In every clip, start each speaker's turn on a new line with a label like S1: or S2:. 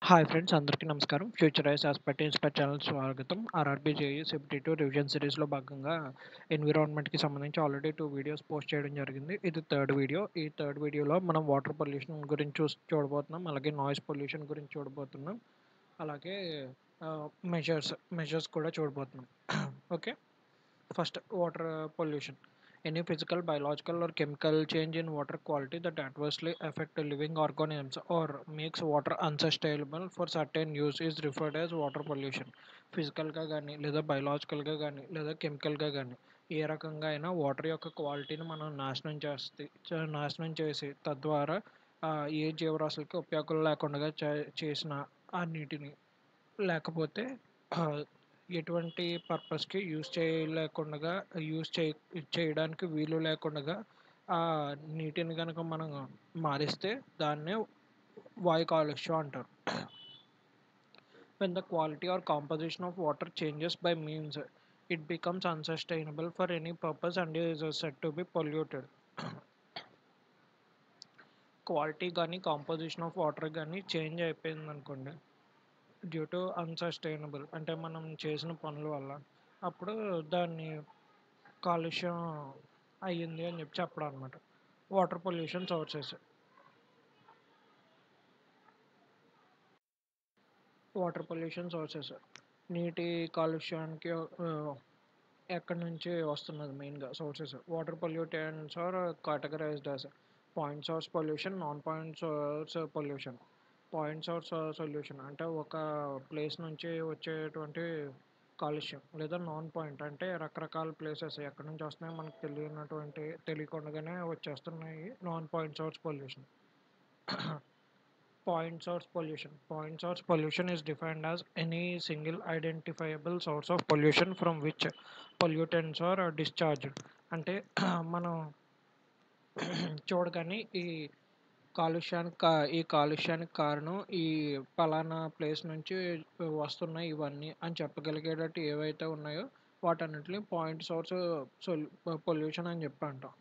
S1: Hi friends, అందరికీ నమస్కారం. ఫ్యూచరైజ్ aspect inspire channel స్వాగతం. ఆర్ఆర్‌బీ జేఈఈ సెప్టివ్ రివిజన్ సిరీస్‌లో భాగంగా ఎన్విరాన్మెంట్‌కి సంబంధించి ఆల్రెడీ 2 వీడియోస్ పోస్ట్ చేయడం జరిగింది. ఇది థర్డ్ వీడియో. ఈ థర్డ్ వీడియోలో మనం వాటర్ పొల్యూషన్ గురించి చూడబోతున్నాం. అలాగే నాయిస్ పొల్యూషన్ గురించి చూడబోతున్నాం. అలాగే మెజర్స్ కూడా చూడబోతున్నాం. Okay. First, water pollution. Any physical, biological, or chemical change in water quality that adversely affect living organisms or makes water unsustainable for certain use is referred as water pollution. ఫిజికల్గా కానీ లేదా బయలాజికల్గా కానీ లేదా కెమికల్గా కానీ ఏ రకంగా అయినా వాటర్ యొక్క క్వాలిటీని మనం నాశనం చేసి తద్వారా ఏ జీవరాశులకి ఉపయోగం లేకుండా చేసిన ఆ నీటిని లేకపోతే ఆహ్, ఎటువంటి పర్పస్‌కి చేయడానికి వీలు లేకుండగా ఆ నీటిని గనక మనం మారిస్తే దాన్నే వాయు కాలుష్యం అంటారు. When the quality or composition of water changes by means, it becomes unsustainable for any purpose and is said to be polluted. Quality గానీ, కాంపోజిషన్ ఆఫ్ వాటర్ గానీ చేంజ్ అయిపోయిందనుకోండి డ్యూ టు అన్‌సస్టైనబుల్ అంటే మనం చేసిన పనుల వల్ల. అప్పుడు దాన్ని కాలుష్యం అయ్యింది అని చెప్పడం అనమాట. Water pollution sources. Water pollution sources. నీటి కాలుష్యానికి ఎక్కడి నుంచి వస్తున్నది మెయిన్‌గా sources. Water pollutants are categorised as point source pollution, non point source pollution. Point source solution అంటే ఒక ప్లేస్ నుంచి వచ్చేటువంటి కాలుష్యం, లేదా నాన్ పాయింట్ అంటే రకరకాల ప్లేసెస్ ఎక్కడి నుంచి వస్తున్నాయో మనకు తెలియకుండానే వచ్చేస్తున్నాయి. Non point source pollution. Point source pollution is defined as any single identifiable source of pollution from which pollutants are discharged. అంటే మనం చూడగానే ఈ కాలుష్యానికి కారణం ఈ పలానా ప్లేస్ నుంచి వస్తున్నాయి ఇవన్నీ అని చెప్పగలిగేటట్టు ఏవైతే ఉన్నాయో వాటన్నిటిని పాయింట్ సోర్స్ పొల్యూషన్ అని చెప్పి అంటాం.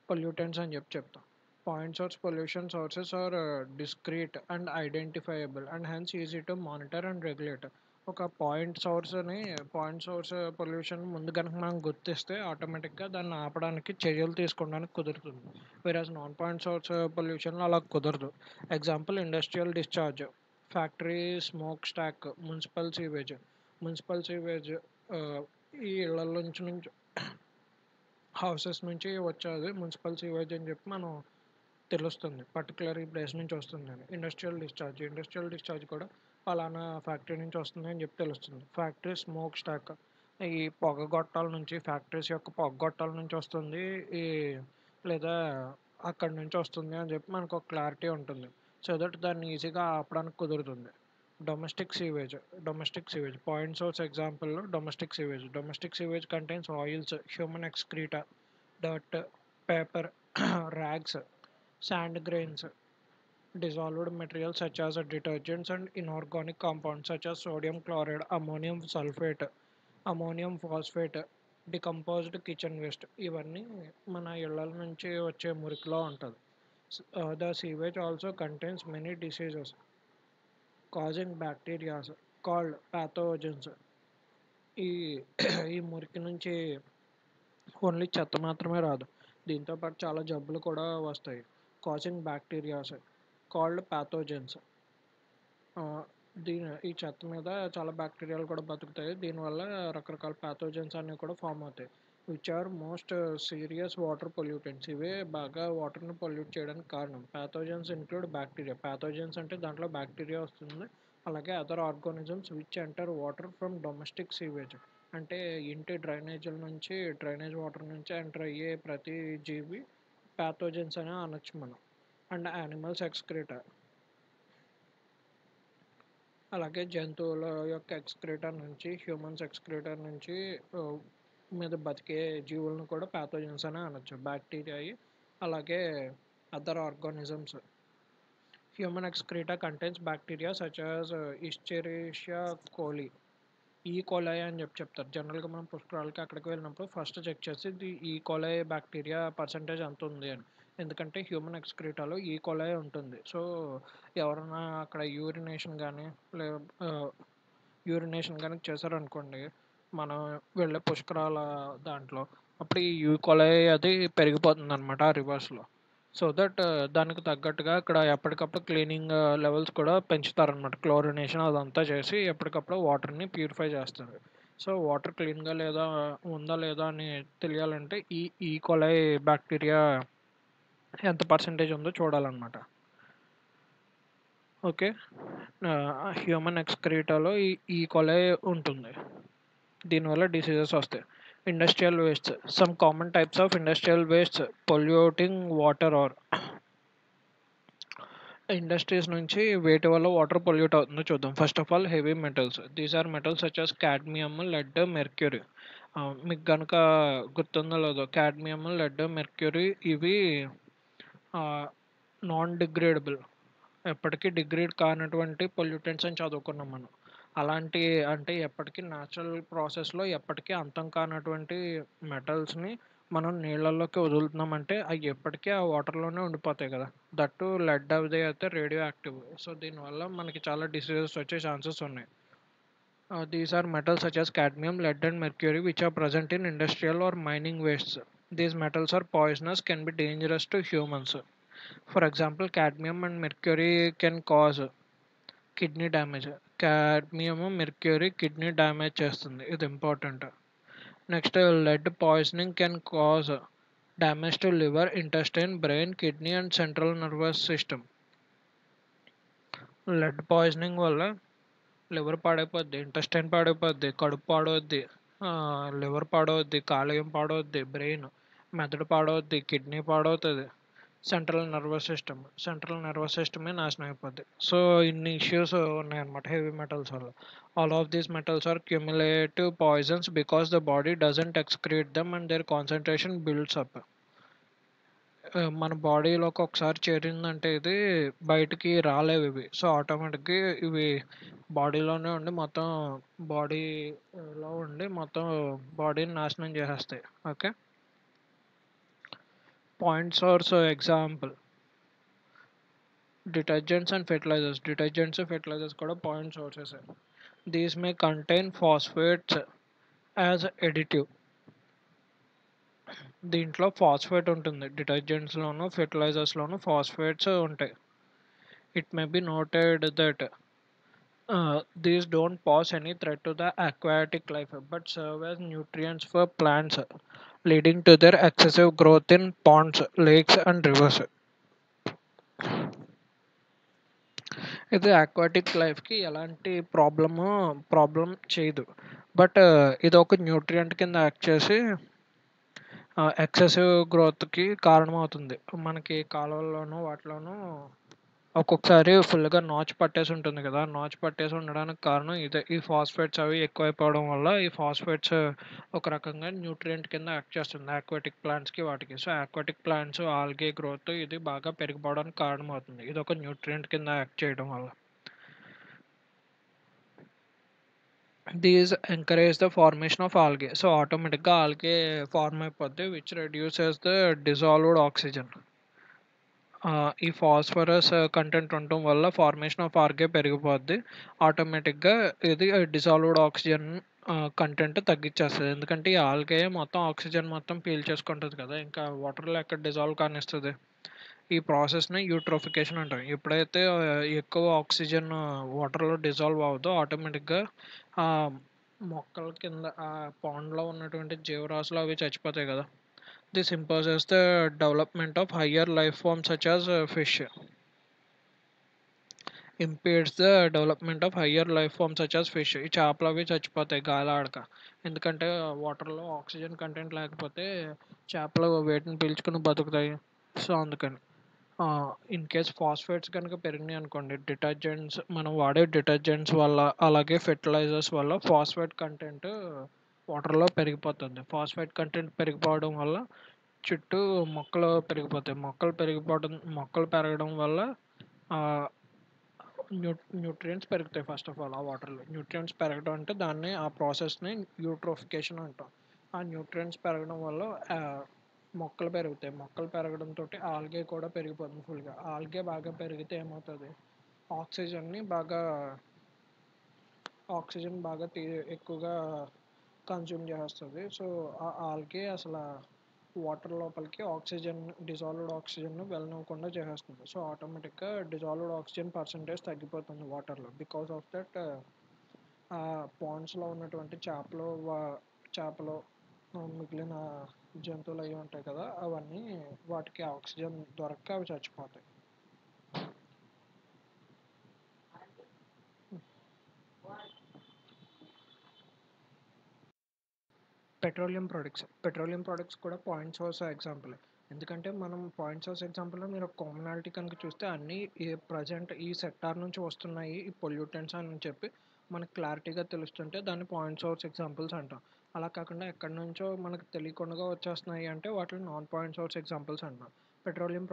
S1: పొల్యూటెంట్స్ అని చెప్తాం. Point source pollution sources are discrete and identifiable and hence easy to monitor and regulate. ఒక పాయింట్ సోర్స్ పొల్యూషన్ ముందు కనుక మనం గుర్తిస్తే ఆటోమేటిక్గా దాన్ని ఆపడానికి చర్యలు తీసుకోవడానికి కుదురుతుంది. వేరాజ్ నాన్ పాయింట్ సోర్స్ పొల్యూషన్లో అలా కుదరదు. Example industrial discharge, factory smoke stock, municipal sewage ఈ ఇళ్ళ నుంచి హౌసెస్ నుంచి వచ్చేది మున్సిపల్ సీవేజ్ అని చెప్పి మనం తెలుస్తుంది. పర్టికులర్ ఈ ప్లేస్ నుంచి వస్తుందని. ఇండస్ట్రియల్ డిశ్చార్జ్ కూడా పలానా ఫ్యాక్టరీ నుంచి వస్తుంది అని చెప్పి తెలుస్తుంది. ఫ్యాక్టరీ స్మోక్ స్టాక్ ఈ ఫ్యాక్టరీస్ యొక్క పొగ గొట్టాల నుంచి వస్తుంది ఈ లేదా అక్కడి నుంచి వస్తుంది అని చెప్పి మనకు ఒక క్లారిటీ ఉంటుంది. సో దట్ దాన్ని ఈజీగా ఆపడానికి కుదురుతుంది. Domestic sewage point source example domestic sewage contains oils, human excreta, dirt, paper, rags, sand grains, dissolved materials such as detergents and inorganic compounds such as sodium chloride, ammonium phosphate, decomposed kitchen waste ఇవన్నీ మన ఇళ్ళ నుంచి వచ్చే మురికిలో ఉంటుంది. The sewage also contains many diseases causing bacteria called pathogens. ఈ ఈ మురికి నుంచి ఓన్లీ చెత్త మాత్రమే రాదు. దీంతో పాటు చాలా జబ్బులు కూడా వస్తాయి. Causing bacterias called pathogens. ఈ చెత్త మీద చాలా బ్యాక్టీరియాలు కూడా బతుకుతాయి. దీనివల్ల రకరకాల ప్యాథోజన్స్ అన్నీ కూడా ఫామ్ అవుతాయి. Which are most serious water pollutants. ఇవే బాగా వాటర్ని పొల్యూట్ చేయడానికి కారణం. Pathogens include bacteria. ప్యాథోజన్స్ అంటే దాంట్లో బ్యాక్టీరియా వస్తుంది. అలాగే other organisms which enter water from domestic sewage. అంటే ఇంటి డ్రైనేజ్ వాటర్ నుంచి ఎంటర్ అయ్యే ప్రతి జీవి ప్యాథోజన్స్ అని అనొచ్చు మనం. అండ్ యానిమల్స్ ఎక్స్క్రీటా, అలాగే జంతువుల యొక్క ఎక్స్క్రీటర్ నుంచి హ్యూమన్స్ ఎక్స్క్రీటర్ నుంచి మీద బతికే జీవులను కూడా ప్యాథోజన్స్ అని అనొచ్చు. బ్యాక్టీరియా అలాగే other organisms. Human excreta contains bacteria such as Escherichia coli. E coli అని చెప్తారు. జనరల్గా మనం పుష్కరాలకి అక్కడికి వెళ్ళినప్పుడు ఫస్ట్ చెక్ చేసి ఈ కోలై బ్యాక్టీరియా పర్సంటేజ్ ఎంత ఉంది అని. ఎందుకంటే హ్యూమన్ ఎక్స్క్రీటాలో ఈకోలై ఉంటుంది. సో ఎవరైనా అక్కడ యూరినేషన్ కానీ లే యూరినేషన్ కానీ చేశారనుకోండి మనం వెళ్ళే పుష్కరాల దాంట్లో, అప్పుడు ఈ ఈకోలై అది పెరిగిపోతుంది అనమాట ఆ రివర్స్లో. సో దట్ దానికి తగ్గట్టుగా ఇక్కడ ఎప్పటికప్పుడు క్లీనింగ్ లెవెల్స్ కూడా పెంచుతారనమాట. క్లోరినేషన్ అదంతా చేసి ఎప్పటికప్పుడు వాటర్ని ప్యూరిఫై చేస్తారు. సో వాటర్ క్లీన్గా లేదా ఉందా లేదా అని తెలియాలంటే ఈ ఈకోలై బ్యాక్టీరియా ఎంత పర్సెంటేజ్ ఉందో చూడాలన్నమాట. ఓకే. హ్యూమన్ ఎక్స్క్రీటాలో ఈ ఈకోలై ఉంటుంది. దీనివల్ల డిసీజెస్ వస్తాయి. Industrial waste, some common types of industrial waste polluting water are industries నుంచి వేటి వల్ల వాటర్ పొల్యూట్ అవుతుందో చూద్దాం. First of all heavy metals, these are metals such as cadmium, lead, mercury. మీకు కనుక గుర్తుందో లేదో, కాడ్మియం, లెడ్, మెర్క్యూరీ ఇవి నాన్ డిగ్రేడబుల్, ఎప్పటికీ డిగ్రేడ్ కానటువంటి పొల్యూటెంట్స్ అని చదువుకున్నాం మనం. అలాంటి అంటే ఎప్పటికీ న్యాచురల్ ప్రాసెస్లో ఎప్పటికీ అంతం కానటువంటి మెటల్స్ని మనం నీళ్ళల్లోకి వదులుతున్నామంటే అవి ఎప్పటికీ ఆ వాటర్లోనే ఉండిపోతాయి కదా. దట్టు లెడ్ అవి అయితే రేడియో యాక్టివ్. సో దీనివల్ల మనకి చాలా డిసీజెస్ వచ్చే ఛాన్సెస్ ఉన్నాయి. These are metals such as cadmium, lead, and mercury, which are present in industrial or mining wastes. These metals are poisonous, can be dangerous to humans. For example, cadmium and mercury can cause kidney damage. Cadmium mercury kidney damage చేస్తుంది, ఇది important. Next lead poisoning can cause damage to liver, intestine, brain, kidney and central nervous system. Lead poisoning వల్ల liver పాడైపోద్ది, intestine పాడైపోద్ది, కడుపు పాడవుద్ది, liver పాడవుద్ది, కాలేయం పాడవుద్ది, బ్రెయిన్ మెదడు పాడవుద్ది, కిడ్నీ పాడవుతుంది, సెంట్రల్ నర్వస్ సిస్టమే నాశనం అయిపోద్ది. సో ఇన్ని ఇష్యూస్ ఉన్నాయన్నమాట హెవీ మెటల్స్ వల్ల. All of these metals are cumulative poisons because the body doesn't excrete dum and their concentration builds up. మన బాడీలోకి ఒకసారి చేరిందంటే ఇది బయటికి రాలేవు ఇవి. సో ఆటోమేటిక్గా ఇవి బాడీలోనే ఉండి మొత్తం బాడీలో ఉండి మొత్తం బాడీని నాశనం చేసేస్తాయి. Okay. Point source example detergents కూడా point sources. These may contain phosphates as additive. దీంట్లో ఫాస్ఫేట్ ఉంటుంది, డిటర్జెంట్స్లోను ఫెర్టిలైజర్స్లోను ఫాస్ఫేట్స్ ఉంటాయి. It may be noted that these don't pose any threat to the aquatic life but serve as nutrients for plants, leading to their excessive growth in ponds, lakes, and rivers. ఇది aquatic లైఫ్కి ఎలాంటి problem చేయదు. But ఇది ఒక nutrient కింద act చేసి excessive గ్రోత్కి కారణమవుతుంది. మనకి కాలువల్లోనూ వాటిలోనూ ఒక్కొక్కసారి ఫుల్గా నాచు పట్టేసి ఉంటుంది కదా. నాచు పట్టేసి ఉండడానికి కారణం ఇదే, ఈ ఫాస్ఫేట్స్ అవి ఎక్కువైపోవడం వల్ల. ఈ ఫాస్ఫేట్స్ ఒక రకంగా న్యూట్రియంట్ కింద యాక్ట్ చేస్తుంది ఆక్వాటిక్ ప్లాంట్స్కి వాటికి. So aquatic plants algae growth ఇది బాగా పెరిగిపోవడానికి కారణమవుతుంది, ఇది ఒక న్యూట్రియంట్ కింద యాక్ట్ చేయడం వల్ల. These encourage the formation of algae. So ఆటోమేటిక్గా ఆల్గే ఫార్మ్ అయిపోద్ది, which reduces the dissolved oxygen. ఈ ఫాస్ఫరస్ కంటెంట్ ఉండటం వల్ల ఫార్మేషన్ ఆఫ్ ఆల్గే పెరిగిపోద్ది. ఆటోమేటిక్గా ఇది డిజాల్వ్డ్ ఆక్సిజన్ కంటెంట్ తగ్గించేస్తుంది. ఎందుకంటే ఈ ఆల్గే మొత్తం ఆక్సిజన్ మొత్తం పీల్చేసుకుంటుంది కదా, ఇంకా వాటర్లో ఎక్కడ డిజాల్వ్ కానిస్తుంది. ఈ ప్రాసెస్ని యూట్రోఫికేషన్ అంటాం. ఎప్పుడైతే ఎక్కువ ఆక్సిజన్ వాటర్లో డిజాల్వ్ అవుతుందో ఆటోమేటిక్గా ఆ మొక్కల కింద ఆ పాండ్లో ఉన్నటువంటి జీవరాశులు అవి చచ్చిపోతాయి కదా. This imposes the development of higher life forms such as fish. Impedes the development of higher life forms such as fish. ఈ చేపలు అవి చచ్చిపోతాయి గాలి ఆడక. ఎందుకంటే వాటర్లో ఆక్సిజన్ కంటెంట్ లేకపోతే చేపలు వేటిని పీల్చుకుని బతుకుతాయి. సో అందుకని ఇన్ కేస్ ఫాస్ఫేట్స్ కనుక పెరిగినాయి అనుకోండి, డిటర్జెంట్స్ మనం వాడే డిటర్జెంట్స్ వల్ల అలాగే ఫెర్టిలైజర్స్ వల్ల ఫాస్ఫేట్ కంటెంట్ వాటర్లో పెరిగిపోతుంది. ఫాస్ఫేట్ కంటెంట్ పెరిగిపోవడం వల్ల చుట్టూ మొక్కలు పెరగడం వల్ల న్యూట్రియంట్స్ పెరుగుతాయి. ఫస్ట్ ఆఫ్ ఆల్ ఆ వాటర్లో న్యూట్రియంట్స్ పెరగడం అంటే దాన్ని ఆ ప్రాసెస్ని యూట్రోఫికేషన్ అంటాం. ఆ న్యూట్రియంట్స్ పెరగడం వల్ల మొక్కలు పెరుగుతాయి. మొక్కలు పెరగడంతో ఆల్గే కూడా పెరిగిపోతుంది ఫుల్గా. ఆల్గే బాగా పెరిగితే ఏమవుతుంది, ఆక్సిజన్ని బాగా ఆక్సిజన్ బాగా ఎక్కువగా కన్జ్యూమ్ చేస్తుంది. సో ఆ ఆల్గే అసలు వాటర్ లోపలికి ఆక్సిజన్, డిజాల్వ్డ్ ఆక్సిజన్ వెళ్ళనివ్వకుండా చేసేస్తుంది. సో ఆటోమేటిక్గా డిజాల్వ్డ్ ఆక్సిజన్ పర్సంటేజ్ తగ్గిపోతుంది వాటర్లో. బికాస్ ఆఫ్ దట్ ఆ పాండ్స్లో ఉన్నటువంటి చేపలు మిగిలిన జంతువులు అవి ఉంటాయి కదా, అవన్నీ వాటికి ఆక్సిజన్ దొరక్క అవి చచ్చిపోతాయి. పెట్రోలియం ప్రొడక్ట్స్ కూడా పాయింట్ సోర్స్ ఎగ్జాంపుల్. ఎందుకంటే మనం పాయింట్ సోర్స్ ఎగ్జాంపుల్లో మీరు కామనాలిటీ కనుక చూస్తే అన్నీ ఈ ప్రజెంట్ ఈ సెక్టార్ నుంచి వస్తున్నాయి ఈ పొల్యూటెంట్స్ అని చెప్పి మనకు క్లారిటీగా తెలుస్తుంటే దాన్ని పాయింట్ సోర్స్ ఎగ్జాంపుల్స్ అంటాం. అలా కాకుండా ఎక్కడి నుంచో మనకు తెలియకుండా వచ్చేస్తున్నాయి అంటే వాటిని నాన్ పాయింట్ సోర్స్ ఎగ్జాంపుల్స్ అంటాం. Petroleum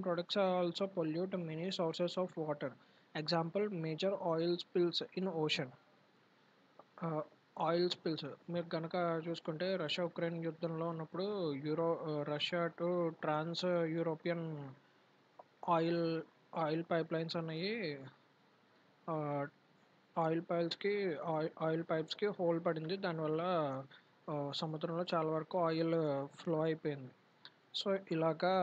S1: products also pollute many sources of water. Example major oil spills in ocean. Oil spills మీరు కనుక చూసుకుంటే రష్యా ఉక్రెయిన్ యుద్ధంలో ఉన్నప్పుడు Russia to trans European oil oil pipelines అనేవి ఆయిల్ పైల్స్కి oil పైప్స్కి hole పడింది. దానివల్ల సముద్రంలో చాలా వరకు ఆయిల్ ఫ్లో అయిపోయింది. సో ఇలాగా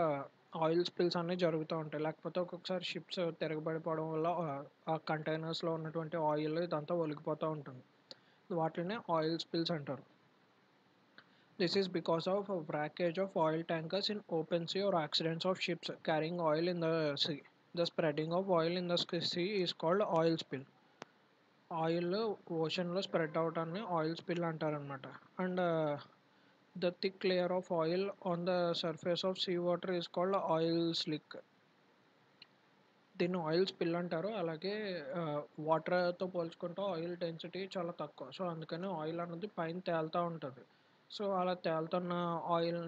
S1: ఆయిల్ స్పిల్స్ అనేవి జరుగుతూ ఉంటాయి. లేకపోతే ఒక్కొక్కసారి షిప్స్ తిరగబడిపోవడం వల్ల ఆ కంటైనర్స్లో ఉన్నటువంటి ఆయిల్ ఇదంతా ఒలికిపోతూ ఉంటుంది. వాటిని ఆయిల్ స్పిల్స్ అంటారు. This is because of a wreckage of oil tankers in open sea or accidents of ships carrying oil in the sea. The spreading of oil in the sea is called oil spill. Oil ఓషన్లో spread అవటాన్ని oil spill అంటారనమాట. And the thick layer of oil on the surface of sea water is called oil slick. దీన్ని oil spill అంటారు. అలాగే వాటర్తో పోల్చుకుంటే oil density చాలా తక్కువ. సో అందుకని ఆయిల్ అన్నది పైన తేలుతూ ఉంటుంది. సో అలా తేలుతున్న ఆయిల్,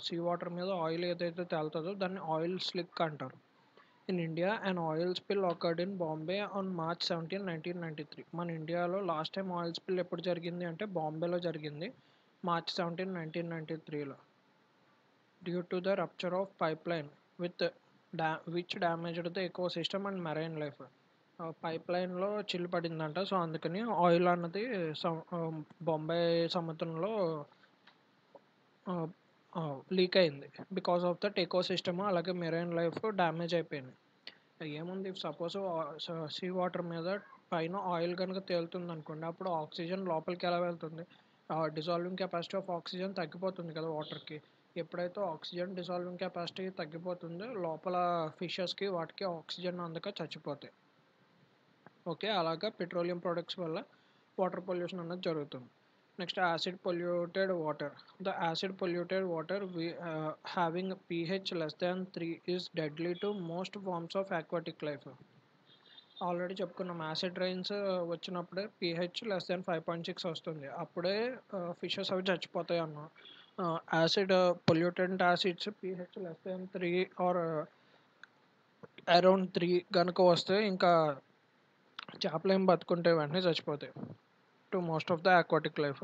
S1: సీ వాటర్ మీద ఆయిల్ ఏదైతే తేలుతుందో దాన్ని ఆయిల్ స్లిక్ అంటారు. In India an oil spill occurred in Bombay on March 17, 1993. మన ఇండియాలో లాస్ట్ టైం ఆయిల్ స్పిల్ ఎప్పుడు జరిగింది అంటే బాంబేలో జరిగింది, March 17, 1993లో. Due to the rupture of pipeline which damaged the ecosystem and marine life. Pipe లైన్లో చిల్లు పడిందంట. సో అందుకని ఆయిల్ అన్నది బొంబాయి సముద్రంలో లీక్ అయింది. Because of that eco system అలాగే మెరైన్ లైఫ్ డ్యామేజ్ అయిపోయింది. ఏముంది, సపోజ్ సీ వాటర్ మీద పైన ఆయిల్ కనుక తేలుతుంది అనుకోండి, అప్పుడు ఆక్సిజన్ లోపలికి ఎలా వెళ్తుంది, డిజాల్వింగ్ కెపాసిటీ ఆఫ్ ఆక్సిజన్ తగ్గిపోతుంది కదా వాటర్కి. ఎప్పుడైతే ఆక్సిజన్ డిజాల్వింగ్ కెపాసిటీ తగ్గిపోతుందో లోపల ఫిషెస్కి వాటికి ఆక్సిజన్ అందక చచ్చిపోతాయి. ఓకే, అలాగా పెట్రోలియం ప్రొడక్ట్స్ వల్ల వాటర్ పొల్యూషన్ అన్నది జరుగుతుంది. Next acid polluted water. The acid polluted water having pH less than 3 is deadly to most forms of aquatic life. Already చెప్పుకున్నాం, యాసిడ్ రైన్స్ వచ్చినప్పుడే pH లెస్ దాన్ 5.6 వస్తుంది. అప్పుడే fishes అవి చచ్చిపోతాయి అన్నాం. Acid pollutant acids pH less than 3 or around 3 కనుక వస్తే ఇంకా చేపలు ఏం బతుకుంటే వెంటనే చచ్చిపోతాయి to most of the aquatic life.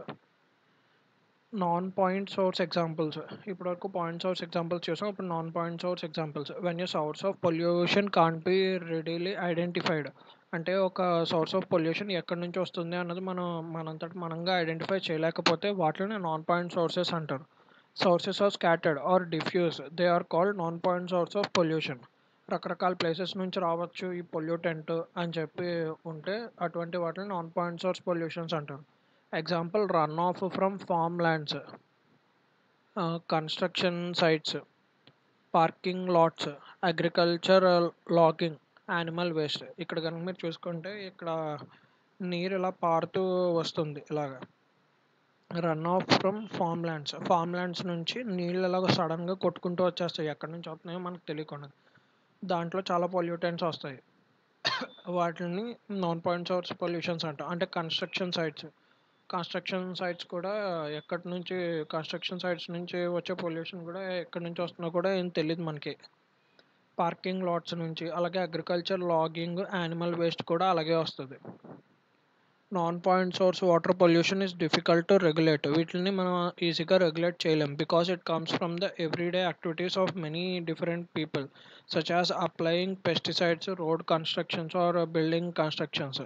S1: Non point source examples. ఇప్పటివరకు పాయింట్ సోర్స్ ఎగ్జాంపుల్స్ చూసాం, ఇప్పుడు non point source examples. When you source of pollution can't be readily identified. అంటే ఒక సోర్స్ ఆఫ్ పొల్యూషన్ ఎక్కడి నుంచి వస్తుంది అన్నది మనంతట మనంగా ఐడెంటిఫై చేయలేకపోతే వాటిని నాన్ పాయింట్ సోర్సెస్ అంటారు. Sources are scattered or diffuse, they are called non point source of pollution. రకరకాల ప్లేసెస్ నుంచి రావచ్చు ఈ పొల్యూటెంట్ అని చెప్పి ఉంటే అటువంటి వాటిని నాన్ పాయింట్ సోర్స్ పొల్యూషన్స్ అంటారు. Example run off from farm lands, construction sites, parking lots, agriculture logging, animal waste. ఇక్కడ కనుక మీరు చూసుకుంటే ఇక్కడ నీరు ఇలా పారుతూ వస్తుంది ఇలాగా. Run off from farm lands నుంచి నీళ్ళు ఇలాగ సడన్గా కొట్టుకుంటూ వచ్చేస్తాయి, ఎక్కడి నుంచి వస్తున్నాయో మనకు తెలియకుండా. దాంట్లో చాలా పొల్యూటెంట్స్ వస్తాయి. వాటిని నాన్ పాయింట్ సోర్స్ పొల్యూషన్స్ అంటాం. అంటే కన్స్ట్రక్షన్ సైట్స్ కూడా కన్స్ట్రక్షన్ సైట్స్ నుంచి వచ్చే పొల్యూషన్ కూడా ఎక్కడి నుంచి వస్తుందో కూడా ఏం తెలియదు మనకి. పార్కింగ్ లాట్స్ నుంచి, అలాగే అగ్రికల్చర్ లాగింగ్, యానిమల్ వేస్ట్ కూడా అలాగే వస్తుంది. Non point source water pollution is difficult to regulate. వీటిని మనం ఈజీగా రెగ్యులేట్ చేయలేం because it comes from the everyday activities of many different people such as applying pesticides, road constructions or building constructions.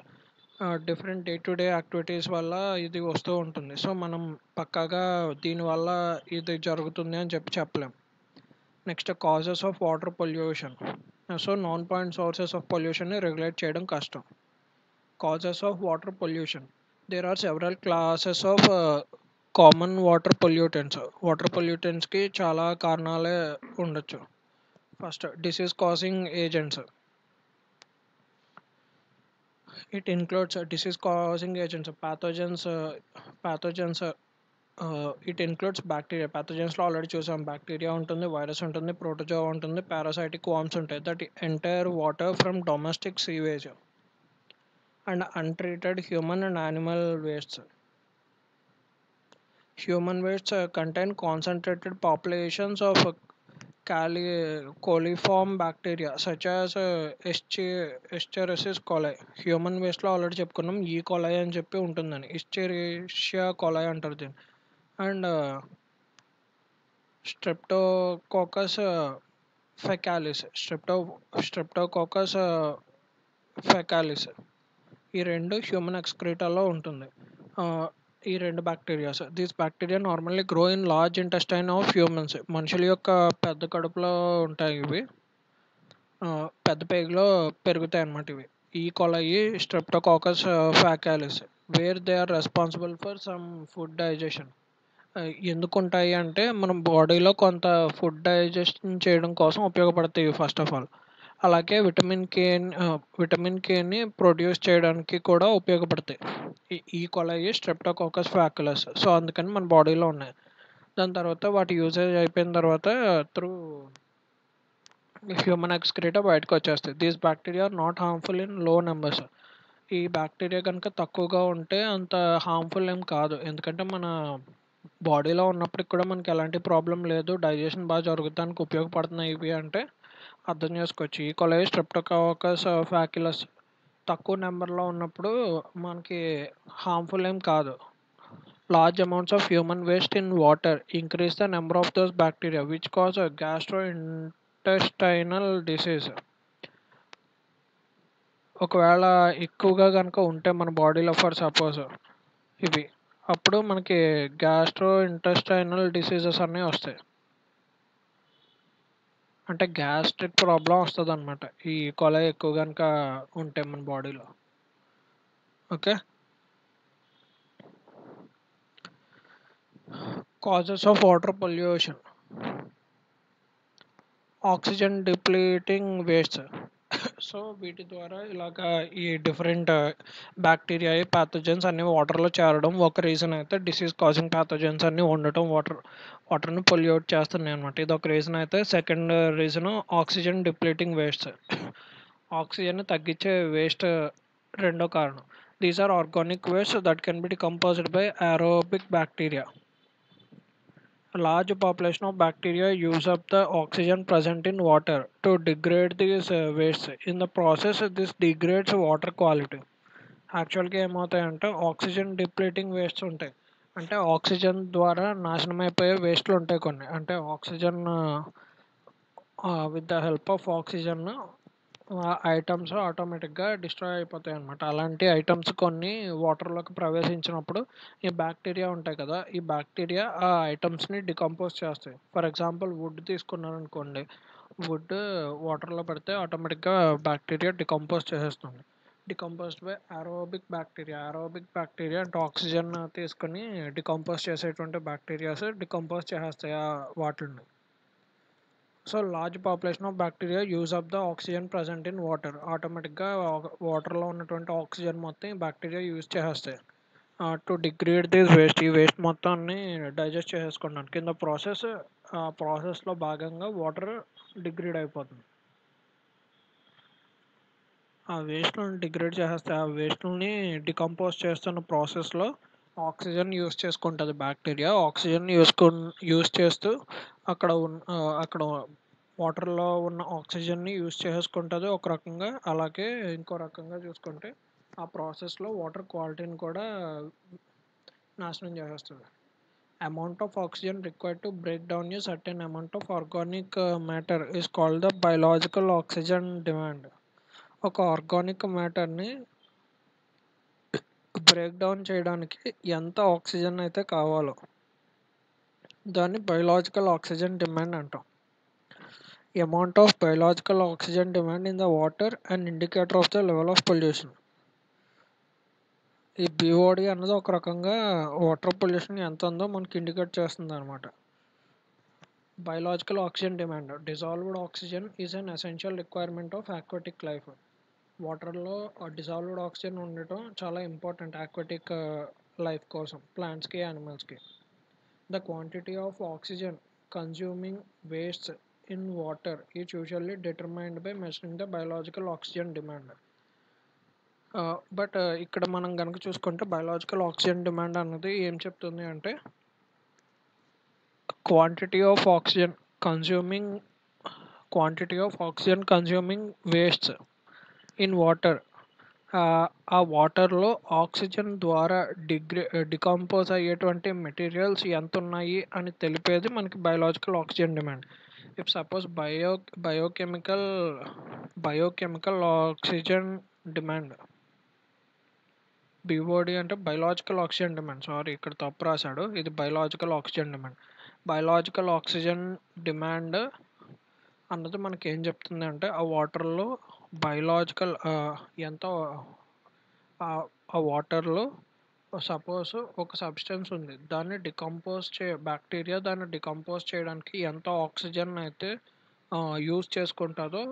S1: Different day to day activities వల్ల ఇది వస్తూ ఉంటుంది. So మనం పక్కాగా దీనివల్ల ఇది జరుగుతుంది అని చెప్పలేం. Next causes of water pollution. So non point sources of పొల్యూషన్ని రెగ్యులేట్ చేయడం కష్టం. Causes of water pollution. There are several classes of common water pollutants. Water పొల్యూటెంట్స్కి చాలా కారణాలే ఉండొచ్చు. First, disease causing agents. It includes disease causing agents, pathogens. It includes bacteria. ప్యాథోజన్స్లో already చూసాం, bacteria ఉంటుంది, వైరస్ ఉంటుంది, ప్రోటోజోవా ఉంటుంది, పారాసైటిక్ వామ్స్ ఉంటాయి that enter water from domestic sewage and untreated human and animal wastes. Human wastes contain concentrated populations of coliform bacteria such as Escherichia coli. Human వేస్ట్లో already చెప్పుకున్నాం, ఈ కొలై అని చెప్పి ఉంటుందని. ఇస్చెరిషియా కొలై అంటారు దీన్ని. And streptococcus faecalis. Streptococcus faecalis ఈ రెండు హ్యూమన్ ఎక్స్క్రీటాలో ఉంటుంది. ఈ రెండు bacterias. These bacteria normally grow in large intestine of humans. మనుషుల యొక్క పెద్ద కడుపులో ఉంటాయి ఇవి. పెద్ద పేగులో పెరుగుతాయి అన్నమాట ఇవి. ఈ coli streptococcus faecalis where they are responsible for some food digestion. ఎందుకు ఉంటాయి అంటే మన బాడీలో కొంత ఫుడ్ డైజెషన్ చేయడం కోసం ఉపయోగపడతాయి ఫస్ట్ ఆఫ్ ఆల్. అలాగే విటమిన్ కేని ప్రొడ్యూస్ చేయడానికి కూడా ఉపయోగపడతాయి ఈ కొలయి స్ట్రెప్టోకాకస్ ఫ్యాకులస్. సో అందుకని మన బాడీలో ఉన్నాయి. దాని తర్వాత వాటి యూసేజ్ అయిపోయిన తర్వాత త్రూ హ్యూమన్ ఎక్స్క్రీటా బయటకు వచ్చేస్తాయి. These bacteria are not harmful in low numbers. ఈ బ్యాక్టీరియా కనుక తక్కువగా ఉంటే అంత హార్మ్ఫుల్ ఏం కాదు, ఎందుకంటే మన బాడీలో ఉన్నప్పటికి కూడా మనకి ఎలాంటి ప్రాబ్లం లేదు, డైజెషన్ బాగా జరుగుతానికి ఉపయోగపడుతున్నాయి ఇవి అంటే అర్థం చేసుకోవచ్చు. ఈ కొలై స్ట్రెప్టోకాకస్ ఫ్యాక్యులస్ తక్కువ నెంబర్లో ఉన్నప్పుడు మనకి హార్మ్ఫుల్ ఏం కాదు. Large amounts of human waste in water increase the number of those bacteria which cause gastro intestinal disease. ఒకవేళ ఎక్కువగా కనుక ఉంటే మన బాడీలో ఫర్ సపోజ్ ఇవి, అప్పుడు మనకి గ్యాస్ట్రో ఇంటెస్టైనల్ డిసీజెస్ అన్నీ వస్తాయి. అంటే గ్యాస్ట్రిక్ ప్రాబ్లం వస్తుంది అనమాట ఈ కొలై ఎక్కువ కనుక ఉంటే మన బాడీలో. Okay. Causes of water pollution. Oxygen depleting waste. So వీటి ద్వారా ఇలాగా ఈ డిఫరెంట్ బ్యాక్టీరియా ప్యాథోజన్స్ అన్ని వాటర్లో చేరడం ఒక రీజన్ అయితే, డిసీజ్ కాజింగ్ ప్యాథోజన్స్ అన్ని ఉండటం వాటర్ని పొల్యూట్ చేస్తున్నాయి అనమాట. ఇది ఒక రీజన్ అయితే, second reason oxygen depleting waste. Oxygen తగ్గించే వేస్ట్ రెండో కారణం. These are organic waste that can be decomposed by aerobic bacteria. A large population of bacteria use up the oxygen present in water to degrade these wastes. In the process, this degrades water quality. యాక్చువల్గా ఏమవుతాయంటే oxygen depleting waste ఉంటాయి. అంటే oxygen ద్వారా నాశనం అయిపోయే వేస్ట్లు ఉంటాయి కొన్ని. అంటే oxygen with the help of oxygen items ఆటోమేటిక్గా డిస్ట్రాయ్ అయిపోతాయి అన్నమాట. అలాంటి ఐటమ్స్ కొన్ని వాటర్లోకి ప్రవేశించినప్పుడు ఈ బ్యాక్టీరియా ఉంటాయి కదా, ఈ బ్యాక్టీరియా ఆ ఐటమ్స్ని డికంపోజ్ చేస్తాయి. ఫర్ ఎగ్జాంపుల్ వుడ్ తీసుకున్నారనుకోండి, వుడ్ వాటర్లో పెడితే ఆటోమేటిక్గా బ్యాక్టీరియా డికంపోజ్ చేసేస్తుంది. డికంపోజ్డ్ బై aerobic బ్యాక్టీరియా అంటే ఆక్సిజన్ తీసుకుని డికంపోజ్ చేసేటువంటి బ్యాక్టీరియాస్ డికంపోజ్ చేసేస్తాయి ఆ వాటిని. So large population of bacteria use up the oxygen present in water. ఆటోమేటిక్గా వాటర్లో ఉన్నటువంటి ఆక్సిజన్ మొత్తం ఈ బ్యాక్టీరియా యూజ్ చేసేస్తాయి టు డిగ్రేడ్ దిస్ వేస్ట్. ఈ వేస్ట్ మొత్తాన్ని డైజెస్ట్ చేసేసుకున్నాను కింద ప్రాసెస్లో భాగంగా వాటర్ డిగ్రేడ్ అయిపోతుంది. ఆ వేస్ట్లను డిగ్రేడ్ చేసేస్తాయి. ఆ వేస్ట్లని డికంపోజ్ చేస్తున్న ప్రాసెస్లో ఆక్సిజన్ యూజ్ చేసుకుంటుంది బ్యాక్టీరియా. ఆక్సిజన్ యూజ్ చేస్తూ అక్కడ వాటర్లో ఉన్న ఆక్సిజన్ని యూజ్ చేసుకుంటుంది ఒక రకంగా. అలాగే ఇంకో రకంగా చూసుకుంటే ఆ ప్రాసెస్లో వాటర్ క్వాలిటీని కూడా నాశనం చేసేస్తుంది. Amount of oxygen required to break down a certain amount of organic matter is called the biological oxygen demand. ఒక ఆర్గానిక్ మ్యాటర్ని బ్రేక్ డౌన్ చేయడానికి ఎంత ఆక్సిజన్ అయితే కావాలో దాన్ని బయోలాజికల్ ఆక్సిజన్ డిమాండ్ అంటాం. Amount of biological oxygen demand in the water and indicator of the level of pollution. ఈ BOD అన్నది ఒక రకంగా వాటర్ పొల్యూషన్ ఎంత ఉందో మనకి ఇండికేట్ చేస్తుంది అనమాట. Biological oxygen demand. Dissolved oxygen is an essential requirement of aquatic life. వాటర్లో డిజాల్వ్డ్ ఆక్సిజన్ ఉండటం చాలా ఇంపార్టెంట్ ఆక్వాటిక్ లైఫ్ కోసం, ప్లాంట్స్కి, యానిమల్స్కి. The quantity of oxygen consuming waste in water is usually determined by measuring the biological oxygen demand. But ఇక్కడ మనం కనుక చూసుకుంటే బయోలాజికల్ ఆక్సిజన్ డిమాండ్ అన్నది ఏం చెప్తుంది అంటే quantity of oxygen consuming waste in water. ఆ వాటర్లో ఆక్సిజన్ ద్వారా డికంపోజ్ అయ్యేటువంటి మెటీరియల్స్ ఎంత ఉన్నాయి అని తెలిపేది మనకి biological oxygen demand. If suppose biochemical oxygen demand, BOD అంటే బయోలాజికల్ ఆక్సిజన్ డిమాండ్, సారీ ఇక్కడ తప్పు రాశాడు, ఇది biological oxygen demand. Biological oxygen demand అన్నది మనకి ఏం చెప్తుంది అంటే ఆ వాటర్లో బయోలాజికల్ ఎంత ఆ వాటర్లో సపోజ్ ఒక సబ్స్టెన్స్ ఉంది, దాన్ని బ్యాక్టీరియా దాన్ని డికంపోజ్ చేయడానికి ఎంత ఆక్సిజన్ అయితే యూజ్ చేసుకుంటుందో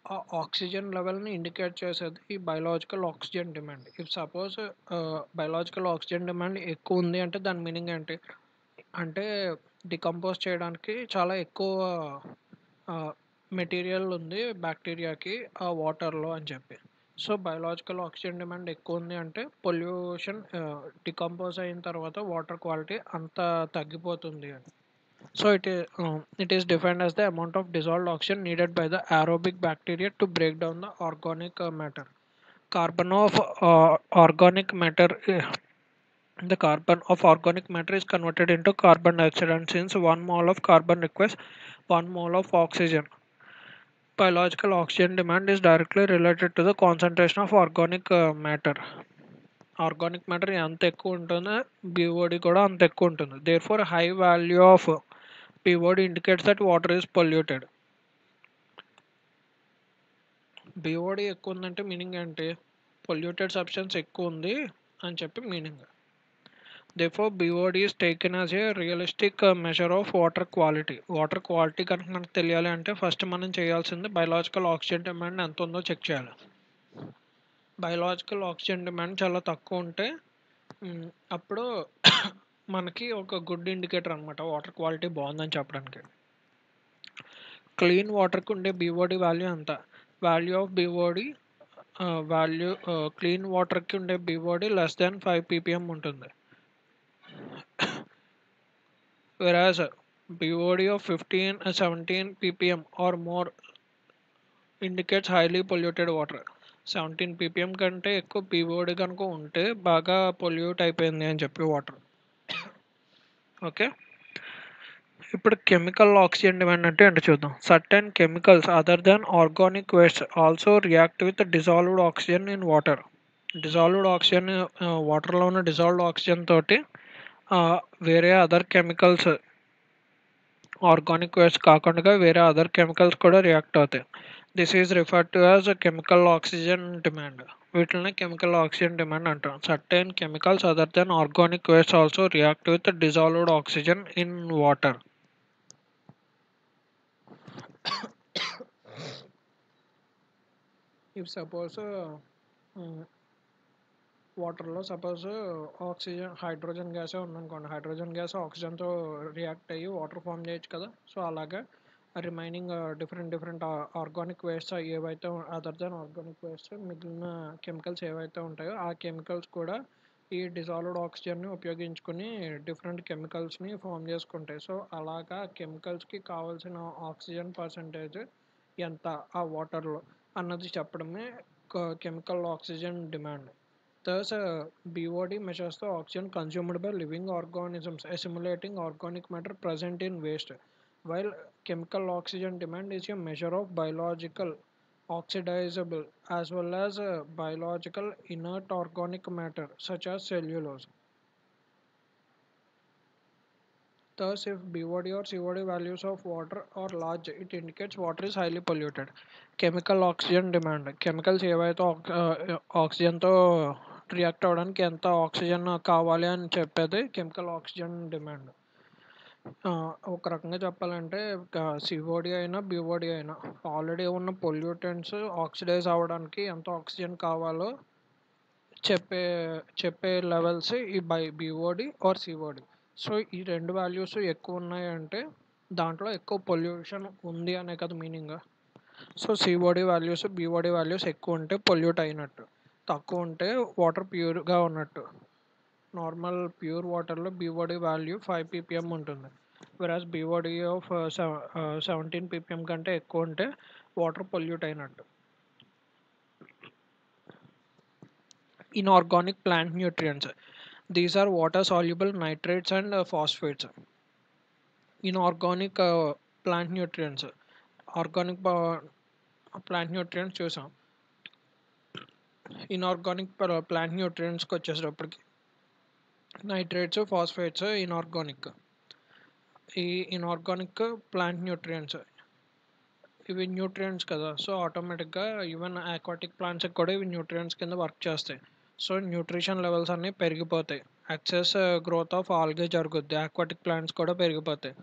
S1: ఆ ఆక్సిజన్ లెవెల్ని ఇండికేట్ చేసేది ఈ biological oxygen demand. If suppose biological oxygen demand ఎక్కువ ఉంది అంటే దాని మీనింగ్ ఏంటి అంటే డికంపోజ్ చేయడానికి చాలా ఎక్కువ మెటీరియల్ ఉంది బ్యాక్టీరియాకి ఆ వాటర్లో అని చెప్పి. సో బయోలాజికల్ ఆక్సిజన్ డిమాండ్ ఎక్కువ ఉంది అంటే పొల్యూషన్ డికంపోజ్ అయిన తర్వాత వాటర్ క్వాలిటీ అంత తగ్గిపోతుంది అని. So it is defined as the amount of dissolved oxygen needed by the aerobic bacteria to break down the organic matter. Carbon of organic matter. The carbon of organic matter is converted into carbon dioxide, and since 1 mole of carbon requires 1 mole of oxygen, biological oxygen demand is directly related to the concentration of organic matter. Organic matter ఎంత ఎక్కువ ఉంటుందో BOD కూడా అంత ఎక్కువ ఉంటుంది. Therefore high value of BOD indicates that water is polluted. BOD ఎక్కువ ఉందంటే meaning ఏంటి, పొల్యూటెడ్ సబ్స్టెన్స్ ఎక్కువ ఉంది అని చెప్పి meaning. Therefore BOD is taken as a realistic measure of water quality. Water quality కనుక మనకు తెలియాలి అంటే ఫస్ట్ మనం చేయాల్సింది బయోలాజికల్ ఆక్సిజన్ డిమాండ్ ఎంత ఉందో చెక్ చేయాలి. బయోలాజికల్ ఆక్సిజన్ డిమాండ్ చాలా తక్కువ ఉంటే అప్పుడు మనకి ఒక గుడ్ ఇండికేటర్ అనమాట వాటర్ క్వాలిటీ బాగుందని చెప్పడానికి. క్లీన్ వాటర్కి ఉండే బిఓడి వాల్యూ ఎంత, వాల్యూ ఆఫ్ బిఓడి క్లీన్ వాటర్కి ఉండే బిఓడి లెస్ దాన్ 5 ppm ఉంటుంది. whereas BOD of 17 ppm or more indicates highly polluted water. 17 ppm కంటే ఎక్కువ BOD కనుక ఉంటే బాగా పొల్యూట్ అయిపోయింది అని చెప్పి వాటర్. ఓకే, ఇప్పుడు కెమికల్ ఆక్సిజన్ డిమాండ్ అంటే ఏంటో చూద్దాం. Certain chemicals other than organic waste also react with dissolved oxygen in water. Dissolved oxygen వాటర్లో ఉన్న డిజాల్వ్డ్ ఆక్సిజన్ తోటి వేరే అదర్ కెమికల్స్ ఆర్గానిక్ వేస్ట్ కాకుండా వేరే అదర్ కెమికల్స్ కూడా రియాక్ట్ అవుతాయి. This is referred to as chemical oxygen demand. వీటిని chemical oxygen demand అంటాం. Certain chemicals other than organic waste also react with dissolved oxygen in water. If suppose వాటర్లో suppose oxygen hydrogen గ్యాసే ఉందనుకోండి, hydrogen gas ఆక్సిజన్తో react అయ్యి water form చేయొచ్చు కదా. So అలాగా రిమైనింగ్ డిఫరెంట్ ఆర్గానిక్ వేస్ట్ ఏవైతే అదర్ దాన్ ఆర్గానిక్ వేస్ట్ మిగిలిన కెమికల్స్ ఏవైతే ఉంటాయో ఆ కెమికల్స్ కూడా ఈ డిజాల్వ్డ్ ఆక్సిజన్ని ఉపయోగించుకొని డిఫరెంట్ కెమికల్స్ని ఫామ్ చేసుకుంటాయి. సో అలాగా కెమికల్స్కి కావాల్సిన ఆక్సిజన్ పర్సంటేజ్ ఎంత ఆ వాటర్లో అన్నది చెప్పడమే chemical oxygen demand. Thus, BOD measures the oxygen consumed by living organisms, assimilating organic matter present in waste, while chemical oxygen demand is a measure of biological oxidizable as well as biological inert organic matter such as cellulose. Thus, if BOD or COD values of water are large, it indicates water is highly polluted. Chemical oxygen demand chemicals ఏవైతే ఆక్సిజన్తో react అవ్వడానికి ఎంత oxygen కావాలి అని చెప్పేది chemical oxygen demand. ఒక రకంగా చెప్పాలంటే COD అయినా బిఓడి అయినా ఆల్రెడీ ఉన్న పొల్యూటెంట్స్ ఆక్సిడైజ్ అవ్వడానికి ఎంత ఆక్సిజన్ కావాలో చెప్పే చెప్పే లెవెల్స్ ఈ బిఓడి ఆర్ సిఓడి. సో ఈ రెండు వాల్యూస్ ఎక్కువ ఉన్నాయంటే దాంట్లో ఎక్కువ పొల్యూషన్ ఉంది అనే కదా meaning. So COD values BOD values ఎక్కువ ఉంటే పొల్యూట్ అయినట్టు, తక్కువ ఉంటే వాటర్ ప్యూర్గా ఉన్నట్టు. నార్మల్ ప్యూర్ వాటర్లో బిఓడి వాల్యూ 5 ppm ఉంటుంది. వెరాజ్ బిఓడి ఆఫ్ 17 ppm కంటే ఎక్కువ ఉంటే వాటర్ పొల్యూట్ అయినట్టు. Inorganic plant nutrients. These are water soluble nitrates and phosphates. Inorganic plant nutrients. Organic plant nutrients చూసాం. ఇన్ఆర్గానిక్ ప్లాంట్ న్యూట్రియంట్స్కి వచ్చేటప్పటికి నైట్రేట్స్ ఫాస్ఫేట్స్ ఇన్ఆర్గానిక్. ఈ ఇన్ఆర్గానిక్ ప్లాంట్ న్యూట్రియంట్స్ ఇవి న్యూట్రియంట్స్ కదా, సో ఆటోమేటిక్గా ఈవెన్ ఆక్వాటిక్ ప్లాంట్స్కి కూడా ఇవి న్యూట్రియంట్స్ కింద వర్క్ చేస్తాయి. సో న్యూట్రిషన్ లెవెల్స్ అన్నీ పెరిగిపోతాయి, ఎక్సెస్ గ్రోత్ ఆఫ్ ఆల్గే జరుగుద్ది, ఆక్వాటిక్ ప్లాంట్స్ కూడా పెరిగిపోతాయి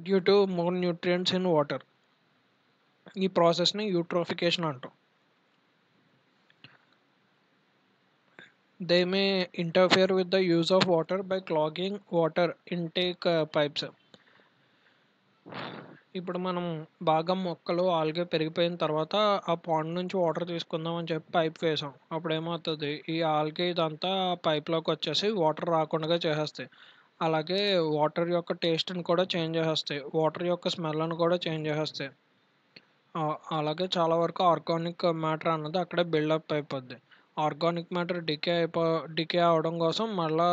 S1: due to more nutrients in water. ఈ ప్రాసెస్ని యూట్రోఫికేషన్ అంటాం. They may interfere with the use of water by clogging water intake pipes. ఇప్పుడు మనం బాగా మొక్కలు ఆల్గే పెరిగిపోయిన తర్వాత ఆ పాండ్ నుంచి వాటర్ తీసుకుందాం అని చెప్పి పైప్ వేసాం. అప్పుడు ఏమవుతుంది, ఈ ఆల్గే ఇదంతా పైప్లోకి వచ్చేసి వాటర్ రాకుండా చేసేస్తాయి. అలాగే వాటర్ యొక్క టేస్ట్ని కూడా చేంజ్ చేసేస్తాయి, వాటర్ యొక్క స్మెల్ని కూడా చేంజ్ చేసేస్తాయి. అలాగే చాలా వరకు ఆర్గానిక్ మ్యాటర్ అన్నది అక్కడే బిల్డప్ అయిపోద్ది. ఆర్గానిక్ మ్యాటర్ డికే అవడం కోసం మళ్ళా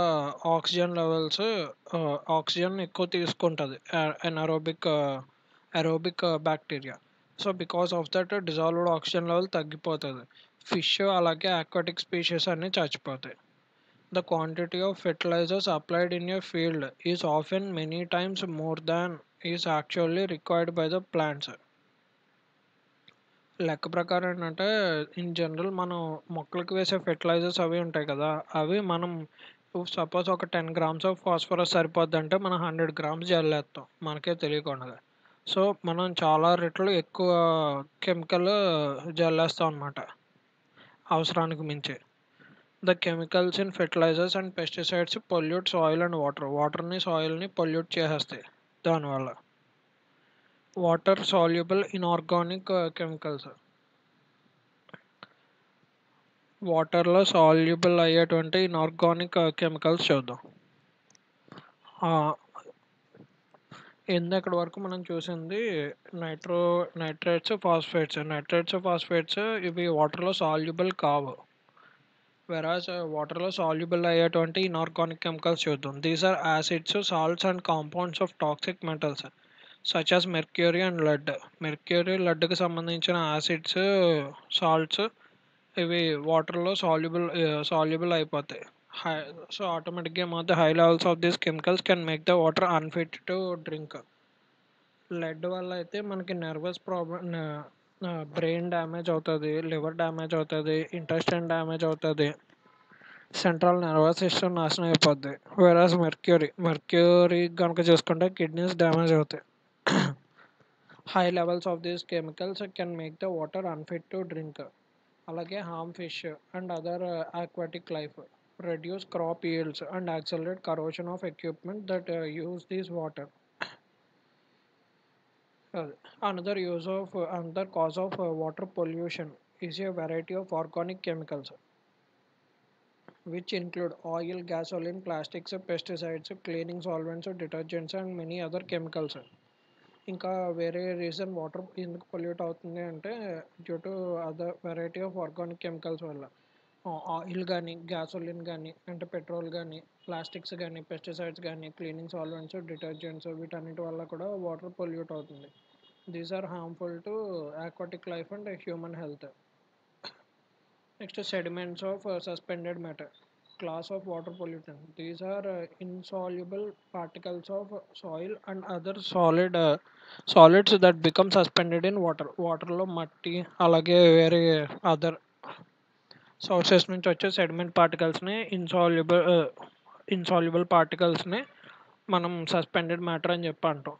S1: ఆక్సిజన్ లెవెల్స్ ఆక్సిజన్ ఎక్కువ తీసుకుంటుంది aerobic bacteria. So because of that dissolved oxygen level తగ్గిపోతుంది, ఫిష్ అలాగే ఆక్వాటిక్ స్పీషీస్ అన్నీ చచ్చిపోతాయి. The quantity of fertilizers applied in a field is often many times more than is actually required by the plants. లెక్క ప్రకారం ఏంటంటే in general మనం మొక్కలకు వేసే ఫెర్టిలైజర్స్ అవి ఉంటాయి కదా, అవి మనం సపోజ్ ఒక 10 grams ఆఫ్ ఫాస్ఫరస్ సరిపోద్ది అంటే మనం 100 grams జల్లేస్తాం మనకే తెలియకుండా. సో మనం చాలా రెట్లు ఎక్కువ కెమికల్ జల్లేస్తాం అన్నమాట అవసరానికి మించి. The chemicals in fertilisers and pesticides pollute soil and వాటర్ని సాయిల్ని పొల్యూట్ చేసేస్తాయి. దానివల్ల వాటర్ సాల్యుబుల్ ఇన్ఆర్గానిక్ కెమికల్స్, వాటర్లో సాల్యుబుల్ అయ్యేటువంటి ఇన్ఆర్గానిక్ కెమికల్స్ చూద్దాం. ఇందాకటి వరకు మనం చూసింది నైట్రేట్స్ ఫాస్ఫేట్స్ ఇవి వాటర్లో సాల్యుబుల్ కావు. వెరాజ్ వాటర్లో సాల్యుబుల్ అయ్యేటువంటి ఇన్ఆర్గానిక్ కెమికల్స్ చూద్దాం. These are acids, salts and compounds of toxic metals such as mercury and lead. Mercury లెడ్కి సంబంధించిన యాసిడ్స్, సాల్ట్స్ ఇవి వాటర్లో సాల్యుబుల్ అయిపోతాయి. సో ఆటోమేటిక్గా ఏమవుతుంది, high levels of these chemicals can make the water unfit to drink. Lead వల్ల అయితే మనకి నర్వస్ ప్రాబ్లమ్, బ్రెయిన్ డ్యామేజ్ అవుతుంది, లివర్ డ్యామేజ్ అవుతుంది, ఇంటెస్టైన్ డ్యామేజ్ అవుతుంది, సెంట్రల్ నర్వస్ సిస్టమ్ నాశనం అయిపోద్ది. వెరాజ్ మెర్క్యూరీ కనుక చూసుకుంటే కిడ్నీస్ డ్యామేజ్ అవుతాయి. High levels of these chemicals can make the water unfit to drink. అలాగే harm fish and other aquatic life, reduce crop yields and accelerate corrosion of equipment that use this water. Another cause of water pollution is a variety of organic chemicals. which include oil, gasoline, plastics, pesticides, cleaning solvents, detergents, and many other chemicals. ఇంకా వేరే reason water ఎందుకు pollute అవుతుంది అంటే due to other variety of organic chemicals వల్ల. Oil కానీ, gasoline కానీ, అంటే petrol కానీ, ప్లాస్టిక్స్ కానీ, పెస్టిసైడ్స్ కానీ, క్లీనింగ్ సాల్వెంట్స్, డిటర్జెంట్స్ వీటన్నిటి వల్ల కూడా వాటర్ పొల్యూట్ అవుతుంది. These are harmful to aquatic life and human health. Next, sediments of suspended matter. Class of water pollutant. These are insoluble particles of soil and other solids that become suspended in water. వాటర్లో మట్టి అలాగే వేరే other sources నుంచి వచ్చే sediment పార్టికల్స్ని insoluble పార్టికల్స్ని మనం suspended matter అని చెప్పి అంటాం.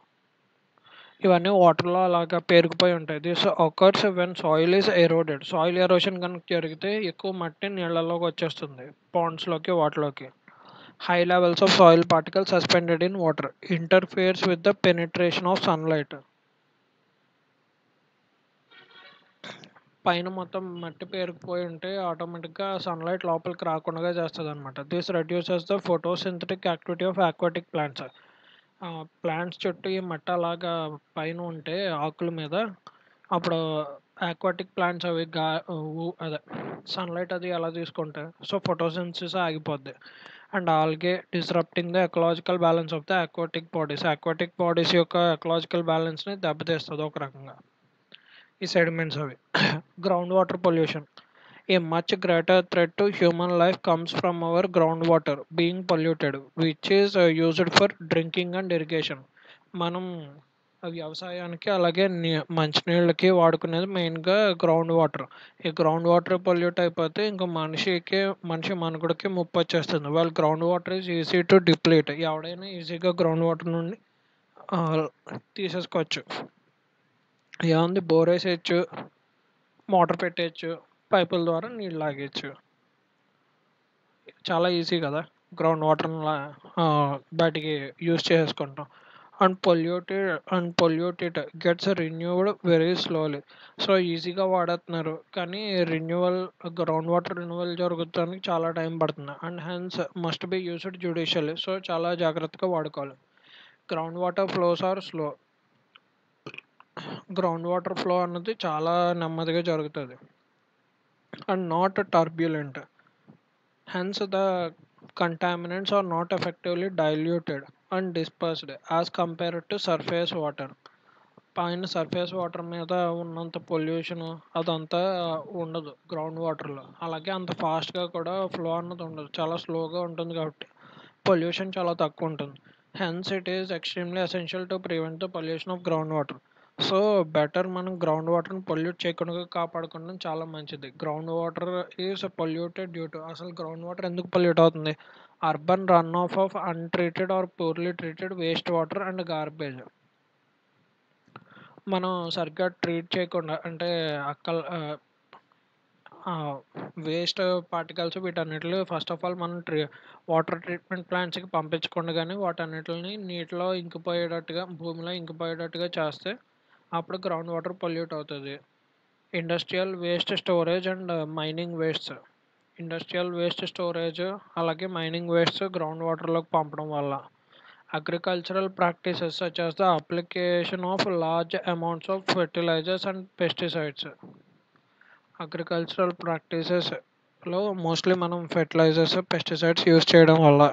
S1: ఇవన్నీ వాటర్లో అలాగా పేరుకుపోయి ఉంటాయి. This occurs when soil is eroded. Soil erosion కనుక జరిగితే ఎక్కువ మట్టి నీళ్ళలోకి వచ్చేస్తుంది, పాండ్స్లోకి వాటిలోకి. High levels of soil particles suspended in water interferes with the penetration of sunlight. పైన మొత్తం మట్టి పేరుకుపోయి ఉంటే ఆటోమేటిక్గా సన్లైట్ లోపలికి రాకుండా చేస్తుంది అనమాట. This reduces the photosynthetic activity of aquatic plants. Plants చుట్టూ ఈ మట్టి అలాగా పైన ఉంటే ఆకుల మీద, అప్పుడు ఆక్వాటిక్ ప్లాంట్స్ అవి అదే సన్లైట్ అది ఎలా తీసుకుంటాయి, సో ఫోటోసింథసిస్ ఆగిపోద్ది. And algae disrupting the ecological balance of the aquatic bodies యొక్క ఎకలాజికల్ బ్యాలెన్స్ని దెబ్బతీస్తుంది ఒక రకంగా ఈ సెడిమెంట్స్ అవి. Ground water pollution. A much greater threat to human life comes from our groundwater being polluted, which is used for drinking and irrigation. మనం వ్యవసాయానికి అలాగే మంచినీళ్ళకి వాడుకునేది మెయిన్గా గ్రౌండ్ వాటర్. ఈ గ్రౌండ్ వాటర్ పొల్యూట్ అయిపోతే ఇంకా మనిషి మనుగడకి ముప్పు వచ్చేస్తుంది. వాళ్ళు ground water is easy to deplete. ఎవడైనా ఈజీగా గ్రౌండ్ వాటర్ నుండి ఆ, తీసేసుకోవచ్చు. ఏముంది, బోర్ వేసేయచ్చు, మోటార్ పెట్టేయచ్చు, పైపుల ద్వారా నీళ్ళు లాగేయచ్చు. చాలా ఈజీ కదా గ్రౌండ్ వాటర్ని బయటికి యూస్ చేసుకుంటాం. And polluted gets renewed very slowly. So ఈజీగా వాడేస్తున్నారు కానీ గ్రౌండ్ వాటర్ రెన్యువల్ జరుగుతానికి చాలా టైం పడుతుంది. And hence must be used judicially. So చాలా జాగ్రత్తగా వాడుకోవాలి. Ground water flows are slow. Ground water flow అన్నది చాలా నెమ్మదిగా జరుగుతుంది and not turbulent. Hence, the contaminants are not effectively diluted and dispersed as compared to surface water. పైన surface water మీద ఉన్నంత పొల్యూషన్ అదంతా ఉండదు గ్రౌండ్ వాటర్లో. అలాగే అంత ఫాస్ట్గా కూడా ఫ్లో అన్నది ఉండదు, చాలా స్లోగా ఉంటుంది కాబట్టి పొల్యూషన్ చాలా తక్కువ ఉంటుంది. Hence it is extremely essential to prevent the pollution of ground water. So better మనం గ్రౌండ్ వాటర్ని పొల్యూట్ చేయకుండా కాపాడుకోవడం చాలా మంచిది. Ground water is polluted due to, అసలు గ్రౌండ్ వాటర్ ఎందుకు పొల్యూట్ అవుతుంది? Urban run off untreated or poorly treated waste water and garbage. మనం సరిగ్గా ట్రీట్ చేయకుండా, అంటే వేస్ట్ పార్టికల్స్ వీటన్నిటిని ఫస్ట్ ఆఫ్ ఆల్ మనం వాటర్ ట్రీట్మెంట్ ప్లాంట్స్కి పంపించకుండా కానీ వాటన్నిటిని నీటిలో ఇంకిపోయేటట్టుగా, భూమిలో ఇంకిపోయేటట్టుగా చేస్తే అప్పుడు గ్రౌండ్ వాటర్ పొల్యూట్ అవుతుంది. Industrial waste storage and mining wastes. Industrial waste storage అలాగే మైనింగ్ వేస్ట్స్ గ్రౌండ్ వాటర్లోకి పంపడం వల్ల. Agricultural practices such as the application of large amounts of fertilizers and pesticides. Agricultural ప్రాక్టీసెస్లో మోస్ట్లీ మనం ఫెర్టిలైజర్స్, పెస్టిసైడ్స్ యూస్ చేయడం వల్ల.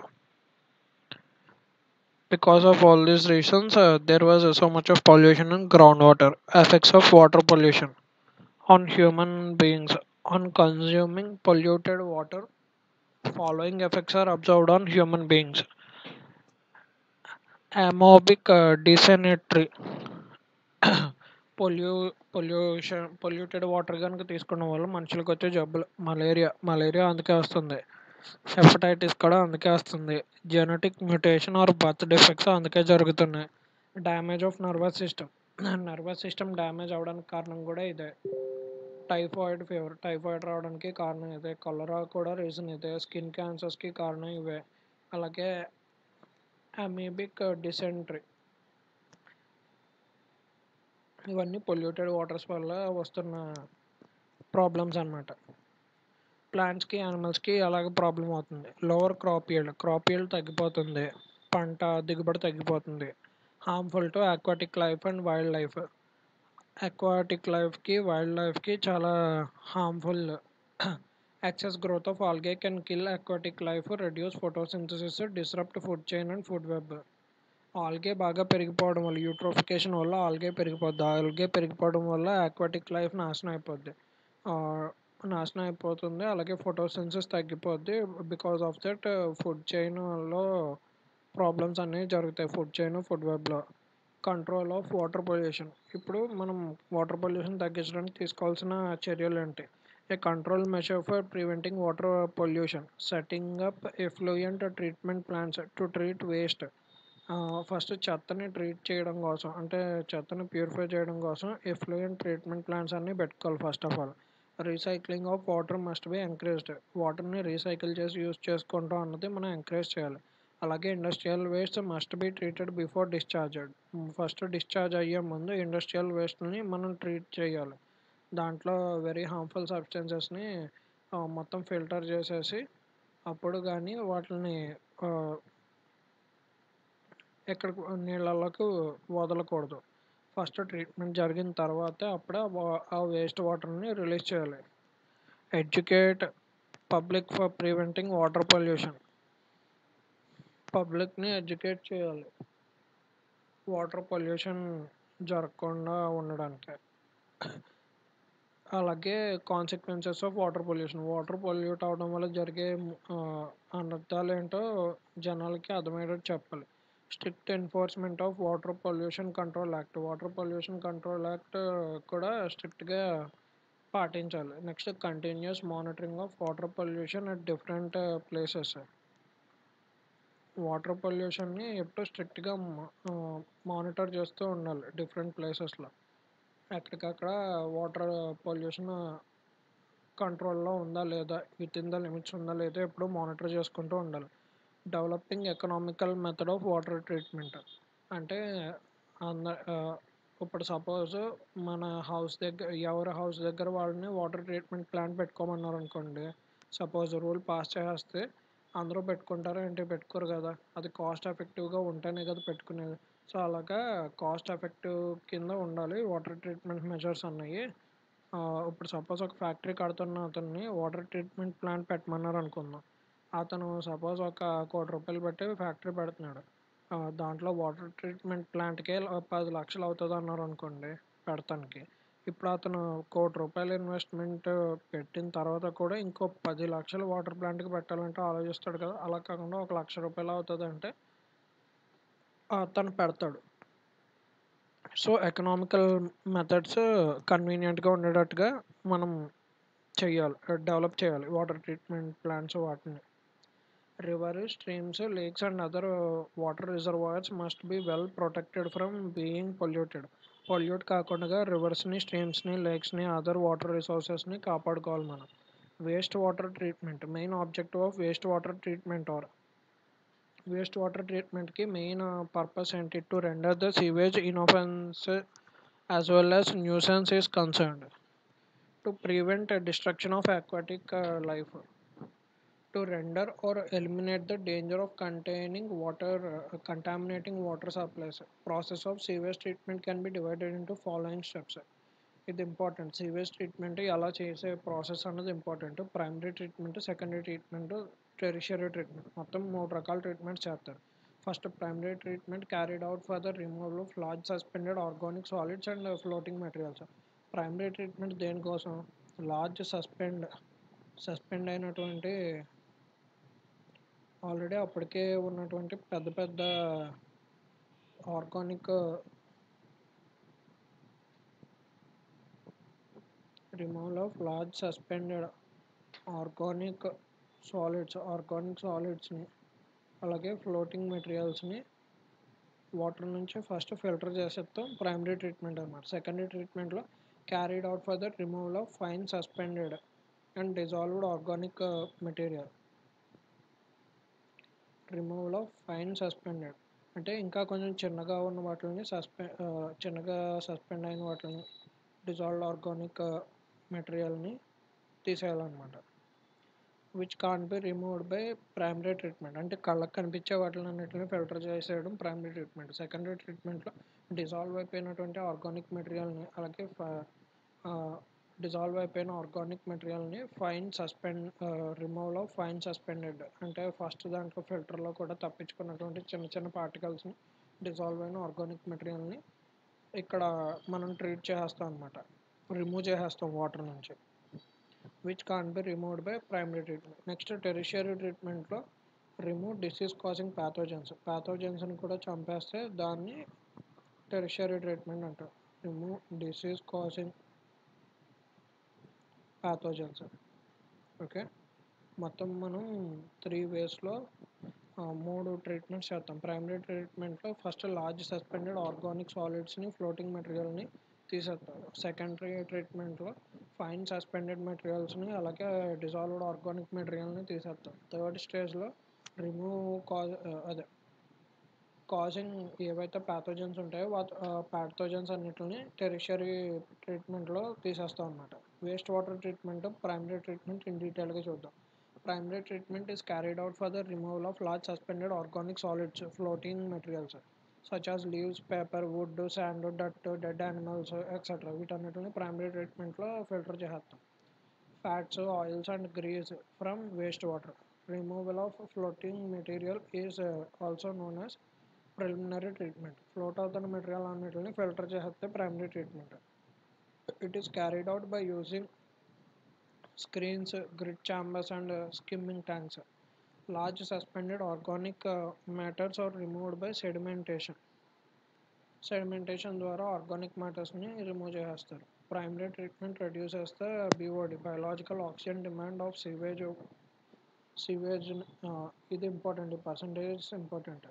S1: Because of all these reasons, there was so much of pollution in groundwater. Effects of water pollution on human beings. On consuming polluted water, following effects are observed on human beings. Amoebic dysentery. Polluted water కనుక తీసుకోవడం వల్ల మనుషులకు వచ్చే జబ్బులు. Malaria అందుకే వస్తుంది. Hepatitis కూడా అందుకే వస్తుంది. Genetic mutation are birth defects అందుకే జరుగుతున్నాయి. Damage of nervous system damage అవడానికి కారణం కూడా ఇదే. టైఫాయిడ్ రావడానికి కారణం ఇదే. కలరా కూడా రీజన్ ఇదే. స్కిన్ క్యాన్సర్స్కి కారణం ఇవే. అలాగే అమీబిక్ డిసెంట్రీ. ఇవన్నీ పొల్యూటెడ్ వాటర్స్ వల్ల వస్తున్న ప్రాబ్లమ్స్ అన్నమాట. ప్లాంట్స్‌కి, యానిమల్స్‌కి అలాగే ప్రాబ్లమ్ అవుతుంది. లోవర్ క్రాప్ ఈల్డ్ తగ్గిపోతుంది. పంట దిగుబడి తగ్గిపోతుంది. Harmful to aquatic life and wild life. Aquatic లైఫ్‌కి, వైల్డ్ లైఫ్‌కి చాలా harmful. Excess growth of algae can kill aquatic life, reduce photosynthesis, disrupt food chain and food web. Algae బాగా పెరిగిపోవడం వల్ల, యూట్రోఫికేషన్ వల్ల ఆల్గే పెరిగిపోద్ది. ఆల్గే పెరిగిపోవడం వల్ల అక్వాటిక్ లైఫ్ నాశనం అయిపోద్ది. ఆహ్, నాశనం అయిపోతుంది. అలాగే ఫోటోసింథసిస్ తగ్గిపోద్ది. బికాస్ ఆఫ్ దట్ ఫుడ్ చైన్‌లో ప్రాబ్లమ్స్ అనేవి జరుగుతాయి. ఫుడ్ చైన్, ఫుడ్ వెబ్‌లో. Control of water pollution. ఇప్పుడు మనం వాటర్ పొల్యూషన్ తగ్గించడానికి తీసుకోవాల్సిన చర్యలేంటి? A control measure for preventing water pollution. Setting up effluent treatment plants to treat waste. First చెత్తని ట్రీట్ చేయడం కోసం, అంటే చెత్తని ప్యూరిఫై చేయడం కోసం ఎఫ్లూయెంట్ ట్రీట్మెంట్ ప్లాంట్స్ అన్నీ పెట్టుకోవాలి first of all. Recycling of water must be encouraged. వాటర్ని రీసైకిల్ చేసి యూజ్ చేసుకుంటాం అన్నది మనం ఎంకరేజ్ చేయాలి. అలాగే industrial waste must be treated before discharged. First discharge అయ్యే ముందు ఇండస్ట్రియల్ వేస్ట్ని మనం ట్రీట్ చేయాలి. దాంట్లో వెరీ హార్మ్ఫుల్ సబ్స్టెన్సెస్ని మొత్తం ఫిల్టర్ చేసేసి అప్పుడు కానీ వాటిని ఎక్కడికి నీళ్ళలోకి వదలకూడదు. ఫస్ట్ ట్రీట్మెంట్ జరిగిన తర్వాతే అప్పుడే ఆ వేస్ట్ వాటర్ని రిలీజ్ చేయాలి. Educate public for preventing water pollution. పబ్లిక్ని ఎడ్యుకేట్ చేయాలి వాటర్ పొల్యూషన్ జరగకుండా ఉండడానికి. అలాగే consequences of water pollution. Water pollute అవడం వల్ల జరిగే ఆ, అనర్థాలు ఏంటో జనాలకి అర్థమయ్యేటట్టు చెప్పాలి. Strict enforcement of water pollution control act. Water pollution control act కూడా స్ట్రిక్ట్గా పాటించాలి. Next continuous monitoring of water pollution at different places. Water పొల్యూషన్ని ఎప్పుడు స్ట్రిక్ట్గా మానిటర్ చేస్తూ ఉండాలి డిఫరెంట్ ప్లేసెస్లో. ఎక్కడికక్కడ వాటర్ పొల్యూషన్ కంట్రోల్లో ఉందా లేదా, విత్ ఇన్ ద లిమిట్స్ ఉందా లేదా ఎప్పుడు మానిటర్ చేసుకుంటూ ఉండాలి. Developing economical method of water treatment. అంటే అంద ఇప్పుడు సపోజ్ మన హౌస్ దగ్గర, ఎవరి హౌస్ దగ్గర వాళ్ళని వాటర్ ట్రీట్మెంట్ ప్లాంట్ పెట్టుకోమన్నారు అనుకోండి. సపోజ్ రూల్ పాస్ చేస్తే అందరూ పెట్టుకుంటారా ఏంటి? పెట్టుకోరు కదా. అది కాస్ట్ ఎఫెక్టివ్గా ఉంటేనే కదా పెట్టుకునేది. సో అలాగా కాస్ట్ ఎఫెక్టివ్ కింద ఉండాలి వాటర్ ట్రీట్మెంట్ మెజర్స్ అన్నవి. ఇప్పుడు సపోజ్ ఒక ఫ్యాక్టరీ కడుతున్న అతన్ని వాటర్ ట్రీట్మెంట్ ప్లాంట్ పెట్టమన్నారు అనుకుందాం. అతను సపోజ్ ఒక ₹1,00,00,000 పెట్టి ఫ్యాక్టరీ పెడుతున్నాడు. దాంట్లో వాటర్ ట్రీట్మెంట్ ప్లాంట్‌కే 10 లక్షలు అవుతుంది అన్నారు అనుకోండి పెడతానికి. ఇప్పుడు అతను ₹1,00,00,000 ఇన్వెస్ట్మెంట్ పెట్టిన తర్వాత కూడా ఇంకో 10 లక్షలు వాటర్ ప్లాంట్‌కి పెట్టాలంటే ఆలోచిస్తాడు కదా. అలా కాకుండా ఒక ₹1,00,000 అవుతుంది అంటే తను పెడతాడు. సో ఎకనామికల్ మెథడ్స్ కన్వీనియంట్గా ఉండేటట్టుగా మనం చెయ్యాలి, డెవలప్ చేయాలి వాటర్ ట్రీట్మెంట్ ప్లాంట్స్ వాటిని. River, streams, lakes and other water reservoirs must be well protected from being polluted. Pollute కాకుండా రివర్స్ని, స్ట్రీమ్స్ని, లేక్స్ని, అదర్ వాటర్ రిసోర్సెస్ని కాపాడుకోవాలి మనం. Waste water treatment. Main objective of waste water ట్రీట్మెంట్కి మెయిన్ పర్పస్ ఏంటి? To render the sewage inoffensive as well as nuisance is concerned. To prevent destruction of aquatic life. To render or eliminate the danger of contaminating water supplies. Process of sewage treatment can be divided into following steps. ఇది important. Sewage treatment ఎలా చేసే process అన్నది important. Primary treatment, secondary treatment, tertiary treatment, మొత్తం 3 రకాల treatments చేస్తారు. First primary treatment carried out for the removal of large suspended organic solids and floating materials. Primary treatment దేనికోసం? Large suspend అయినటువంటి, already అప్పటికే ఉన్నటువంటి పెద్ద పెద్ద organic removal of large suspended organic సాలిడ్స్ని, అలాగే ఫ్లోటింగ్ మెటీరియల్స్ని వాటర్ నుంచి ఫస్ట్ ఫిల్టర్ చేసేస్తాం. ప్రైమరీ ట్రీట్మెంట్ అన్నమాట. Secondary ట్రీట్మెంట్లో carried out for the removal of fine suspended and dissolved organic material. Removal of fine suspended అంటే ఇంకా కొంచెం చిన్నగా ఉన్న వాటిని చిన్నగా సస్పెండ్ అయిన వాటిని, డిజాల్వ్డ్ ఆర్గానిక్ మెటీరియల్ని తీసేయాలన్నమాట. Which can't be removed by primary treatment. అంటే కళ్ళకి కనిపించే వాటిలన్నిటిని ఫిల్టర్ చేసేయడం ప్రైమరీ ట్రీట్మెంట్. సెకండరీ ట్రీట్మెంట్లో డిజాల్వ్ అయిపోయినటువంటి ఆర్గానిక్ మెటీరియల్ని, అలాగే డిజాల్వ్ అయిపోయిన ఆర్గానిక్ మెటీరియల్ని రిమూవల్ ఆఫ్ ఫైన్ సస్పెండెడ్, అంటే ఫస్ట్ దాంట్లో ఫిల్టర్లో కూడా తప్పించుకున్నటువంటి చిన్న చిన్న పార్టికల్స్ని, డిజాల్వ్ అయిన ఆర్గానిక్ మెటీరియల్ని ఇక్కడ మనం ట్రీట్ చేసేస్తాం అనమాట, రిమూవ్ చేసేస్తాం వాటర్ నుంచి. Which can be removed by primary treatment. Next tertiary ట్రీట్మెంట్లో రిమూవ్ డిసీజ్ కాజింగ్ ప్యాథోజన్స్ని కూడా చంపేస్తే దాన్ని టెరిషియరీ ట్రీట్మెంట్ అంటారు. Remove disease causing pathogens. Okay, మొత్తం మనం 3 వేస్లో 3 ట్రీట్మెంట్స్ చేస్తాం. ప్రైమరీ ట్రీట్మెంట్లో ఫస్ట్ లార్జ్ సస్పెండెడ్ ఆర్గానిక్ సాలిడ్స్ని, ఫ్లోటింగ్ మెటీరియల్ని తీసేస్తాం. సెకండరీ ట్రీట్మెంట్లో ఫైన్ సస్పెండెడ్ మెటీరియల్స్ని, అలాగే డిజాల్వ్డ్ ఆర్గానిక్ మెటీరియల్ని తీసేస్తాం. థర్డ్ స్టేజ్లో రిమూవ్ అదే కాజింగ్ ఏవైతే ప్యాథోజన్స్ ఉంటాయో ప్యాథోజన్స్ అన్నిటిని టెరిషియరీ ట్రీట్మెంట్లో తీసేస్తాం అనమాట. Waste water treatment, primary treatment in డీటెయిల్గా చూద్దాం. Primary treatment is carried out for the removal of large suspended organic solids, floating materials such as leaves, paper, wood, sand, dirt, dead animals, etc. వీటన్నిటిని primary ట్రీట్మెంట్లో filter చేస్తాం. Fats, oils and grace from waste water. Removal of floating material is also known as preliminary treatment. Float అవుతున్న material అన్నిటిని filter చేస్తే primary treatment. It is carried out by using screens, grit chambers and skimming tanks. Large suspended organic matters are removed by sedimentation. Sedimentation ద్వారా organic మ్యాటర్స్ని remove చేస్తారు. Primary treatment reduces the BOD, biological oxygen demand of sewage. ఇది important, ఈ percentage important.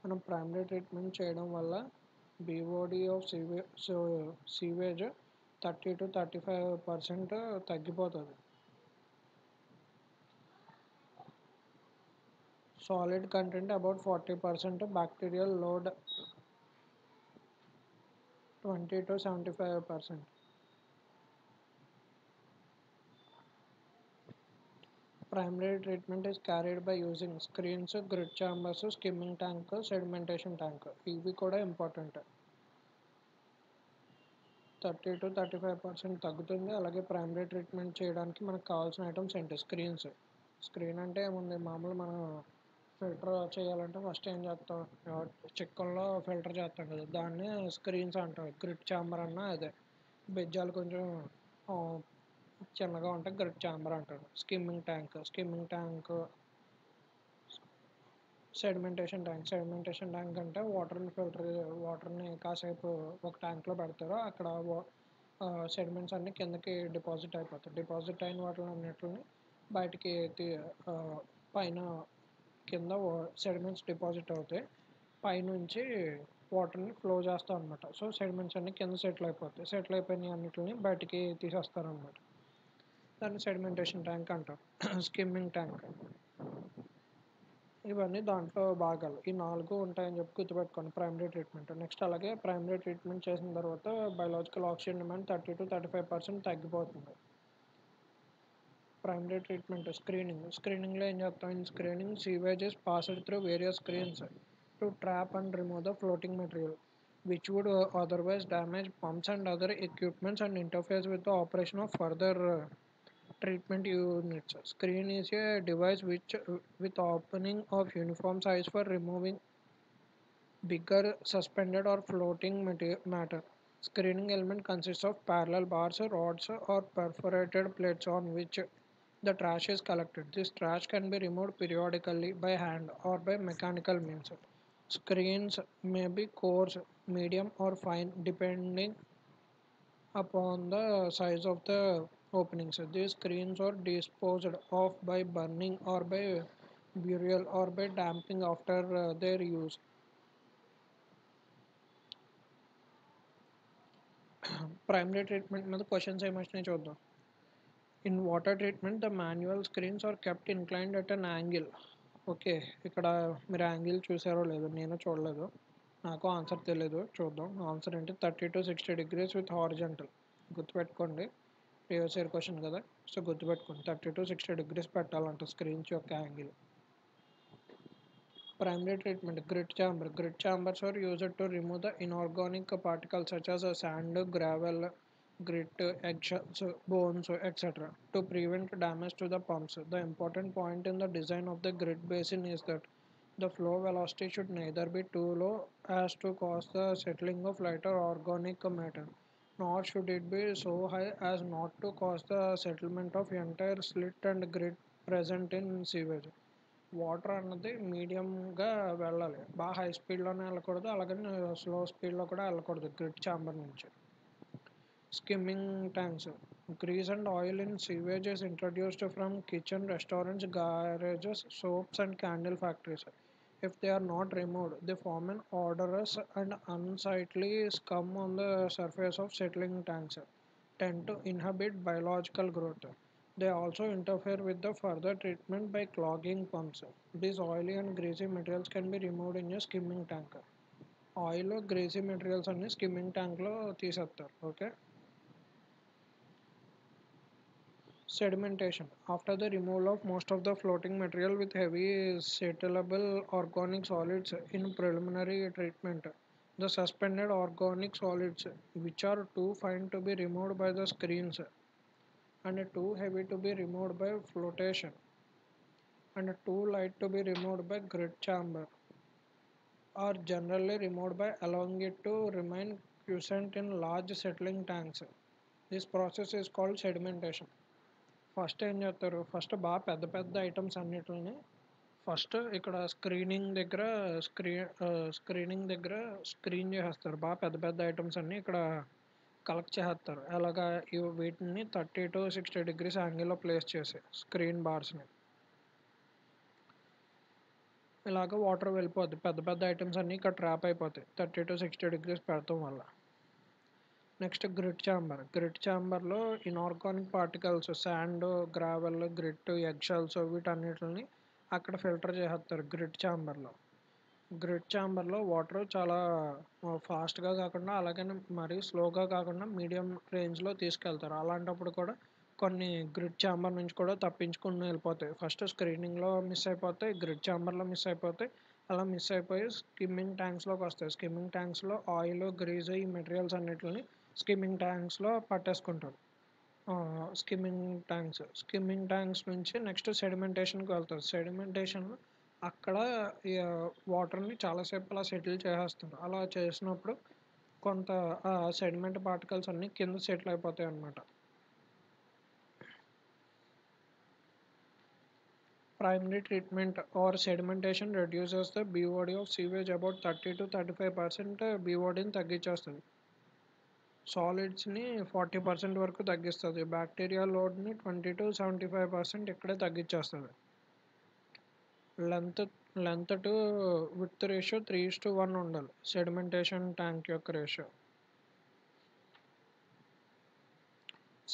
S1: మనం primary treatment చేయడం వల్ల BOD of sewage 30 to 35% తగ్గిపోతుంది. Solid content about 40%, bacterial load 20 to 75%. Primary treatment is carried by using screens, grit chambers, skimming tank, sedimentation tank. ఇవి కూడా important. 30 to 35% తగ్గుతుంది. అలాగే ప్రైమరీ ట్రీట్మెంట్ చేయడానికి మనకు కావాల్సిన ఐటమ్స్ ఏంటి? స్క్రీన్ అంటే ఏముంది, మామూలు మనం ఫిల్టర్ చేయాలంటే ఫస్ట్ ఏం చేస్తాం, చిక్కల్లో ఫిల్టర్ చేస్తాం కదా, దాన్ని స్క్రీన్స్ అంటాం. గ్రిట్ ఛాంబర్ అన్న అదే, బెజ్జాలు కొంచెం చిన్నగా ఉంటే గ్రిట్ ఛాంబర్ అంటారు. స్కిమ్మింగ్ ట్యాంక్, సెడిమెంటేషన్ ట్యాంక్ అంటే వాటర్ని కాసేపు ఒక ట్యాంక్లో పెడతారు. అక్కడ సెడిమెంట్స్ అన్ని కిందకి డిపాజిట్ అయిపోతాయి. డిపాజిట్ అయిన వాటిని బయటికి పైన కింద సెడిమెంట్స్ డిపాజిట్ అవుతాయి, పైనుంచి వాటర్ని ఫ్లో చేస్తాం అనమాట. సో సెడిమెంట్స్ అన్ని కింద సెటిల్ అయిపోయిన అన్నిటిని బయటికి తీసేస్తారు అనమాట. దాన్ని సెడిమెంటేషన్ ట్యాంక్ అంటారు. స్కిమ్మింగ్ ట్యాంక్, ఇవన్నీ దాంట్లో భాగాలు. ఈ 4 ఉంటాయని చెప్పి గుర్తుపెట్టుకోండి ప్రైమరీ ట్రీట్మెంట్. నెక్స్ట్ అలాగే ప్రైమరీ ట్రీట్మెంట్ చేసిన తర్వాత బయోలాజికల్ ఆక్సిజన్ డిమాండ్ 30 to 35% తగ్గిపోతుంది. ప్రైమరీ ట్రీట్మెంట్ స్క్రీనింగ్లో ఏం చేస్తాం? In screening, sewage is passed through various screens to trap and remove the floating material which would otherwise damage pumps and other equipments and interferes with the operation of further treatment units. Screen is a device with opening of uniform size for removing bigger suspended or floating matter. Screening element consists of parallel bars, rods, or perforated plates on which the trash is collected. This trash can be removed periodically by hand or by mechanical means. Screens may be coarse, medium, or fine depending upon the size of the openings. These screens are disposed of by burning or by burial or by damping after their use. Primary treatment మీద questions ఏమొచ్చినాయి చూద్దాం. In water treatment the manual screens are kept inclined at an angle. Okay, ఇక్కడ మీరు angle చూసారో లేదో, నేను చూడలేదు, నాకు ఆన్సర్ తెలియదు. చూద్దాం ఆన్సర్ ఏంటి. 30 to 60 degrees విత్ హారిజంటల్. గుర్తుపెట్టుకోండి, ప్రీవియస్ ఇయర్ క్వశ్చన్ కదా. సో గుర్తుపెట్టుకోండి 30 to 60 degrees పెట్టాలంట స్క్రీన్స్ యొక్క angle. Primary treatment. Grit chamber. Grit chambers are used to remove the inorganic particles such as sand, gravel, grit, eggshells, bones, etc. to prevent damage to the pumps. The important point in the design of the grit basin is that the flow velocity should neither be too low as to cause the settling of lighter organic matter, nor should it be so high as not to cause the settlement of entire slit and grit present in sewage. Water అన్నది మీడియంగా వెళ్ళాలి, బాగా high స్పీడ్లోనే వెళ్ళకూడదు, అలాగని slow స్పీడ్లో కూడా వెళ్ళకూడదు grid chamber నుంచి. Skimming tanks. Grease and oil in sewage is introduced from kitchen, restaurants, garages, soaps, and candle factories. If they are not removed, they form an odorous and unsightly scum on the surface of settling tanks, tend to inhibit biological growth. They also interfere with the further treatment by clogging pumps. These oily and greasy materials can be removed in a skimming tank. Oil Gracie materials అన్ని skimming ట్యాంక్లో తీసేస్తారు. Okay. Sedimentation. After the removal of most of the floating material with heavy settleable organic solids in preliminary treatment, the suspended organic solids, which are too fine to be removed by the screens and too heavy to be removed by flotation and too light to be removed by grit chamber, are generally removed by allowing it to remain quiescent in large settling tanks. This process is called sedimentation. First ఏం చేస్తారు, first బాగా పెద్ద పెద్ద items అన్నిటిని first ఇక్కడ screening దగ్గర screen చేసేస్తారు. బాగా పెద్ద పెద్ద ఐటమ్స్ అన్నీ ఇక్కడ కలెక్ట్ చేసేస్తారు. అలాగా వీటిని 30 to 60 degrees యాంగిల్లో ప్లేస్ చేసి స్క్రీన్ బార్స్ని ఇలాగ వాటర్ వెళ్ళిపోద్ది. పెద్ద పెద్ద ఐటమ్స్ అన్నీ ఇక్కడ ట్రాప్ అయిపోతాయి 30 to 60 degrees పెడతాం వల్ల. Next grit chamber. గ్రిట్ ఛాంబర్లో inorganic particles, sand, gravel, grit, eggshells వీటన్నిటిని అక్కడ ఫిల్టర్ చేసేస్తారు గ్రిట్ ఛాంబర్లో. గ్రిట్ ఛాంబర్లో వాటర్ చాలా ఫాస్ట్గా కాకుండా అలాగే మరీ స్లోగా కాకుండా మీడియం రేంజ్లో తీసుకెళ్తారు. అలాంటప్పుడు కూడా కొన్ని గ్రిట్ ఛాంబర్ నుంచి కూడా తప్పించుకుని వెళ్ళిపోతాయి. ఫస్ట్ స్క్రీనింగ్లో మిస్ అయిపోతాయి, గ్రిట్ ఛాంబర్లో మిస్ అయిపోతాయి. అలా మిస్ అయిపోయి స్కిమ్మింగ్ ట్యాంక్స్లోకి వస్తాయి. స్కిమ్మింగ్ ట్యాంక్స్లో ఆయిల్, గ్రీజ్ ఈ మెటీరియల్స్ అన్నిటిని స్కిమ్మింగ్ ట్యాంక్స్లో పట్టేసుకుంటారు. స్కిమ్మింగ్ ట్యాంక్స్ నుంచి నెక్స్ట్ సెడిమెంటేషన్కి వెళ్తారు. సెడిమెంటేషన్ అక్కడ వాటర్ని చాలాసేపు అలా సెటిల్ చేసేస్తారు. అలా చేసినప్పుడు కొంత సెడిమెంట్ పార్టికల్స్ అన్నీ కింద సెటిల్ అయిపోతాయి అన్నమాట. Primary treatment or sedimentation reduces the BOD of sewage about 30 to 35% BODని తగ్గించేస్తుంది. సాలిడ్స్ని 40% వరకు తగ్గిస్తుంది. బ్యాక్టీరియా లోడ్ని 20 to 75% ఇక్కడే తగ్గించేస్తుంది. లెంత్ టు విడ్త్ రేషియో 3:1 ఉండాలి సెడిమెంటేషన్ ట్యాంక్ యొక్క ratio.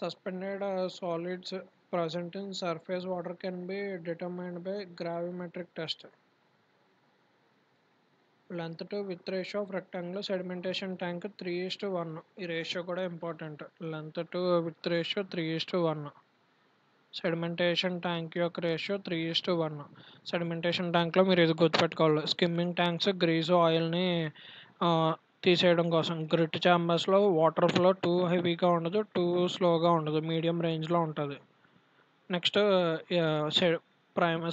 S1: Suspended solids present in surface water can be determined by gravimetric test. Length to width ratio of rectangular sedimentation tank 3:1. ఈ ratio కూడా important. Length to width ratio 3:1. Sedimentation tank యొక్క ratio 3:1. Sedimentation ట్యాంక్లో మీరు ఇది గుర్తుపెట్టుకోవాలి. Skimming tanks grease ఆయిల్ని తీసేయడం కోసం. గ్రిట్ ఛాంబర్స్లో వాటర్ ఫ్లో టూ హెవీగా ఉండదు, టూ స్లోగా ఉండదు, మీడియం రేంజ్లో ఉంటుంది. నెక్స్ట్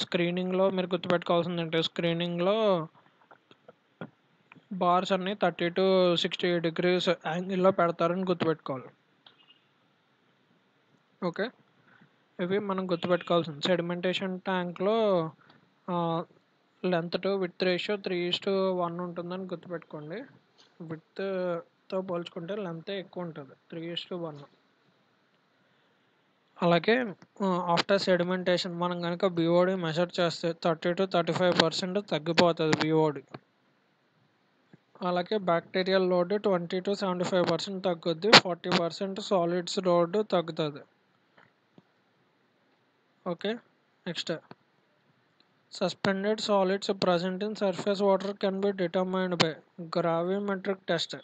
S1: స్క్రీనింగ్లో మీరు గుర్తుపెట్టుకోవాల్సింది ఏంటంటే స్క్రీనింగ్లో బార్స్ అన్ని 30 to 60 degrees యాంగిల్లో పెడతారని గుర్తుపెట్టుకోవాలి. ఓకే, ఇవి మనం గుర్తుపెట్టుకోవాల్సింది. సెడిమెంటేషన్ ట్యాంక్లో లెంత్ టు విడ్త్ రేషియో 3:1 ఉంటుందని గుర్తుపెట్టుకోండి. విడ్త్తో పోల్చుకుంటే లెంతే ఎక్కువ ఉంటుంది 3:1. అలాగే ఆఫ్టర్ సెడిమెంటేషన్ మనం కనుక బిఓడి మెజర్ చేస్తే 30 to 35% తగ్గిపోతుంది బిఓడి. అలాగే బ్యాక్టీరియల్ లోడ్ 20 to 75% తగ్గుద్ది. 40% సాలిడ్స్ లోడ్ తగ్గుతుంది. Okay, next suspended solids present in surface water can be determined by gravimetric test.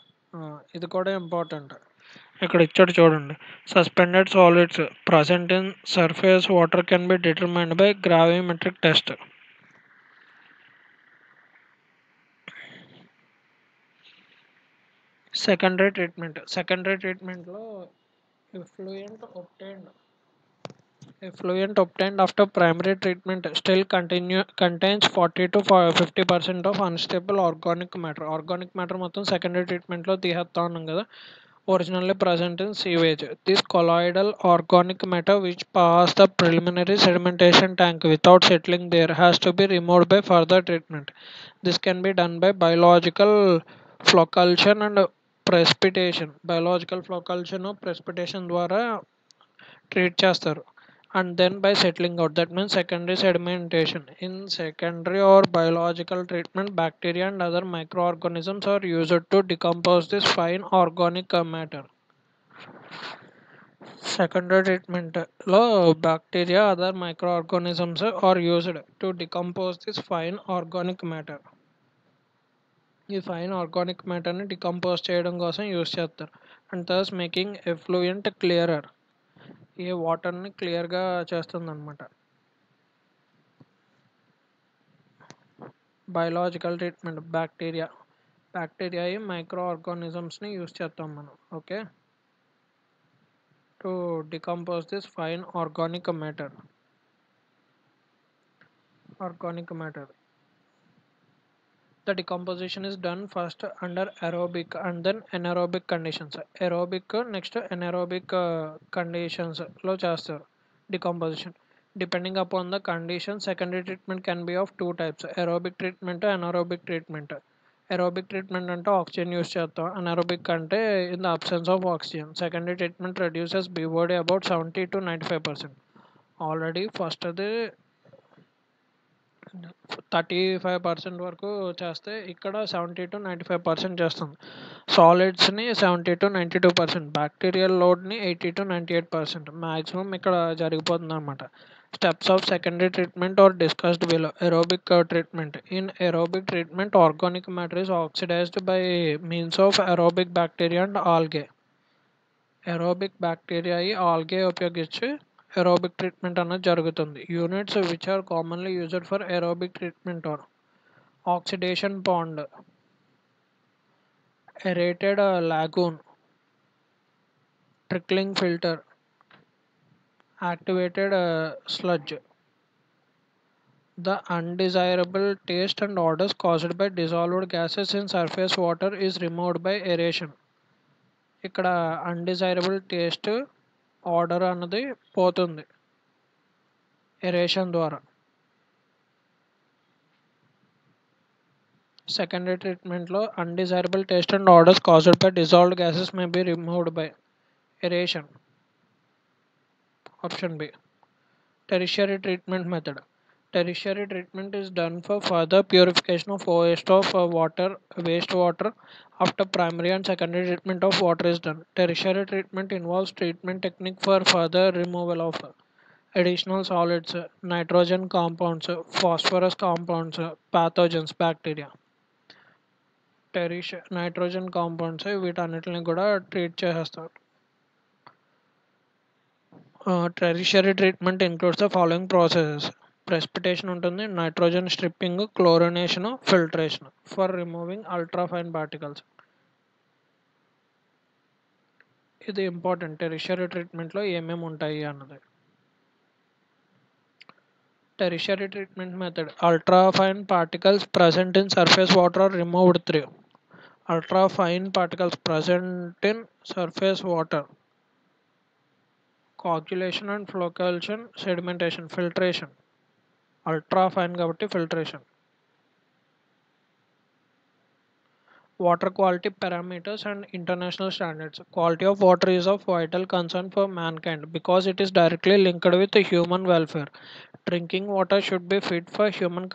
S1: ఇది కూడా ఇంపార్టెంట్. ఇక్కడ ఇచ్చాడు చూడండి. Suspended solids present in surface water can be determined by gravimetric test. Secondary ట్రీట్మెంట్లో effluent obtained effluent obtained after primary treatment still contains 40 to 50% of unstable organic matter. Organic matter మొత్తం secondary ట్రీట్మెంట్లో తీసేస్తా ఉన్నాం కదా, originally present in sewage. This colloidal organic matter which pass the preliminary sedimentation tank without settling there has to be removed by further treatment. This can be done by biological flocculation and precipitation. Biological flocculation precipitation ద్వారా treat చేస్తారు. And then by settling out, that means secondary sedimentation. In secondary or biological treatment, bacteria and other microorganisms are used to decompose this fine organic matter. Secondary treatment లో bacteria other microorganisms are used to decompose this fine organic matter. ఈ fine organic మ్యాటర్ని decompose చేయడం కోసం use చేస్తారు. And thus making effluent clearer, ఈ వాటర్ని క్లియర్గా చేస్తుంది అనమాట. బయలాజికల్ ట్రీట్మెంట్ బ్యాక్టీరియా మైక్రో ఆర్గానిజమ్స్ని యూస్ చేస్తాం మనం. Okay, to decompose this fine organic matter. The decomposition is done first under aerobic and then anaerobic conditions. Aerobic next anaerobic conditions లో చేస్తారు decomposition. Depending upon the condition, secondary treatment can be of two types: aerobic treatment, anaerobic treatment. Aerobic treatment అంటే oxygen use చేస్తాం, anaerobic అంటే in the absence of oxygen. Secondary treatment reduces BOD about 70 to 95%. Already first అది 35% వరకు చేస్తే ఇక్కడ 70 to 95% చేస్తుంది. సాలిడ్స్ని 70 to 92%, bacterial లోడ్ని 80 to 98% మ్యాక్సిమం ఇక్కడ జరిగిపోతుంది అనమాట. Steps of secondary treatment are discussed below. Aerobic treatment. In aerobic treatment organic matter is oxidised by means of aerobic bacteria and algae. Aerobic bacteria algae ఉపయోగించి aerobic treatment అన్నది జరుగుతుంది. Units which are commonly used for aerobic treatment are oxidation pond, aerated lagoon, trickling filter, activated sludge. The undesirable taste and odors caused by dissolved gases in surface water is removed by aeration. ఇక్కడ undesirable taste, odour అన్నది పోతుంది aeration ద్వారా. Secondary ట్రీట్మెంట్లో undesirable taste and odours caused by dissolved gases may be removed by aeration. Option B. Tertiary treatment method. Tertiary treatment is done for further purification of wastewater after primary and secondary treatment of water is done. Tertiary treatment involves treatment technique for further removal of additional solids, nitrogen compounds, phosphorus compounds, pathogens, bacteria. Nitrogen compounds వీటన్నిటిని కూడా treat చేసేస్తారు. Tertiary treatment includes the following processes. Precipitation ఉంటుంది, nitrogen stripping, chlorination, filtration for removing ultrafine particles. ఇది important, tertiary ట్రీట్మెంట్లో ఏమేమి ఉంటాయి అన్నది. Tertiary treatment method. Ultrafine particles present in surface water are removed through ultrafine particles present in surface water, coagulation and flocculation, sedimentation, filtration. అల్ట్రాఫైన్ కాబట్టి filtration. Water quality parameters and international standards. Quality of water is of vital concern for mankind because it is directly linked with human welfare. Drinking water should be fit for human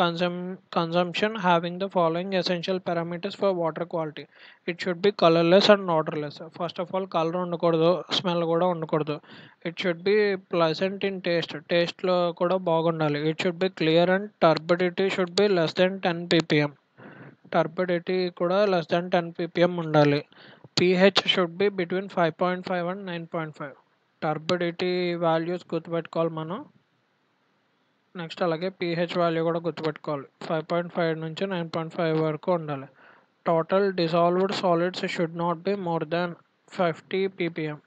S1: consumption, having the following essential parameters for water quality. It should be colorless and odorless. First of all, color ఉండకూడదు, smell కూడా ఉండకూడదు. It should be pleasant in taste. టేస్ట్లో కూడా బాగుండాలి. It should be clear and turbidity should be less than 10 ppm. Turbidity కూడా less than 10 ppm ఉండాలి. pH should be between 5.5 and 9.5. Turbidity values గుర్తుపెట్టుకోవాలి మనం. Next అలాగే pH వాల్యూ కూడా గుర్తుపెట్టుకోవాలి. 5.5 నుంచి 9.5 వరకు ఉండాలి. Total dissolved solids should not be more than 50 ppm.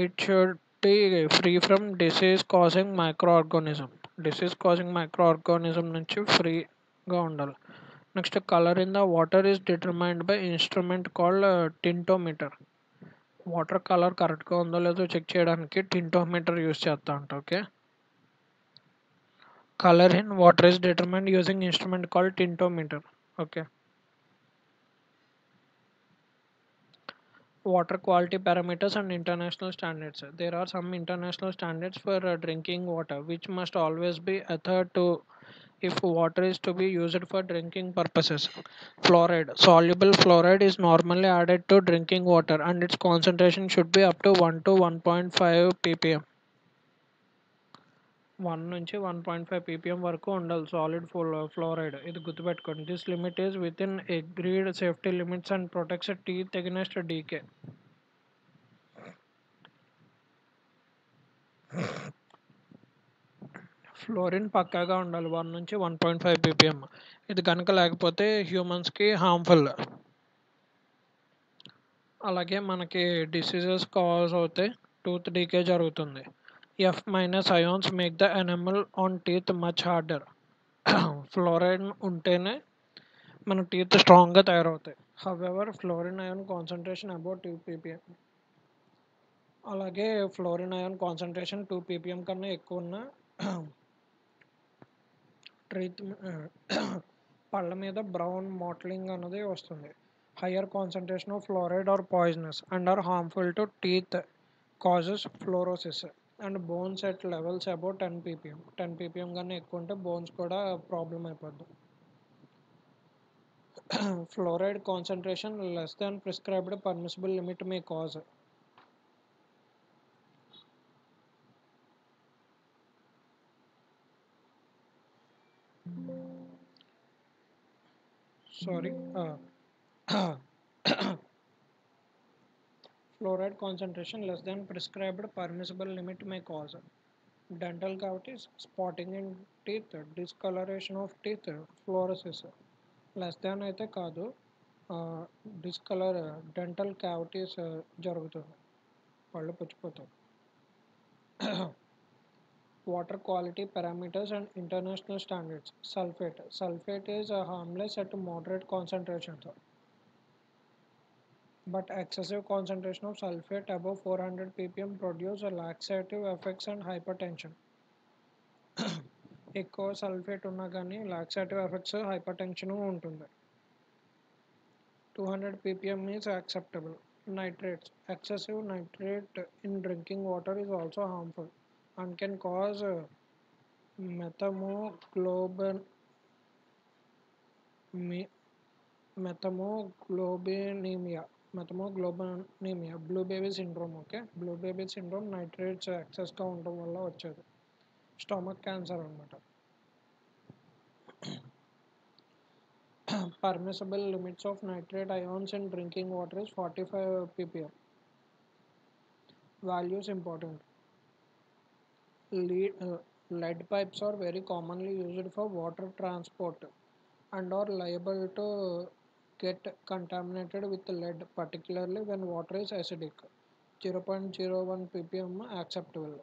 S1: It should be free from disease causing microorganism. Disease causing microorganism నుంచి ఫ్రీగా ఉండాలి. Next colour in the water is determined by instrument called tintometer. Water colour కరెక్ట్గా ఉందో లేదో check చేయడానికి tintometer use చేస్తా అంట. Okay, colour in water is determined using instrument called tintometer. Okay, water quality parameters and international standards. There are some international standards for drinking water which must always be adhered to if water is to be used for drinking purposes. Fluoride. Soluble fluoride is normally added to drinking water and its concentration should be up to 1 to 1.5 ppm. 1 నుంచి 1.5 ppm వరకు ఉండాలి solid fluoride. ఇది గుర్తుపెట్టుకోండి. This limit is within agreed safety limits and protects teeth against decay. Fluorine పక్కాగా ఉండాలి 1 నుంచి 1.5 ppm. ఇది కనుక లేకపోతే హ్యూమన్స్కి హార్మ్ఫుల్. అలాగే మనకి డిసీజెస్ కాజ్ అవుతాయి, టూత్ డీకే జరుగుతుంది. F minus ions make the enamel on teeth much harder. Fluoride ఉంటేనే మన టీత్ స్ట్రాంగ్గా తయారవుతాయి. However fluorine ion concentration about 2 ppm. అలాగే ఫ్లోరిన్ అయాన్ కాన్సన్ట్రేషన్ 2 ppm కన్నా ఎక్కువ ఉన్న టీత్ పళ్ళ మీద బ్రౌన్ మోట్లింగ్ అన్నది వస్తుంది. Higher concentration of fluoride are poisonous and are harmful to teeth, causes fluorosis and bones at levels about 10 ppm. 10 ppm కన్నా ఎక్కువ ఉంటే బోన్స్ కూడా ప్రాబ్లం అయిపోద్ది. Fluoride concentration less than prescribed permissible limit may cause. Sorry fluoride concentration less than prescribed permissible limit may cause dental cavities, spotting in teeth, discoloration of teeth, fluorosis. Less than అయితే కాదు, discolour dental cavities జరుగుతుంది, పళ్ళు పుచ్చిపోతాయి. Water quality parameters and international standards. Sulphate is harmless at moderate concentrations, but excessive concentration of sulfate above 400 ppm produce laxative effects and hypertension. ఎక్కువ sulphate ఉన్నా కానీ లాక్సాటివ్ effects, hyper tension ఉంటుంది. 200 ppm is acceptable. Nitrates. Excessive nitrate in drinking water is also harmful and can cause methemoglobinemia, blue baby syndrome. Okay, blue baby syndrome nitrates ఎక్సెస్గా ఉండడం వల్ల వచ్చేది. Stomach cancer అనమాట. Permissible limits of nitrate ions in drinking water is 45 ppm. Values important. Lead pipes are very commonly used for water transport and are liable to get contaminated with lead, particularly when water is acidic. 0.01 ppm acceptable.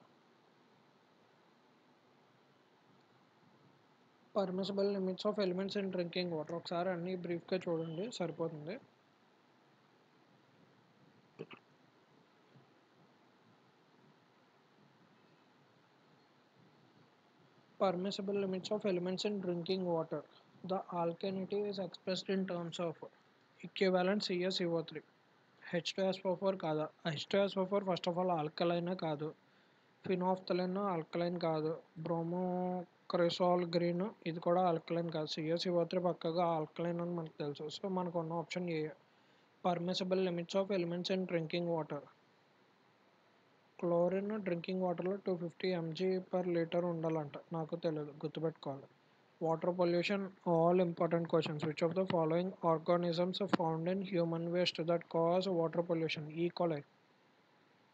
S1: Permissible limits of elements in drinking water. ఒకసారి అన్నీ బ్రీఫ్గా చూడండి, సరిపోతుంది. Permissible limits of elements in drinking water. The alkalinity is expressed in terms of equivalent CaCO3. H2SO4 కాదు. H2SO4 first of all alkaline కాదు. Phenolphthalein alkaline కాదు. బ్రోమోక్రిసాల్ green ఇది కూడా ఆల్కలైన్ కాదు. CaCO3 పక్కగా ఆల్కలైన్ అని మనకు తెలుసు. సో మనకు ఉన్న option A. Permissible limits of elements in drinking water. Chlorine drinking వాటర్లో 250 mg/L ఉండాలంట, నాకు తెలియదు, గుర్తుపెట్టుకోవాలి. Water pollution, all important questions. Which of the following organisms are found in human waste that cause water pollution? E. coli,